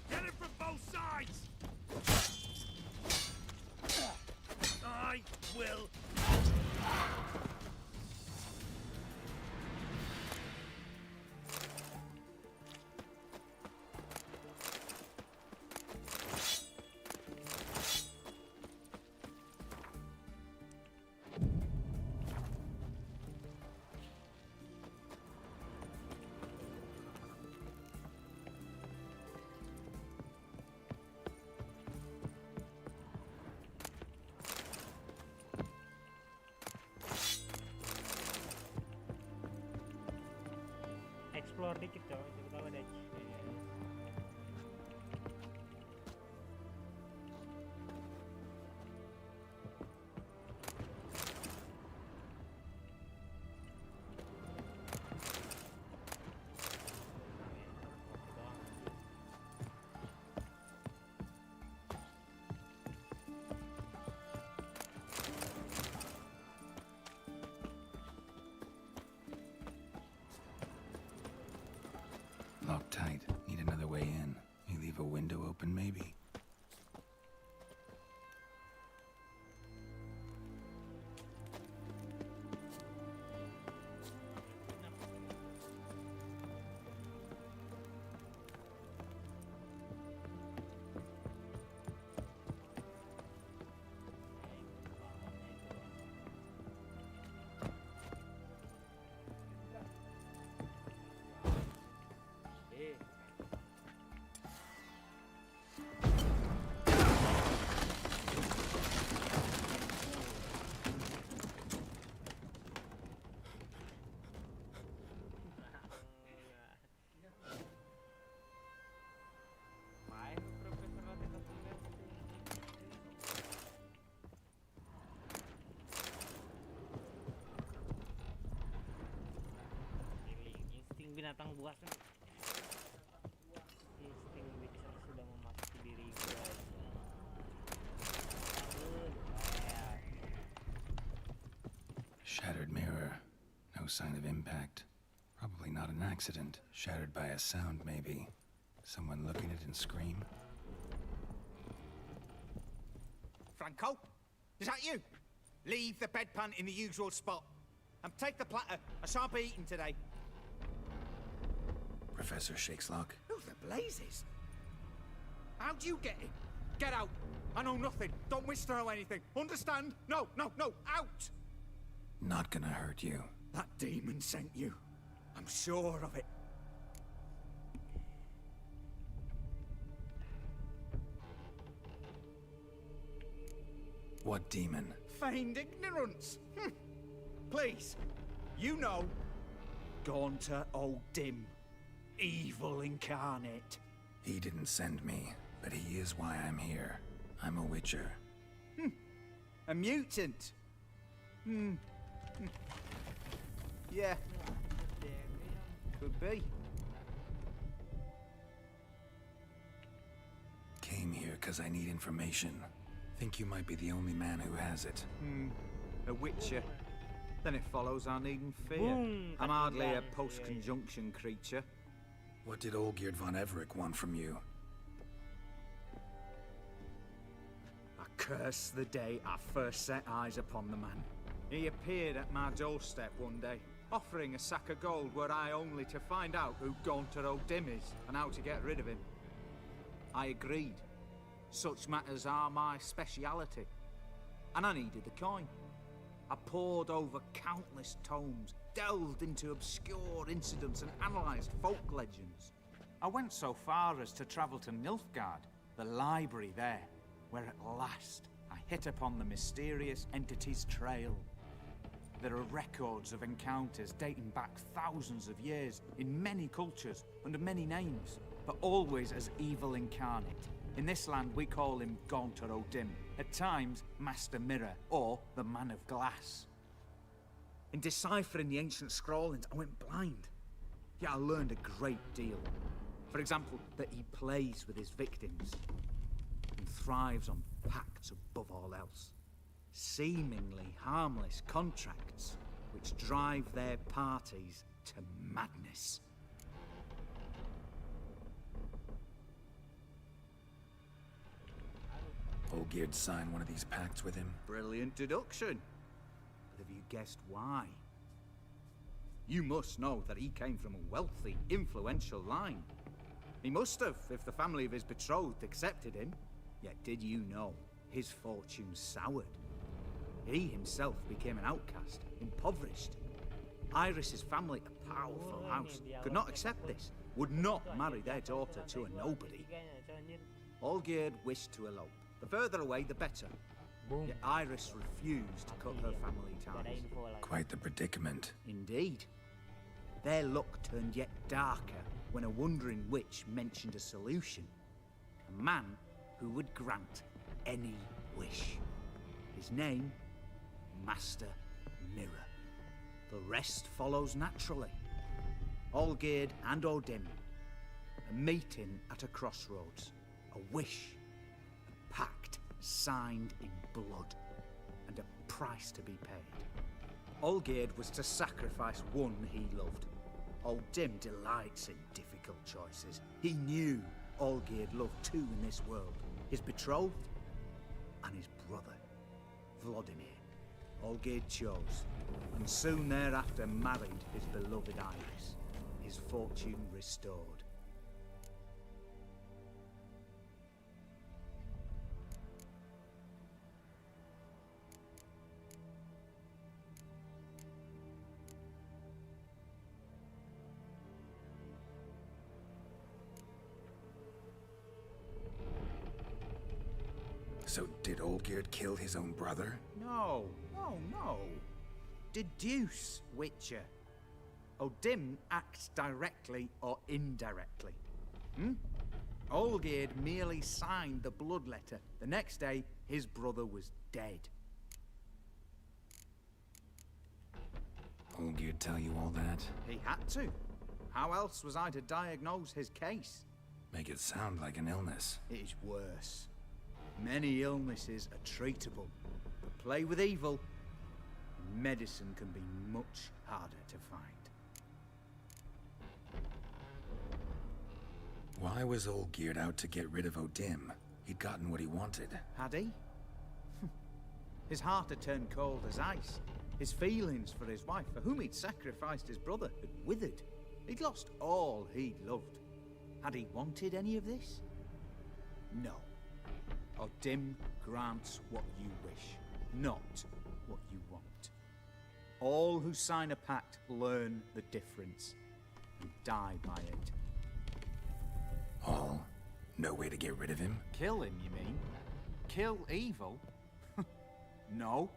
Get him from both sides! I will.
Explore dikit coy, siapa tahu ada
locked tight. Need another way in. You leave a window open, maybe?
Binatang buas nih. Insting bisa sudah memasuki diri gue.
Shattered mirror. No sign of impact. Probably not an accident. Shattered by a sound, maybe. Someone look at it and scream.
Franco? Is that you? Leave the bedpan in the usual spot. And take the platter. I shan't be eating today.
Professor Shakeslock?
Who the blazes? How'd you get in? Get out! I know nothing. Don't wish to know anything. Understand? No, no, no! Out!
Not gonna hurt you.
That demon sent you. I'm sure of it.
What demon?
Feigned ignorance. Please, you know, Gaunter O'Dim. Evil incarnate.
He didn't send me, but he is why I'm here. I'm a witcher.
A mutant. Yeah. Could be.
Came here because I need information. Think you might be the only man who has it.
A witcher. Then it follows I needn't fear. I'm hardly a post-conjunction creature.
What did Olgierd von Everec want from you?
I curse the day I first set eyes upon the man. He appeared at my doorstep one day, offering a sack of gold were I only to find out who Gaunter O'Dim is and how to get rid of him. I agreed. Such matters are my speciality. And I needed the coin. I pored over countless tomes, delved into obscure incidents and analysed folk legends. I went so far as to travel to Nilfgaard, the library there, where at last I hit upon the mysterious entity's trail. There are records of encounters dating back thousands of years, in many cultures, under many names, but always as evil incarnate. In this land we call him Gaunter O'Dim, at times Master Mirror, or the Man of Glass. In deciphering the ancient scrawlings, I went blind. Yet I learned a great deal. For example, that he plays with his victims and thrives on pacts above all else. Seemingly harmless contracts which drive their parties to madness.
Olgierd signed one of these pacts with him?
Brilliant deduction. But have you guessed why? You must know that he came from a wealthy, influential line. He must have, if the family of his betrothed accepted him. Yet did you know his fortune soured? He himself became an outcast, impoverished. Iris's family, a powerful house, could not accept this, would not marry their daughter to a nobody. Olgierd wished to elope. The further away, the better. Yet Iris refused to cut her family ties.
Quite the predicament.
Indeed. Their luck turned yet darker when a wandering witch mentioned a solution. A man who would grant any wish. His name, Master Mirror. The rest follows naturally. Olgierd and O'Dim. A meeting at a crossroads. A wish. A pact signed in blood. And a price to be paid. Olgierd was to sacrifice one he loved. Old Dim delights in difficult choices. He knew Olgierd loved two in this world, his betrothed and his brother, Vladimir. Olgierd chose, and soon thereafter married his beloved Iris, his fortune restored.
So did Olgierd kill his own brother?
No. Deduce, Witcher. Odin acts directly or indirectly. Olgierd merely signed the blood letter. The next day, his brother was dead.
Olgierd tell you all that?
He had to. How else was I to diagnose his case?
Make it sound like an illness.
It is worse. Many illnesses are treatable, but play with evil, medicine can be much harder to find.
Why was Olgierd out to get rid of Odim? He'd gotten what he wanted.
Had he? His heart had turned cold as ice. His feelings for his wife, for whom he'd sacrificed his brother, had withered. He'd lost all he'd loved. Had he wanted any of this? No. Odim grants what you wish, not what you want. All who sign a pact learn the difference and die by it.
All? No way to get rid of him?
Kill him, you mean? Kill evil? No.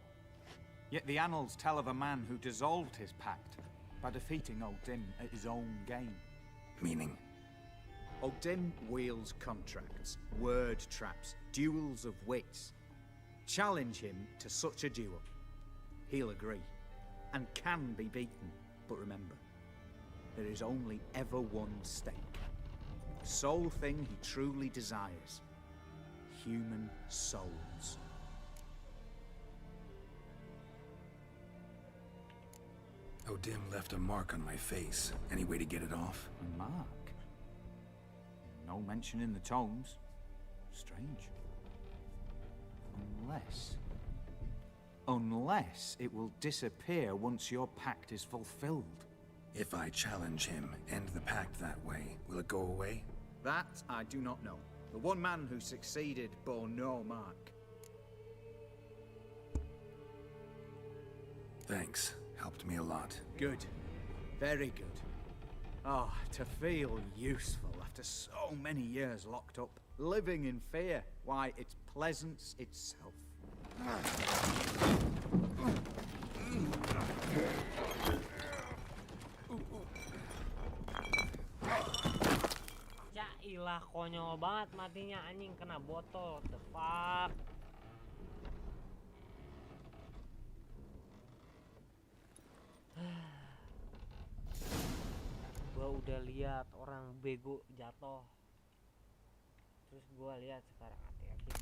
Yet the annals tell of a man who dissolved his pact by defeating Odim at his own game.
Meaning?
Odin wields contracts, word traps, duels of wits. Challenge him to such a duel. He'll agree, and can be beaten. But remember, there is only ever one stake. The sole thing he truly desires. Human souls.
Odim left a mark on my face. Any way to get it off?
A mark? No mention in the tomes. Strange. Unless it will disappear once your pact is fulfilled.
If I challenge him, end the pact that way, will it go away?
That I do not know. The one man who succeeded bore no mark.
Thanks. Helped me a lot.
Good. Very good. Oh, to feel useful after so many years locked up, living in fear. Why, it's pleasance itself.
Ya ilah, konyol banget matinya anjing, kena botol. What the fuck? Gua udah lihat orang bego jatuh, terus gua lihat sekarang hati-hati.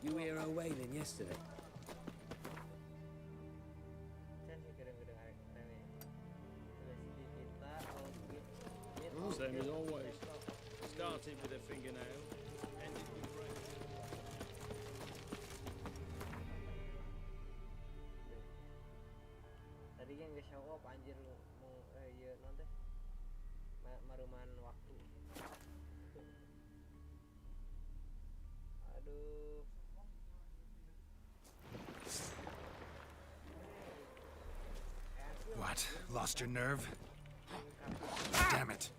You hear her wailing yesterday?
Same as always. Started with a fingernail, ended with brain.
Tadi kan gak show up anjir lu mau iya non teh. Maruman waktu. Aduh.
What? Lost your nerve? Damn it.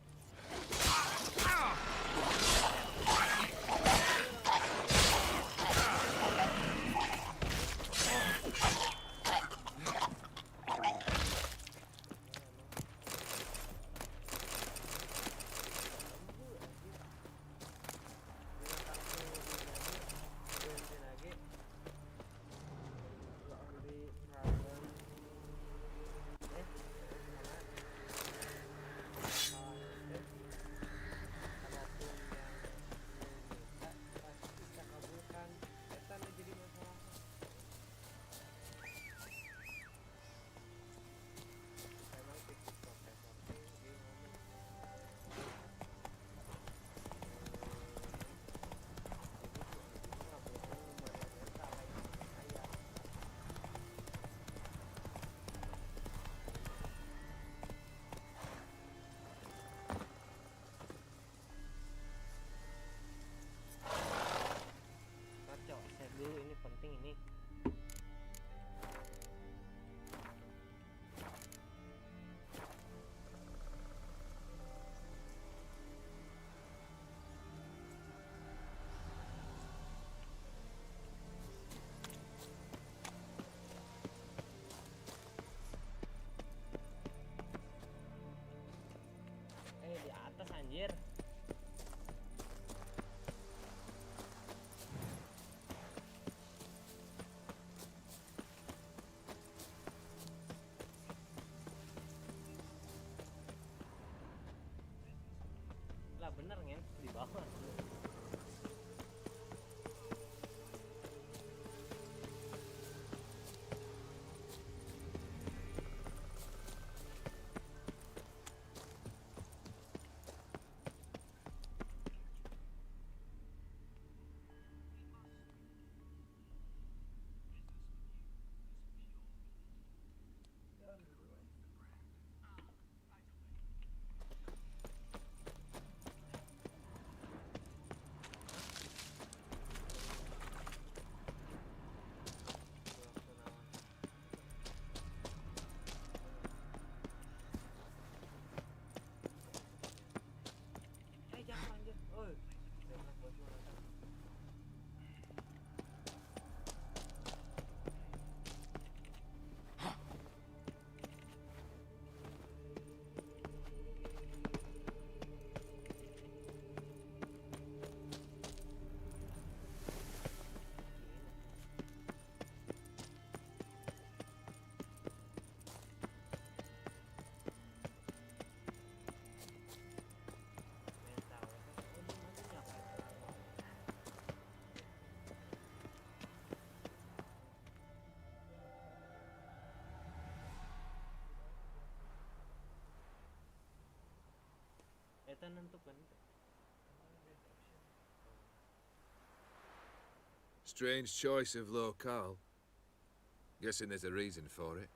Di atas anjir. Lah bener ngen di bawah. Eta nentukan.
Strange choice of locale. Guessing there's a reason for it.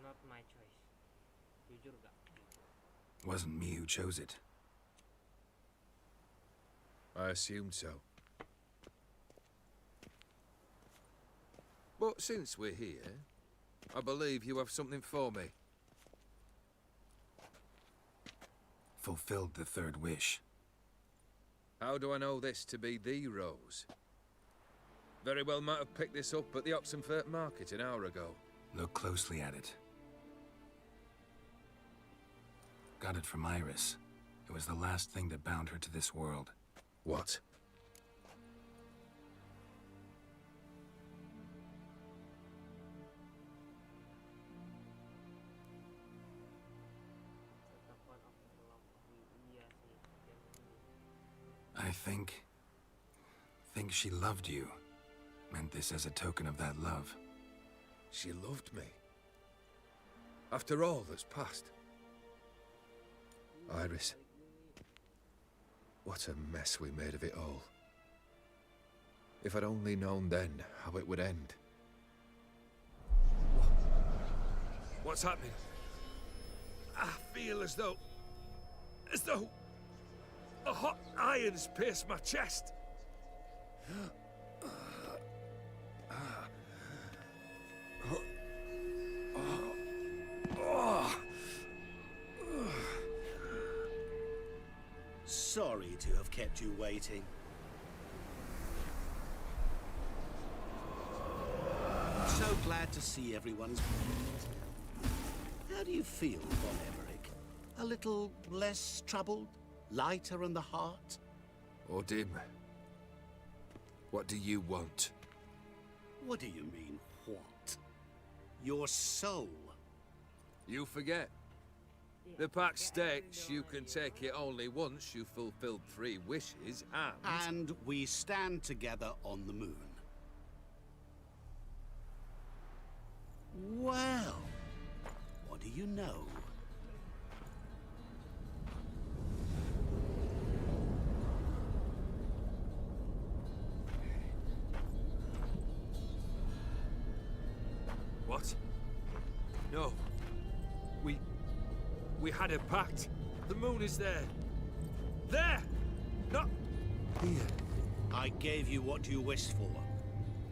Not my choice. Jujur gak?
Wasn't me who chose it.
I assumed so. But since we're here, I believe you have something for me.
Fulfilled the third wish.
How do I know this to be the rose? Very well might have picked this up at the Oxenfurt market an hour ago.
Look closely at it. Got it from Iris. It was the last thing that bound her to this world.
What?
I think she loved you. Meant this as a token of that love.
She loved me. After all that's passed. Iris. What a mess we made of it all. If I'd only known then how it would end. What's happening? I feel as though a hot iron's pierced my chest.
Sorry to have kept you waiting. So glad to see everyone's pleased. How do you feel, Von Emmerich? A little less troubled? Lighter in the heart?
Or dim? What do you want?
What do you mean, what? Your soul.
You forget. The pact states you can take it only once you've fulfilled 3 wishes,
And we stand together on the moon. Well, what do you know?
What? No. We had a pact. The moon is there. There! Not here.
I gave you what you wished for.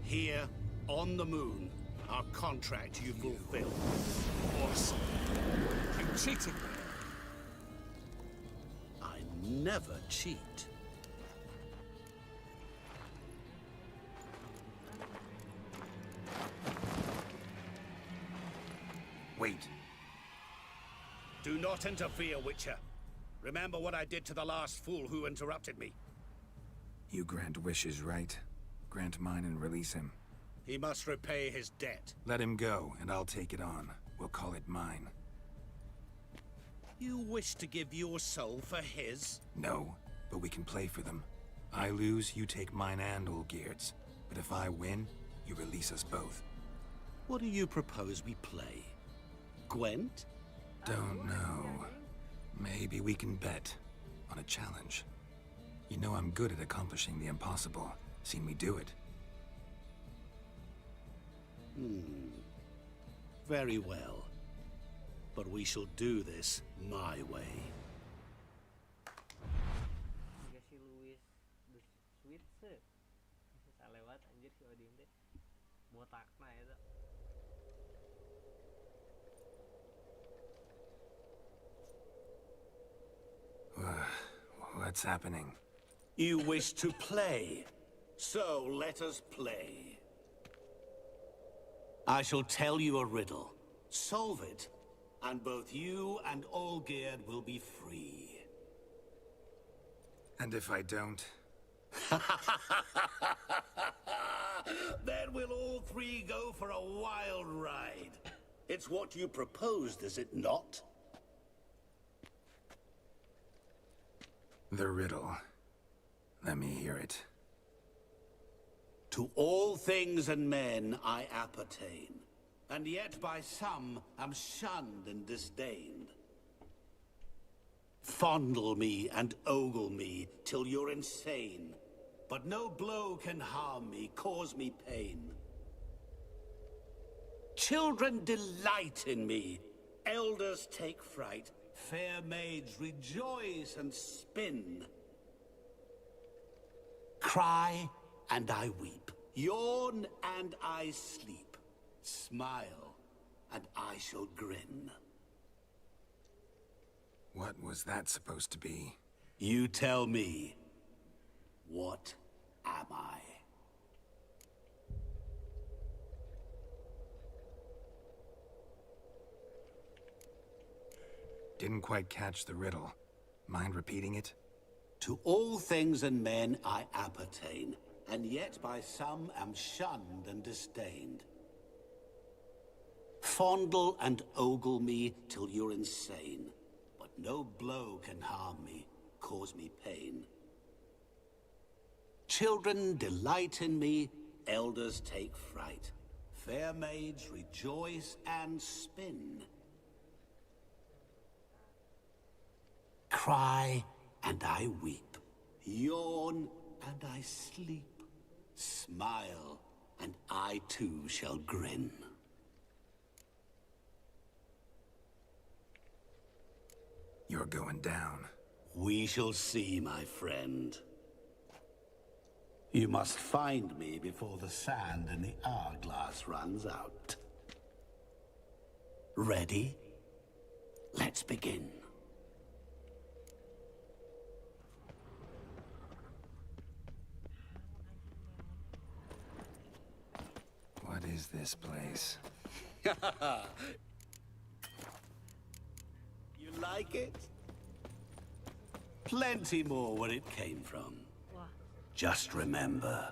Here, on the moon, our contract you fulfilled.
Boss, you cheated me.
I never cheat.
Wait.
Do not interfere, Witcher. Remember what I did to the last fool who interrupted me.
You grant wishes, right? Grant mine and release him.
He must repay his debt.
Let him go, and I'll take it on. We'll call it mine.
You wish to give your soul for his?
No, but we can play for them. I lose, you take mine and Olgierd's. But if I win, you release us both.
What do you propose we play? Gwent?
Don't know. Maybe we can bet on a challenge. You know I'm good at accomplishing the impossible. Seen me do it.
Very well. But we shall do this my way.
Si Louis the Sweet bisa lewat anjir si Odin teh. Botakna eta.
What's happening?
You wish to play, so let us play. I shall tell you a riddle. Solve it, and both you and Olgierd will be free.
And if I don't?
Then we'll all 3 go for a wild ride. It's what you proposed, is it not?
The riddle. Let me hear it.
To all things and men I appertain, and yet by some am shunned and disdained. Fondle me and ogle me till you're insane, but no blow can harm me, cause me pain. Children delight in me, elders take fright, fair maids rejoice and spin. Cry and I weep, yawn and I sleep, smile and I shall grin.
What was that supposed to be?
You tell me, what am I?
Didn't quite catch the riddle. Mind repeating it?
To all things and men I appertain, and yet by some am shunned and disdained. Fondle and ogle me till you're insane, but no blow can harm me, cause me pain. Children delight in me, elders take fright. Fair maids rejoice and spin. Cry and I weep. Yawn and I sleep. Smile and I too shall grin.
You're going down.
We shall see, my friend. You must find me before the sand in the hourglass runs out. Ready? Let's begin.
What is this place?
You like it? Plenty more where it came from. Just remember,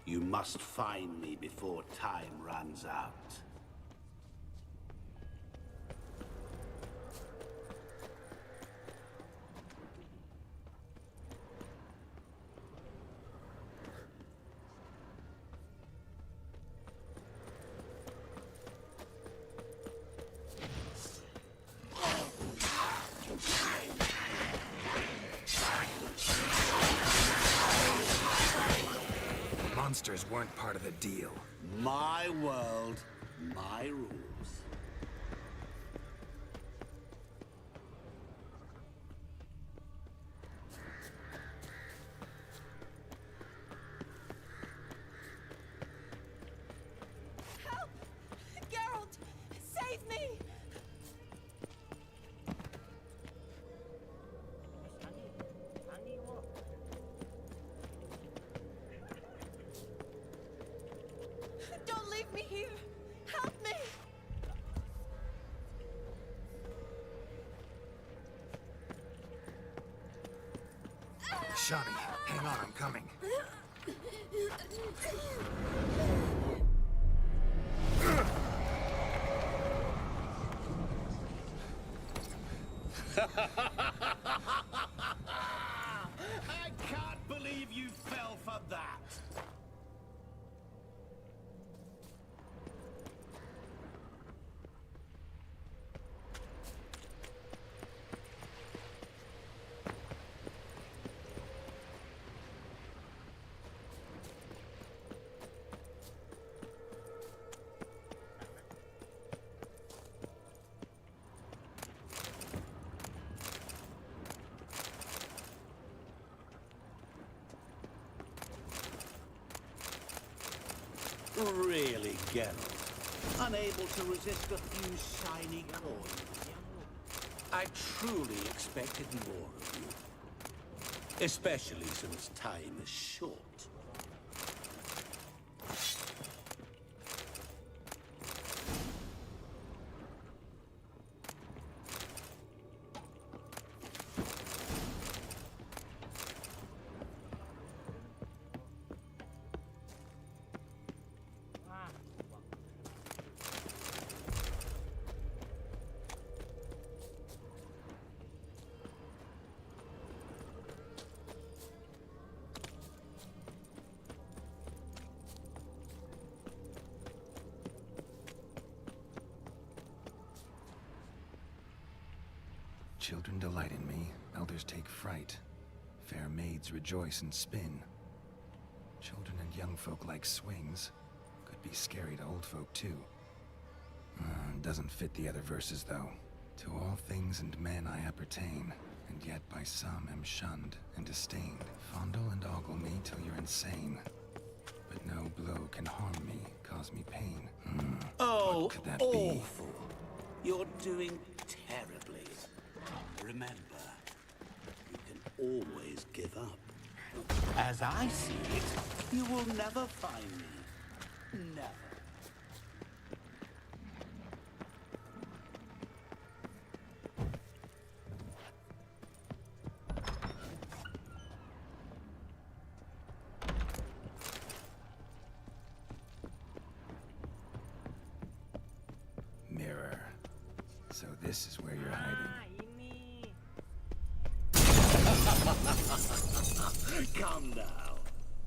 you must find me before time runs out.
Monsters weren't part of the deal.
My world, my rules.
Help! Geralt! Save me! Don't leave me here! Help me!
Shani, hang on, I'm coming.
I can't believe you fell for that! Really, Geralt? Unable to resist a few shiny coins? I truly expected more of you. Especially since time is short.
Children delight in me, elders take fright. Fair maids rejoice and spin. Children and young folk like swings. Could be scary to old folk too. Doesn't fit the other verses though. To all things and men I appertain, and yet by some am shunned and disdained. Fondle and ogle me till you're insane. But no blow can harm me, cause me pain.
Oh,
what could that
awful. You're doing terribly. Remember, you can always give up. As I see it, you will never find me. Never.
Mirror. So this is where you're hiding.
Come now.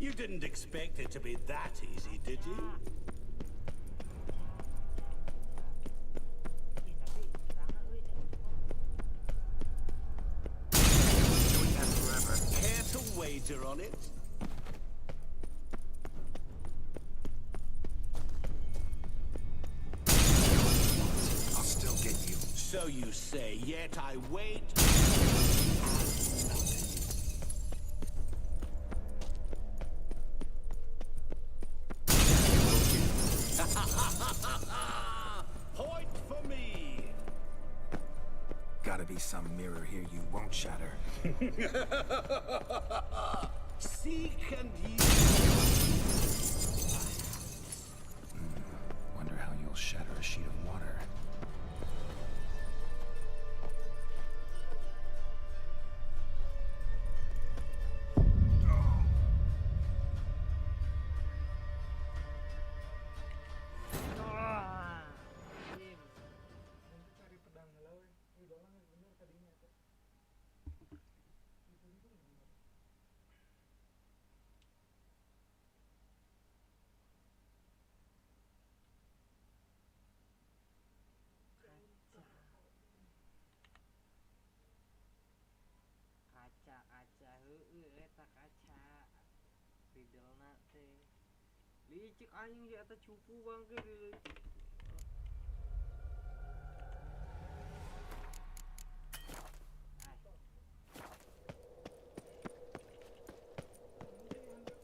You didn't expect it to be that easy, did you?
Doing that forever.
Care to wager on it?
I'll still get you.
So you say, yet I wait. Point for me.
Gotta be some mirror here you won't shatter.
Seek and ye.
Wonder how you'll shatter a sheet of water.
Kaca eta kaca ridelna teh licik anjing eta cupu bangke licik.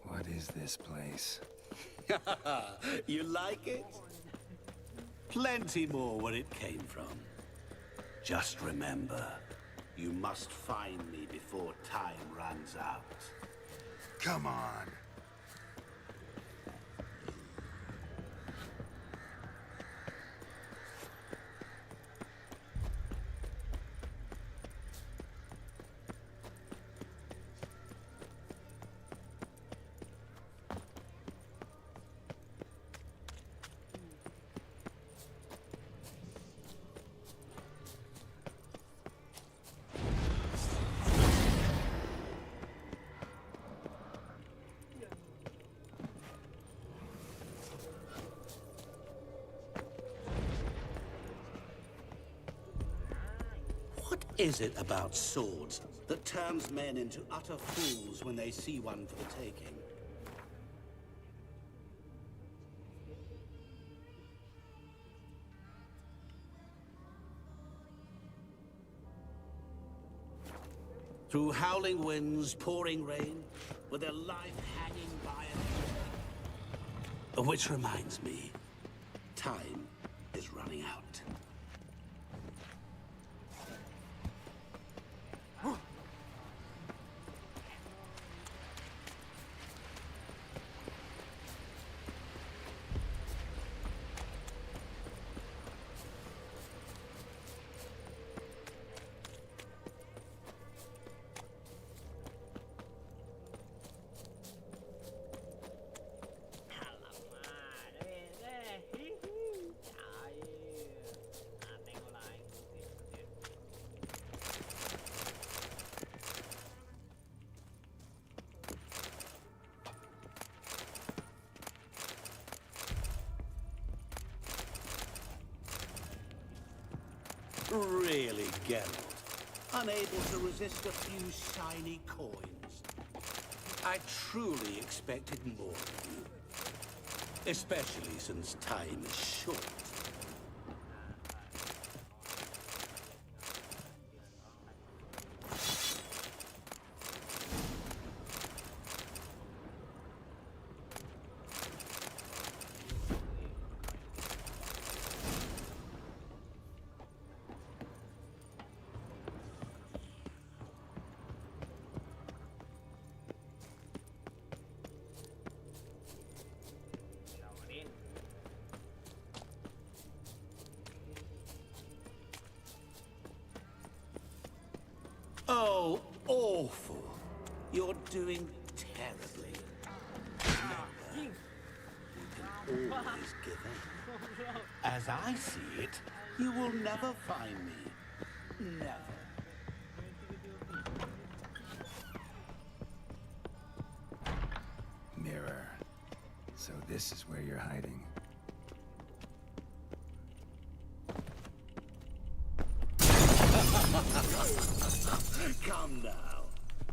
What is this place?
You like it? Plenty more where it came from. Just remember, you must find me before time runs out.
Come on.
What is it about swords that turns men into utter fools when they see one for the taking? Through howling winds, pouring rain, with their life hanging by it. Which reminds me, time is running out. Really, Geralt? Unable to resist a few shiny coins? I truly expected more of you. Especially since time is short. Oh, awful. You're doing terribly. Remember, you can always give up. As I see it, you will never find me. Never.
So this is where you're hiding.
Come now.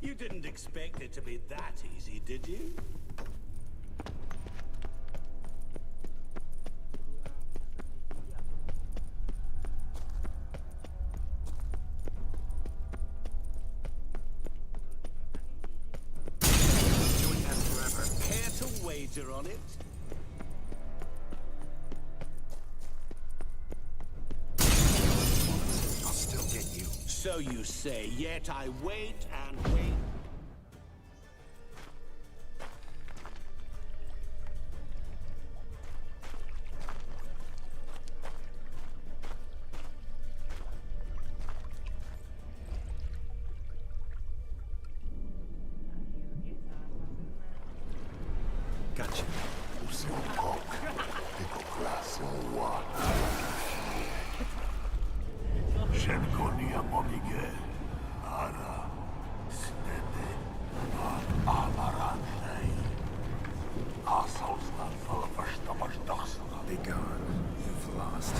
You didn't expect it to be that easy, did you?
Doing that forever.
Care to wager on it?
I'll still get you.
So you say, yet I wait and wait.
Gotcha.
Be gone. You've lost.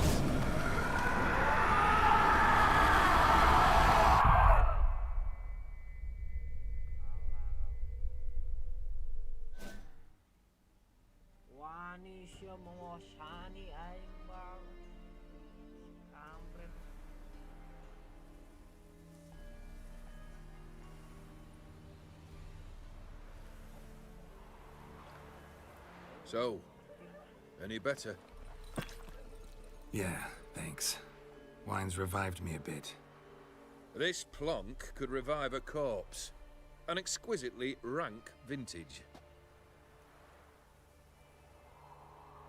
Wani siya mengosani aing banget. Kampret.
So, any better?
Yeah, thanks. Wine's revived me a bit.
This plonk could revive a corpse. An exquisitely rank vintage.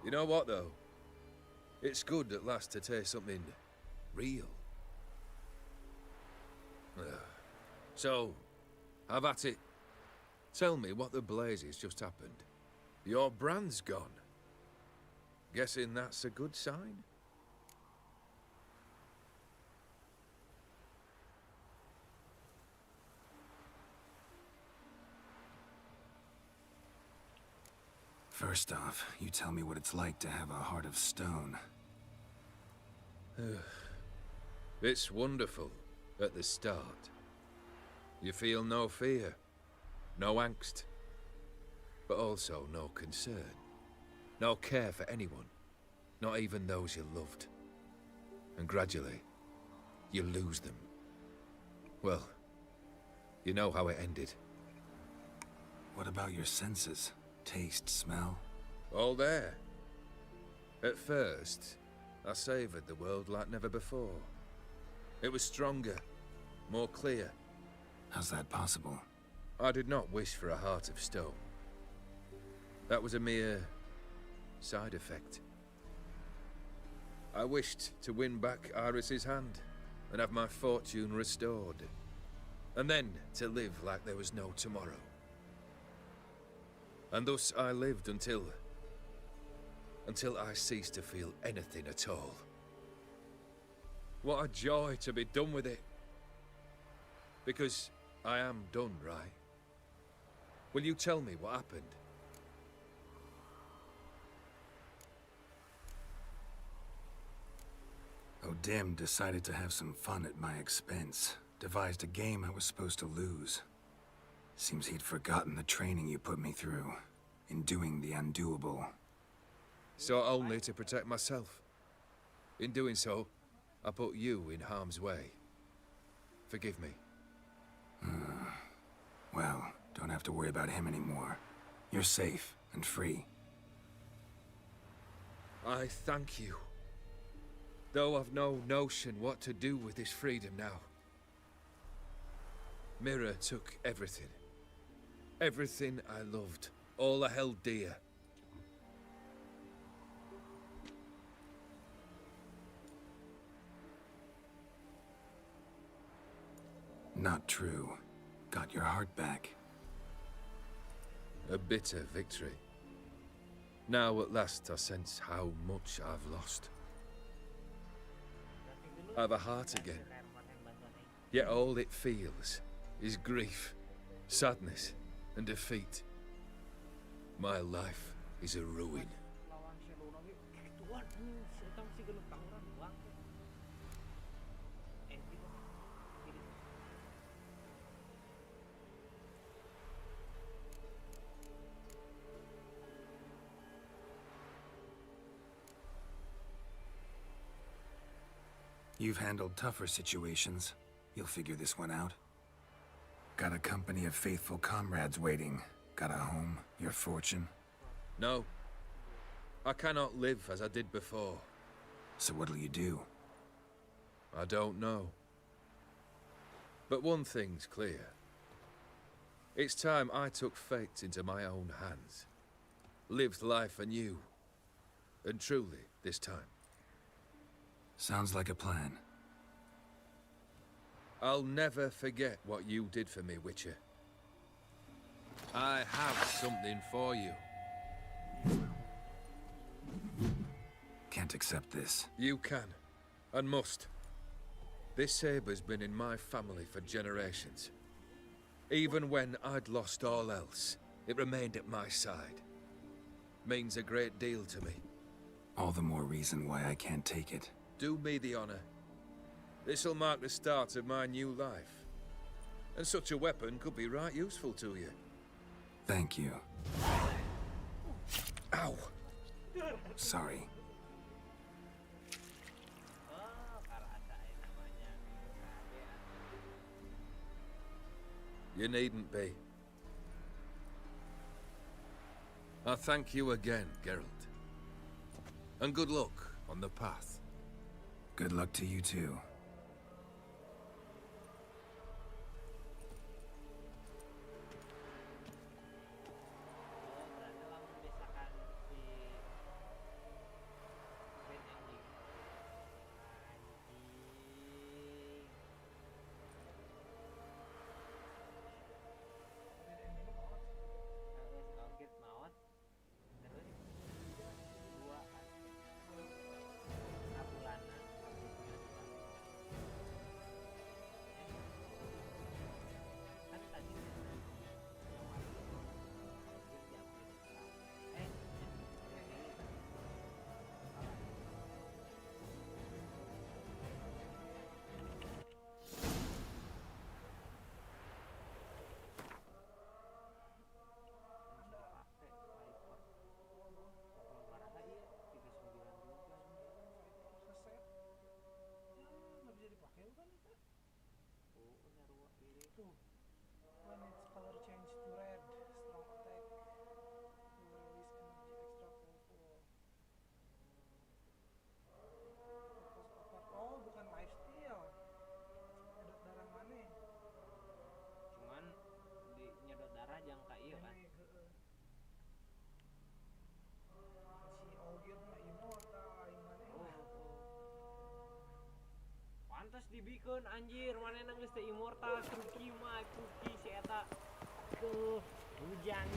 You know what, though? It's good at last to taste something real. So, have at it. Tell me what the blazes just happened. Your brand's gone. Guessing that's a good sign?
First off, you tell me what it's like to have a heart of stone.
It's wonderful at the start. You feel no fear, no angst, but also no concern, no care for anyone, not even those you loved. And gradually, you lose them. Well, you know how it ended.
What about your senses? Taste, smell?
All there. At first, I savoured the world like never before. It was stronger, more clear.
How's that possible?
I did not wish for a heart of stone. That was a mere side effect. I wished to win back Iris's hand and have my fortune restored. And then to live like there was no tomorrow. And thus I lived until I ceased to feel anything at all. What a joy to be done with it. Because I am done, right? Will you tell me what happened?
O'Dim decided to have some fun at my expense. Devised a game I was supposed to lose. Seems he'd forgotten the training you put me through, in doing the undoable.
So only to protect myself. In doing so, I put you in harm's way. Forgive me.
Well, don't have to worry about him anymore. You're safe and free.
I thank you. Though I've no notion what to do with this freedom now. Mira took everything. Everything I loved. All I held dear.
Not true. Got your heart back.
A bitter victory. Now at last I sense how much I've lost. I've a heart again. Yet all it feels is grief, sadness, and defeat. My life is a ruin.
You've handled tougher situations. You'll figure this one out. Got a company of faithful comrades waiting. Got a home, your fortune.
No. I cannot live as I did before.
So what'll you do?
I don't know. But one thing's clear. It's time I took fate into my own hands. Lived life anew. And truly, this time.
Sounds like a plan.
I'll never forget what you did for me, Witcher. I have something for you.
Can't accept this.
You can, and must. This sabre's been in my family for generations. Even when I'd lost all else, it remained at my side. Means a great deal to me.
All the more reason why I can't take it.
Do me the honor. This'll mark the start of my new life. And such a weapon could be right useful to you.
Thank you.
Ow!
Sorry.
You needn't be. I thank you again, Geralt. And good luck on the path.
Good luck to you too.
When its color change to red, strong attack will release energy extra powerful. Oh, bukan lifesteal. Nyedot darah mana?
Cuman di nyedot darah jangka iya kan.
Si Ogier mah immortal gimana?
Pantes dibikeun anjir, manehna geus teh immortal, Kruki mah Kruki si eta. Tuh, hujan.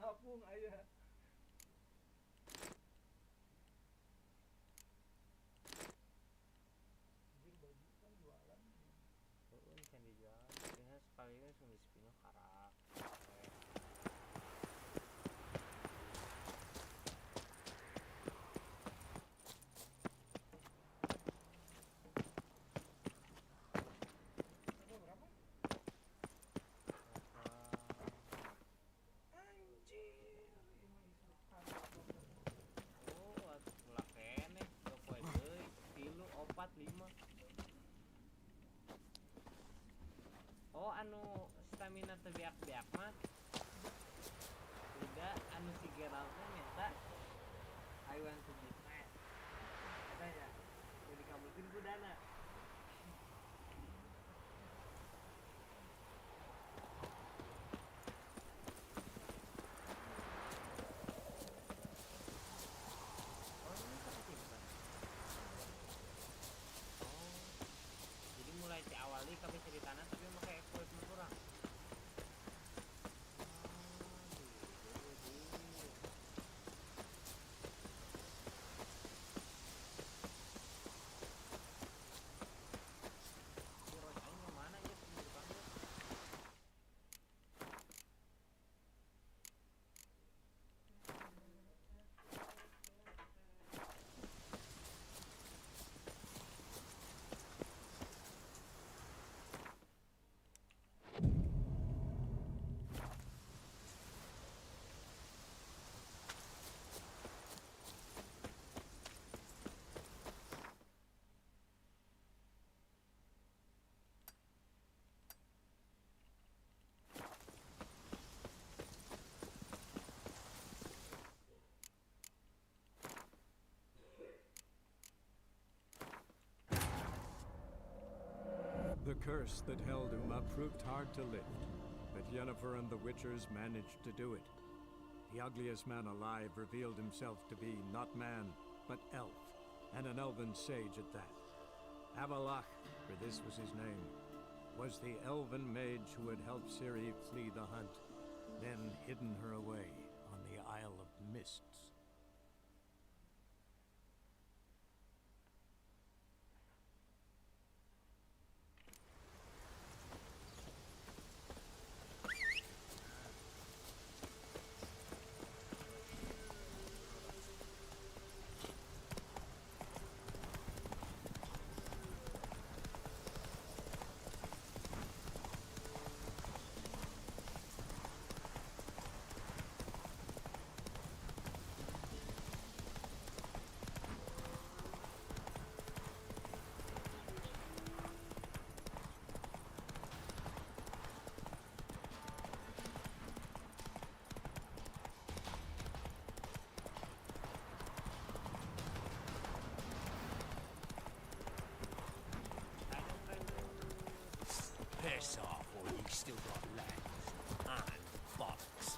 Ngapung aya. Anjir baju kan jualan.
Heeh, can dijual. Dengan sekali langsung di-spin karak. Oh, anu stamina terbiak-biak mah udah anu si Geraltnya minta I want to be mad katanya udah dikabulkan ku dana. Oh
curse that held Uma proved hard to lift, but Yennefer and the Witchers managed to do it. The ugliest man alive revealed himself to be not man, but elf, and an elven sage at that. Avalach, for this was his name, was the elven mage who had helped Ciri flee the hunt, then hidden her away on the Isle of Mists.
Piss off, or you still got legs and bollocks.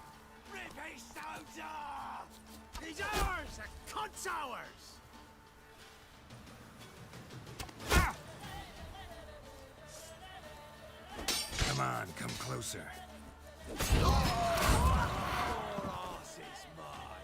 Rip his stones off! He's ours! The cunt's ours!
Come on, come closer.
Your ass is mine!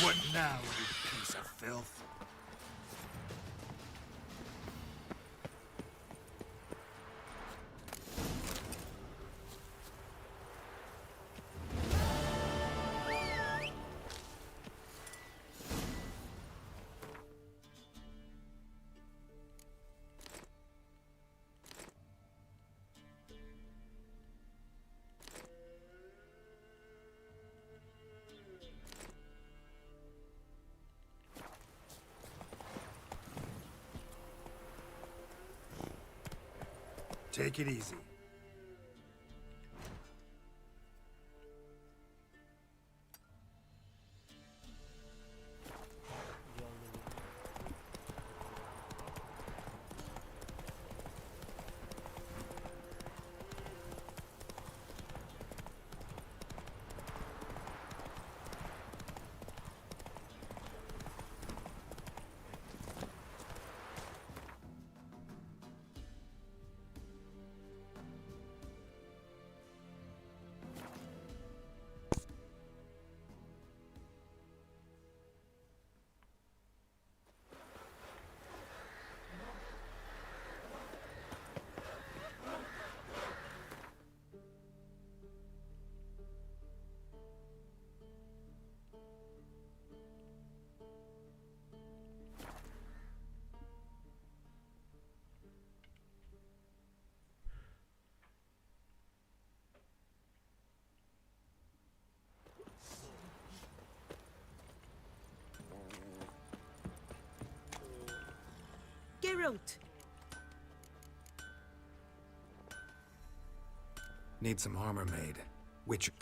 What now, you piece of filth? Take it easy.
Geralt!
Need some armor made. Which...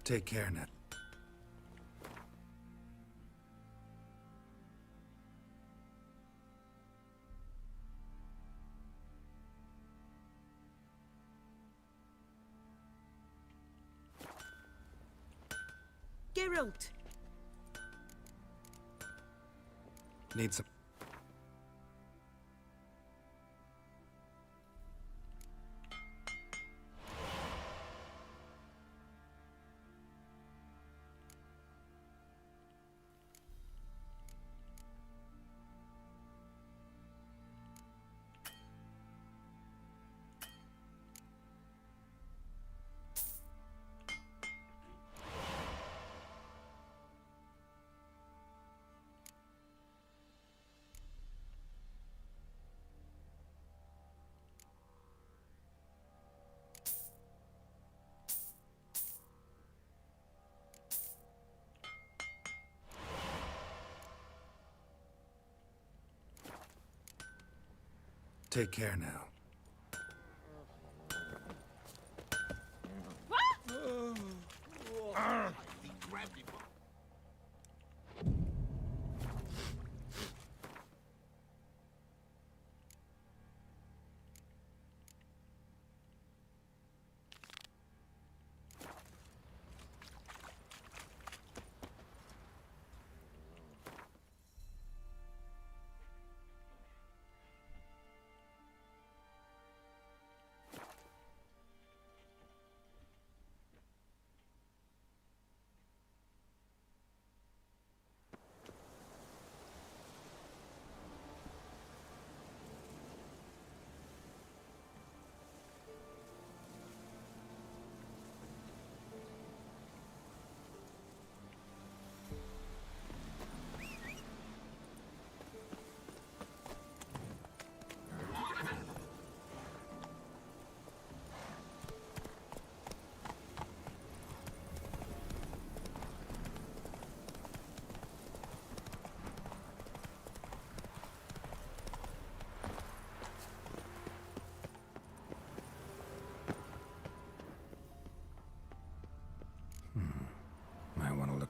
Take care, Ned.
Geralt!
Need some... Take care now.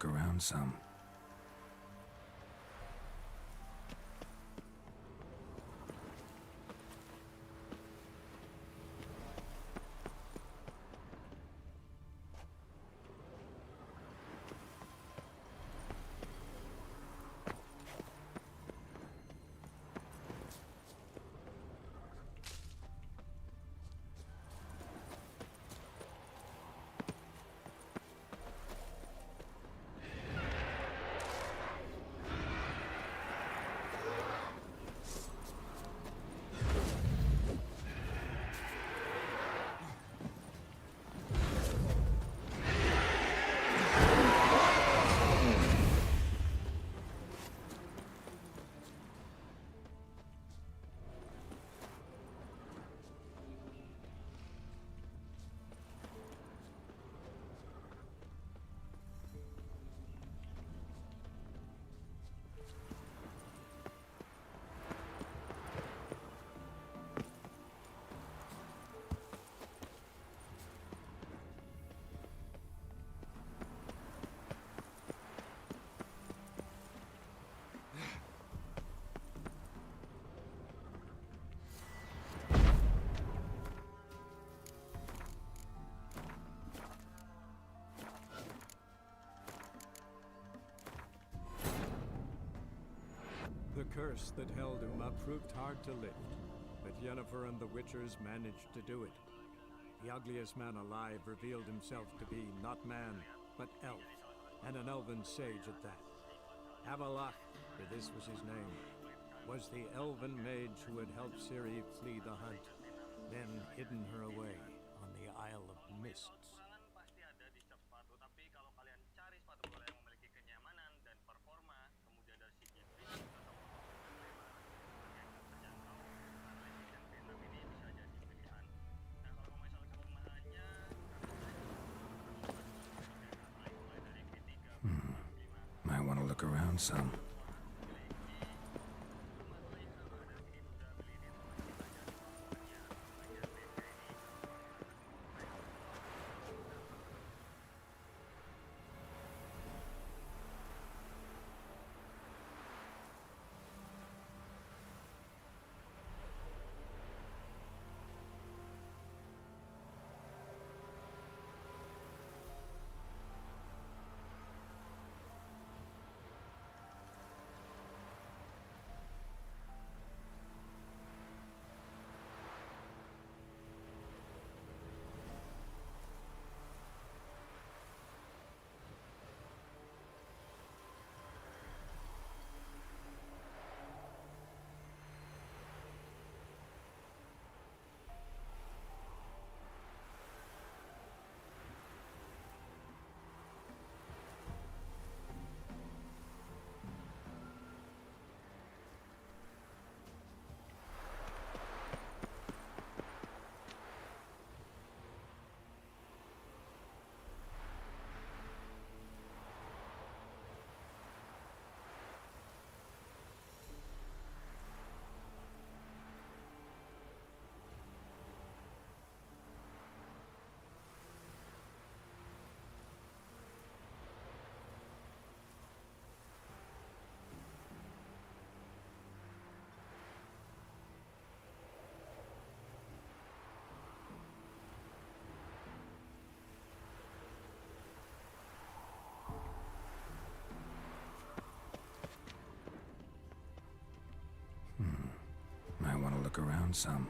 look around some.
The curse that held Uma proved hard to lift, but Yennefer and the Witchers managed to do it. The ugliest man alive revealed himself to be not man, but elf, and an elven sage at that. Avalach, for this was his name, was the elven mage who had helped Ciri flee the hunt, then hidden her away on the Isle of Mists.
Might want to look around some. Might want to look around some.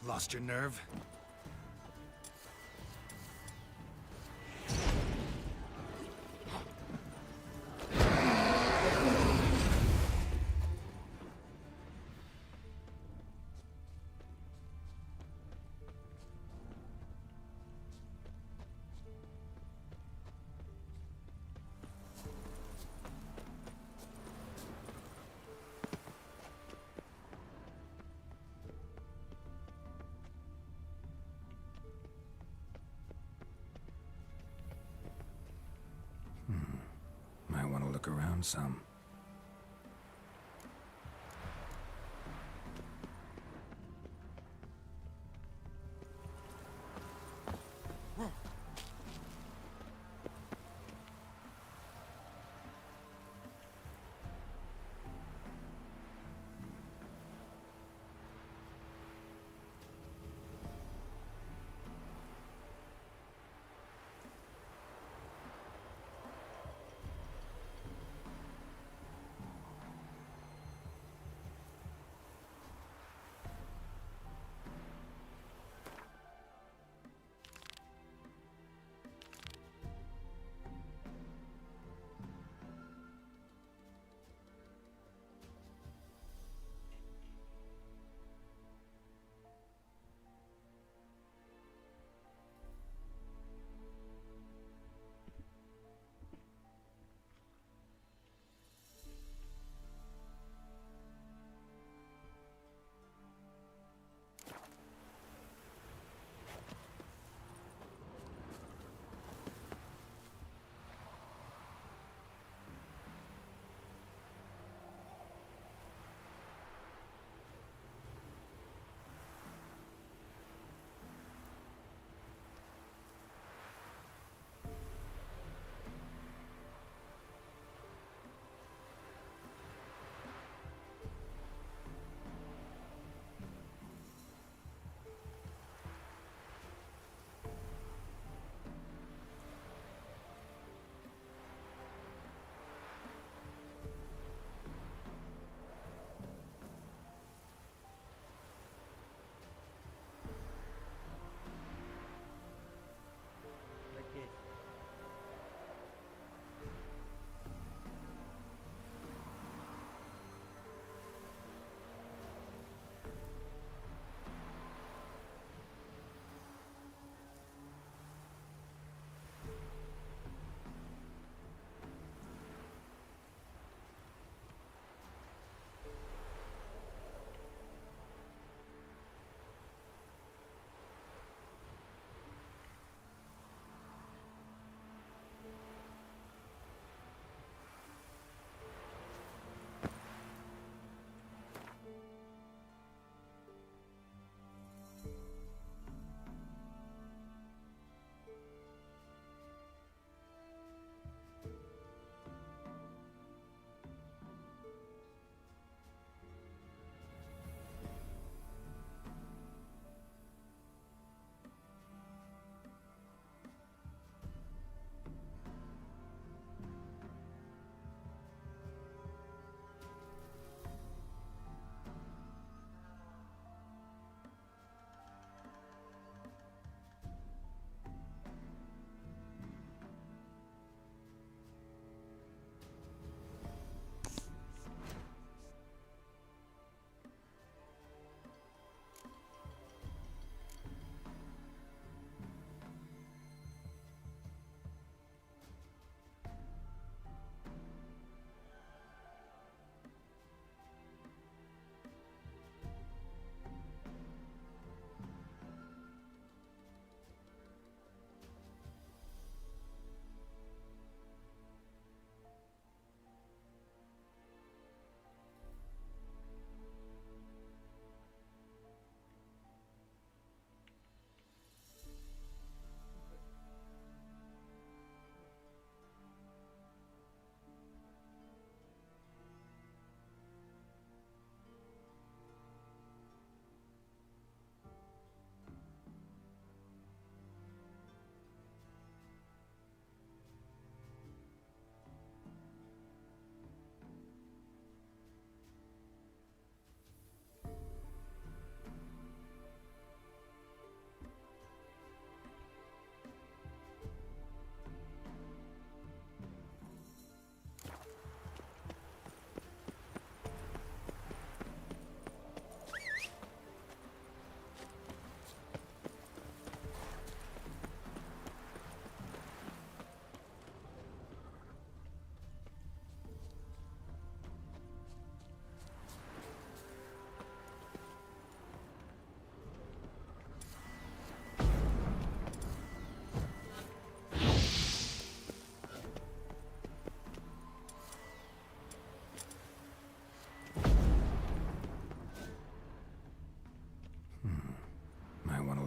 Lost your nerve?
Might want to look around some.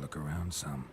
look around some.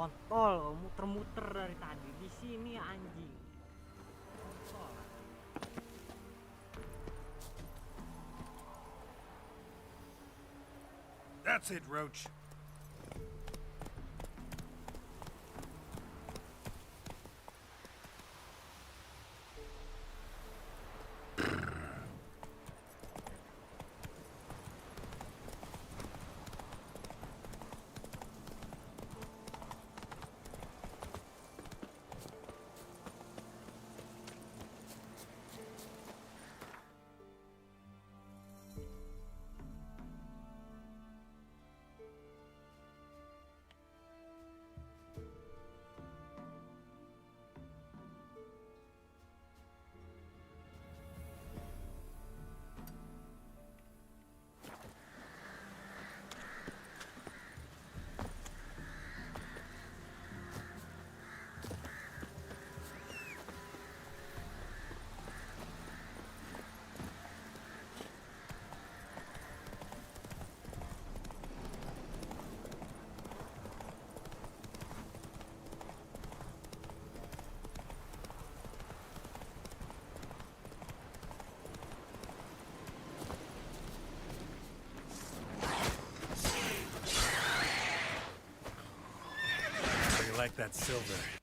Kontol, muter-muter dari tadi di sini anjing. Kontol.
That's it, Roach.
like that silver.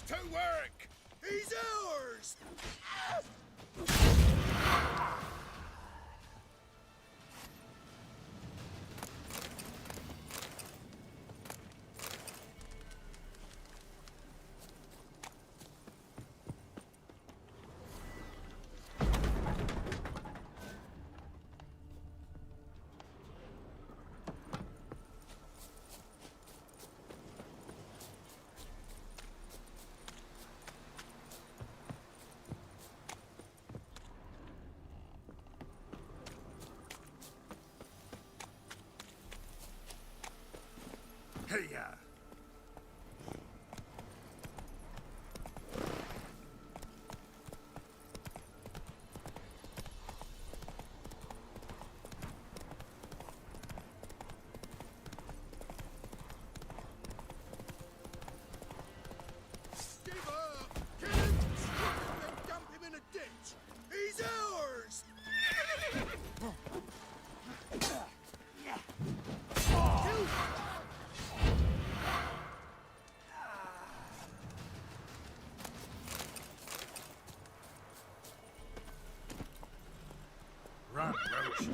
to work! He's ours! Hey-ya! Give up! Kill him! Then dump him in a ditch! He's ours! Run, Roach.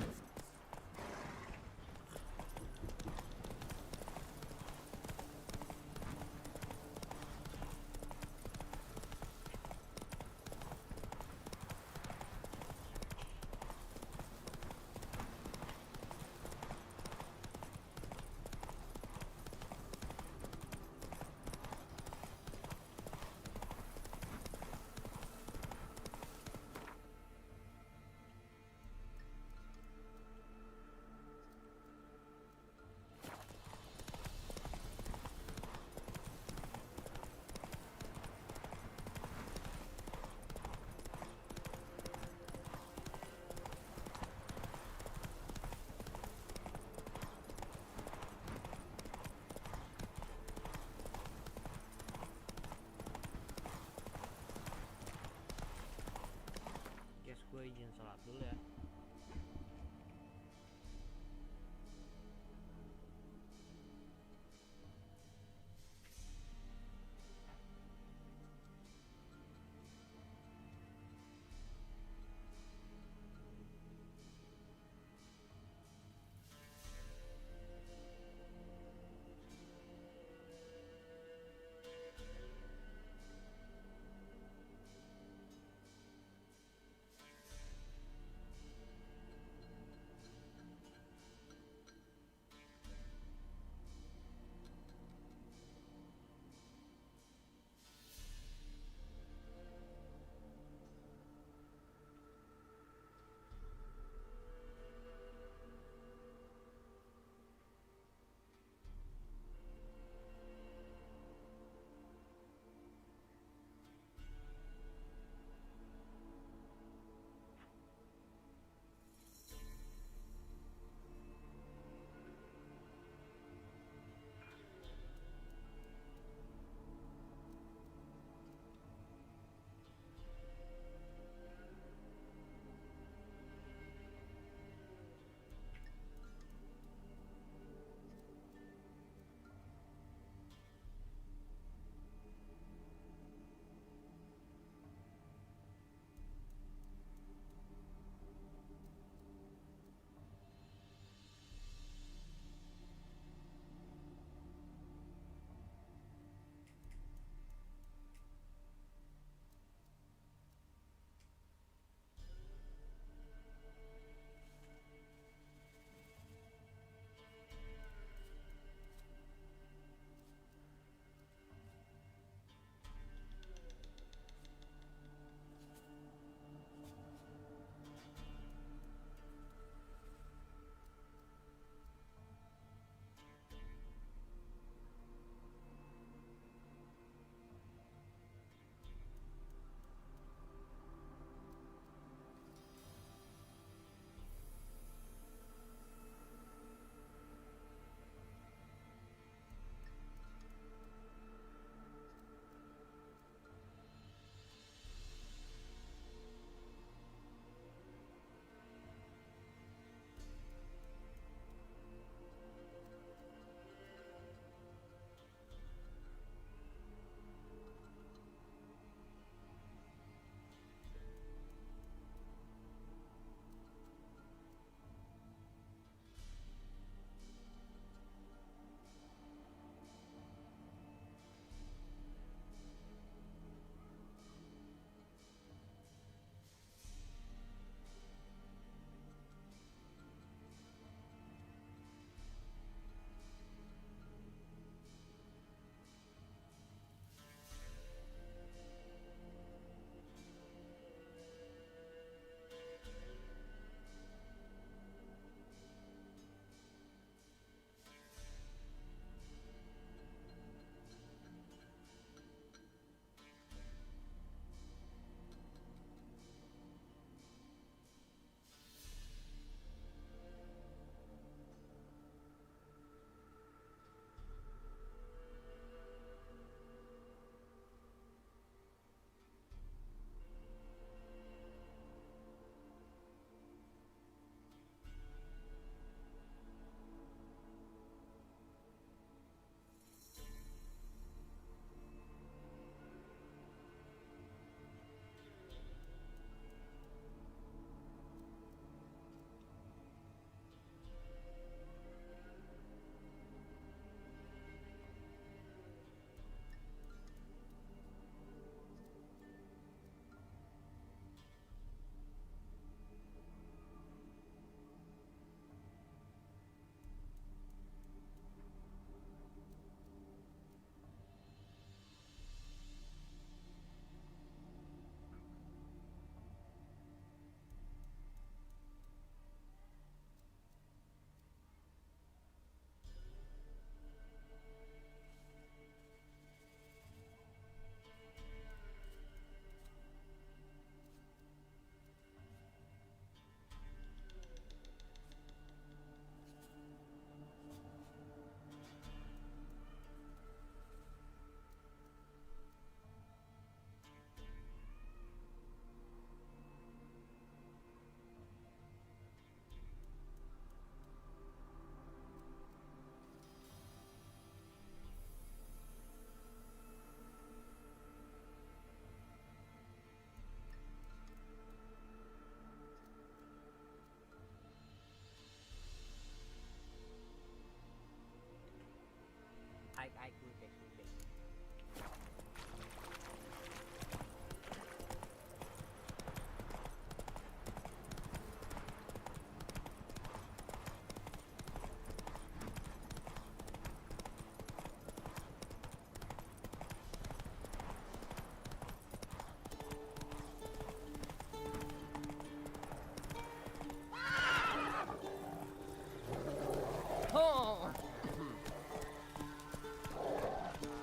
ai kulik.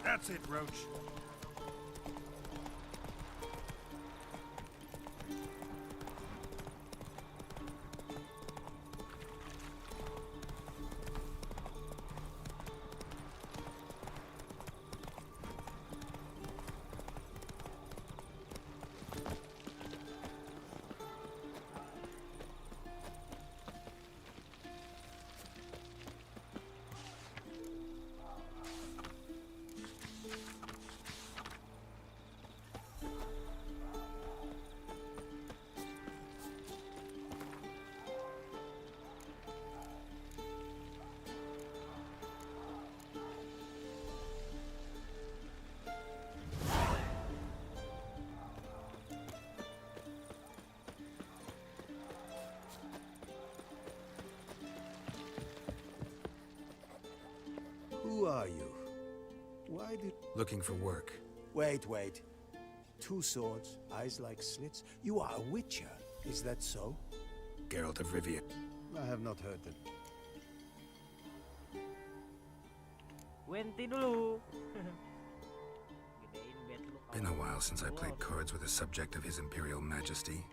That's it, Roach.
Who are you? Why did...
Looking for work.
Wait. 2 swords, eyes like slits. You are a witcher, is that so?
Geralt of Rivia.
I have not heard them.
Wenti dulu.
Been a while since I played cards with a subject of His Imperial Majesty.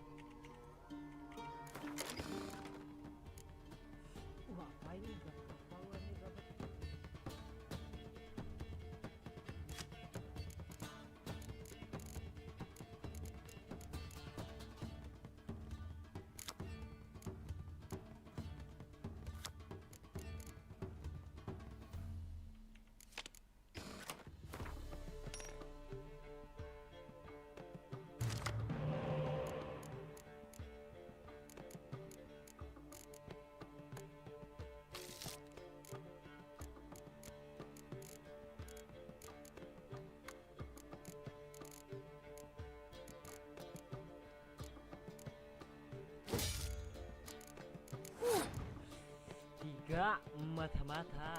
Tiga mata-mata.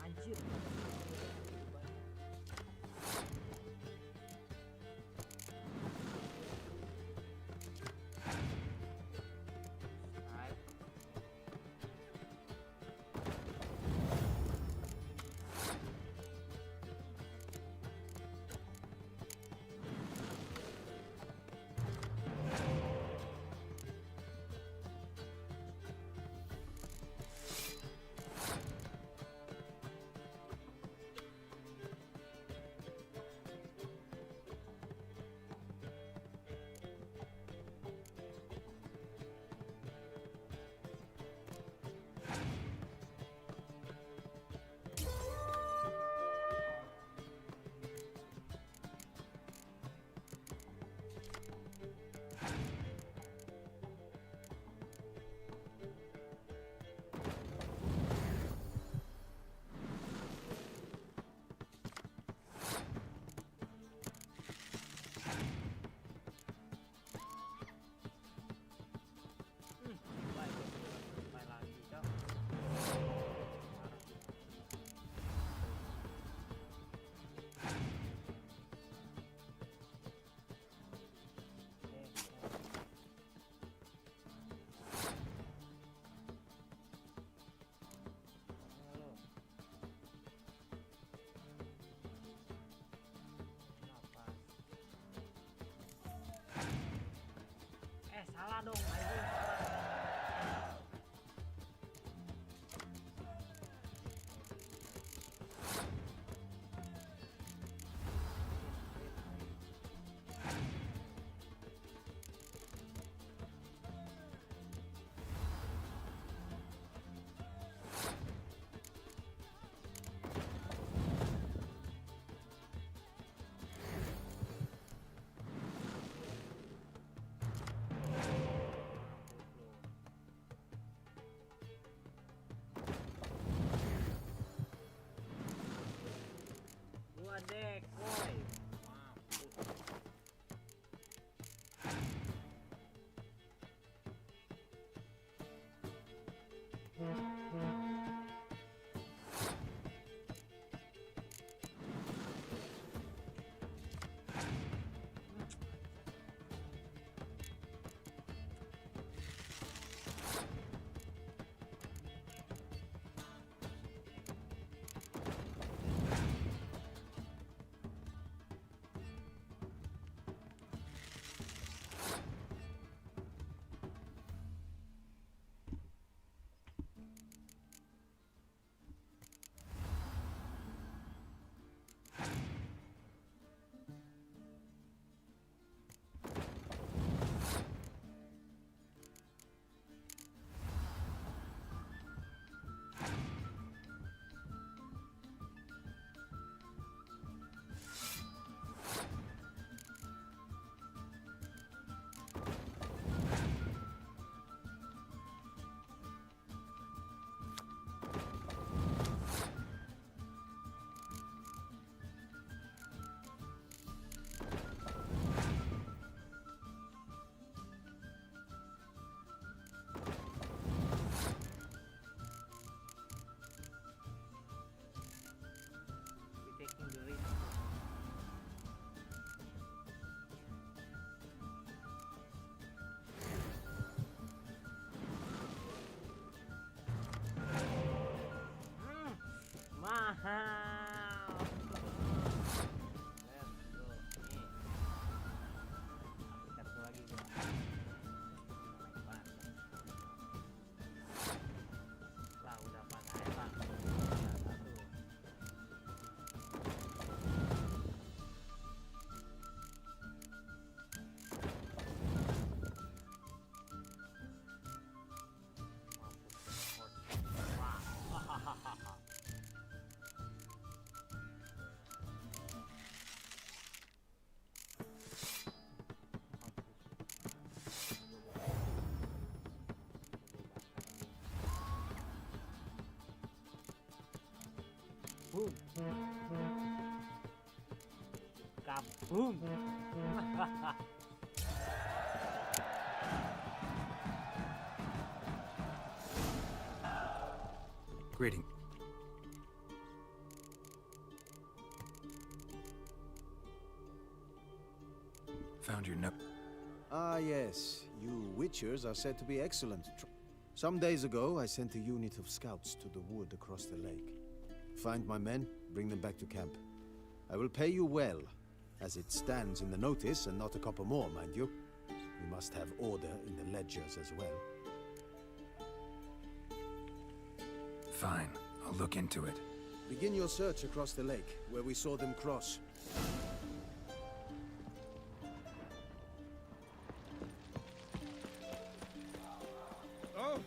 Anjir. Mahal. Let's go. Nih. Aplikasi satu lagi guys. Lah udah pakai Pak. Satu. Boom. Kaboom.
Greeting. Found your note.
Ah, yes. You Witchers are said to be excellent. Some days ago, I sent a unit of scouts to the wood across the lake. Find my men, bring them back to camp. I will pay you well, as it stands in the notice, and not a copper more, mind you. We must have order in the ledgers as well.
Fine. I'll look into it.
Begin your search across the lake, where we saw them cross.
Oh!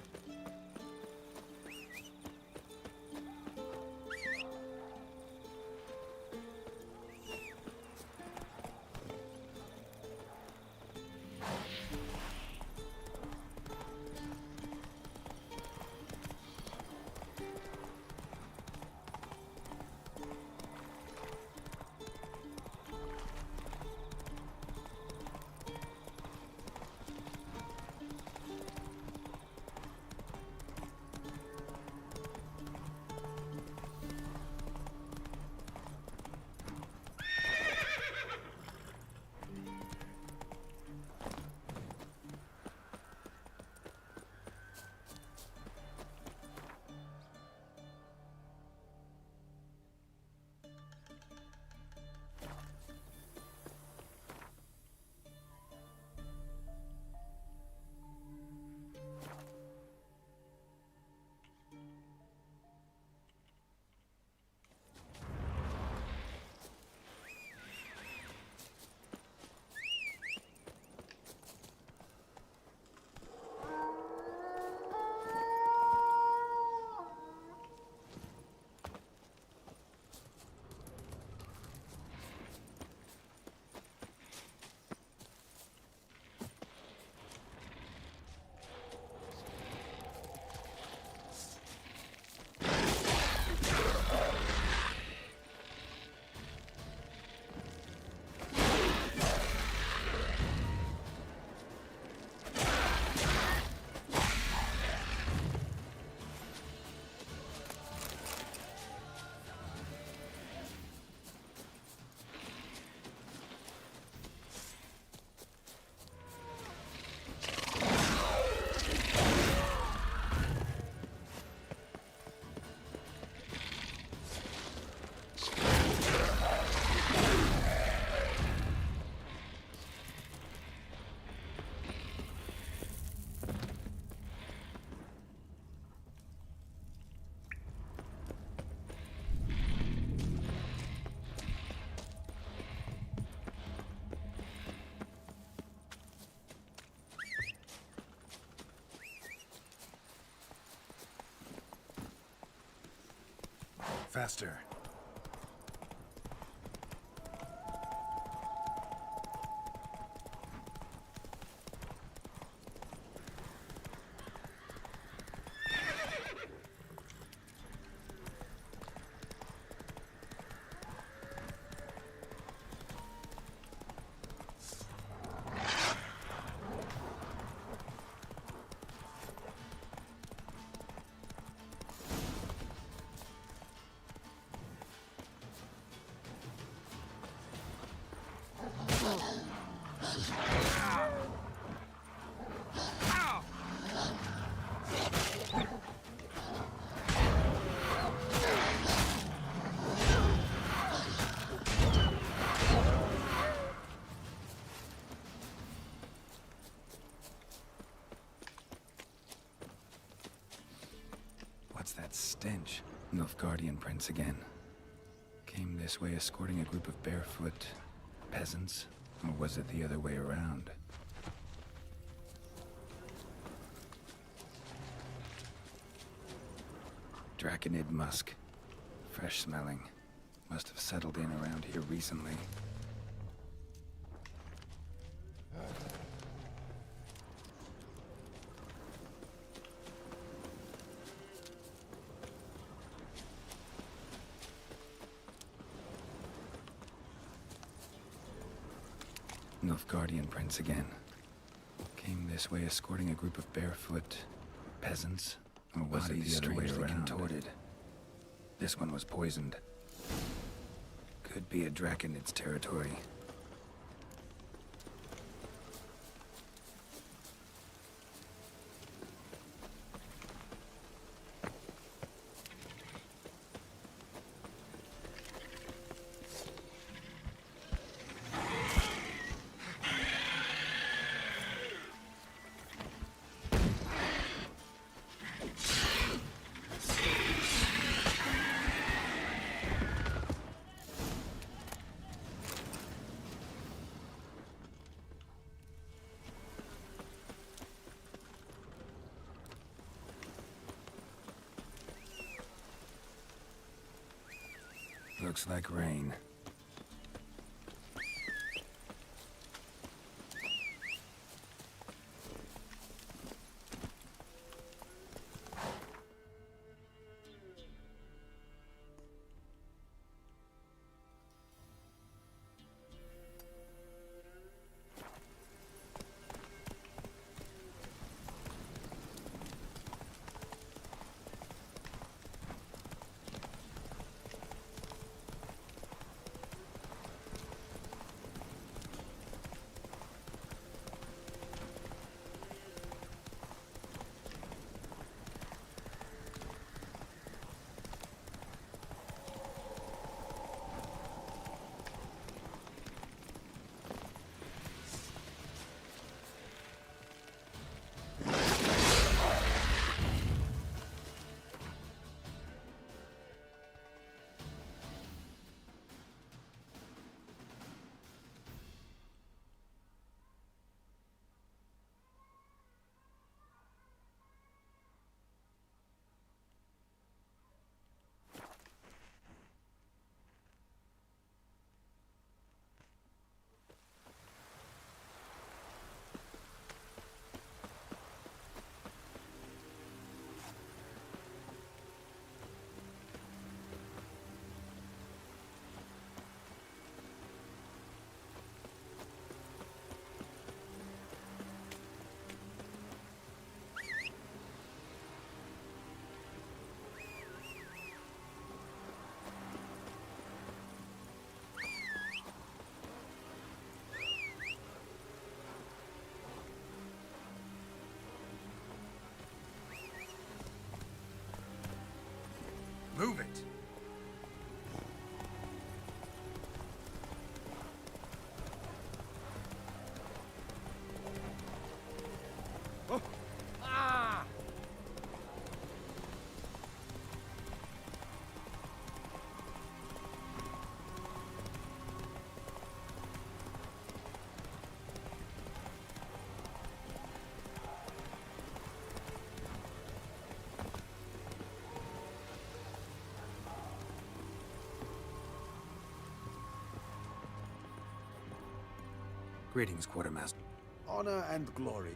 Faster.
What's that stench? Nilfgaardian prince again. Came this way escorting a group of barefoot peasants? Or was it the other way around? Draconid musk. Fresh smelling. Must have settled in around here recently. Nilfgaardian prince again. Came this way escorting a group of barefoot peasants? Or was it the other way around? Contorted. This one was poisoned. Could be a Draconid's territory. Looks like rain. Move it!
Oh. Ah!
Greetings, Quartermaster.
Honor and glory.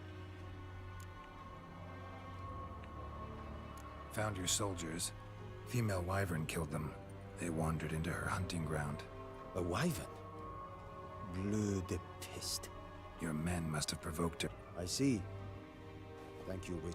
Found your soldiers. Female wyvern killed them. They wandered into her hunting ground.
A wyvern? Bleu de peste.
Your men must have provoked her.
I see. Thank you, witch.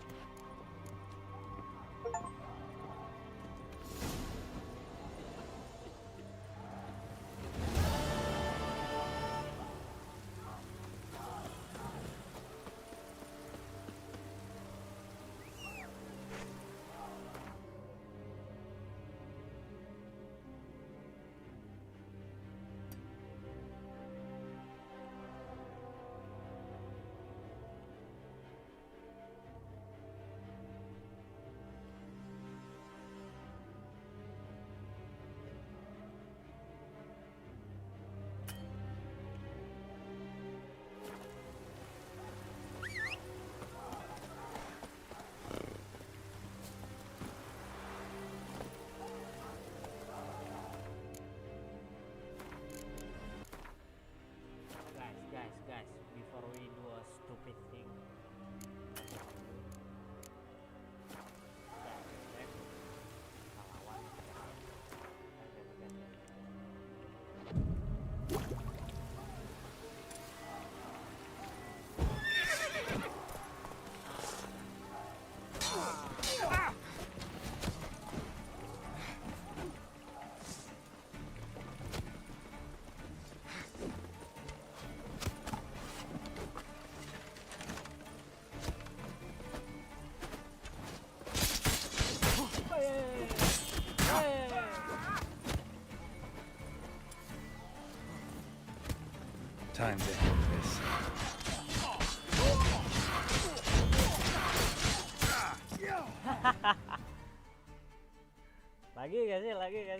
Lagi gak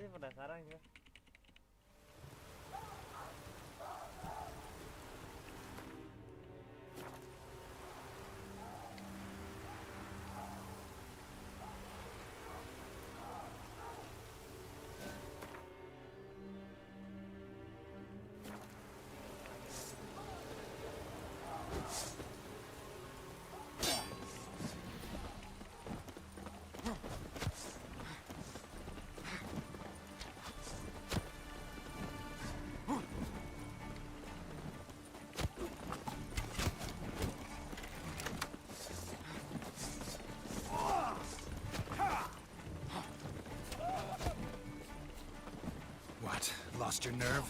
sih penasaran gue.
What? Lost your nerve?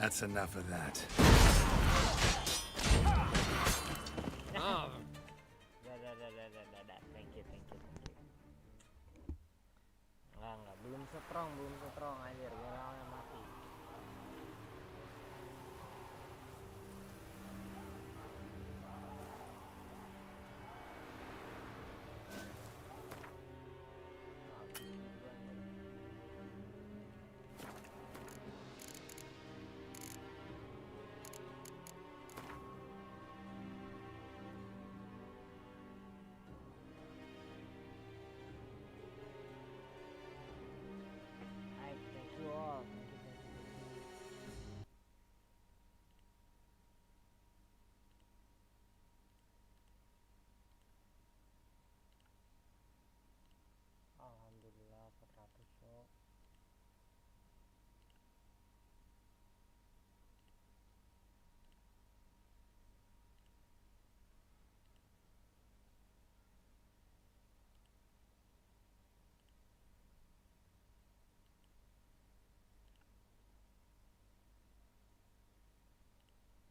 That's enough of that.
Oh. Thank you. Enggak, belum strong anjir. Gue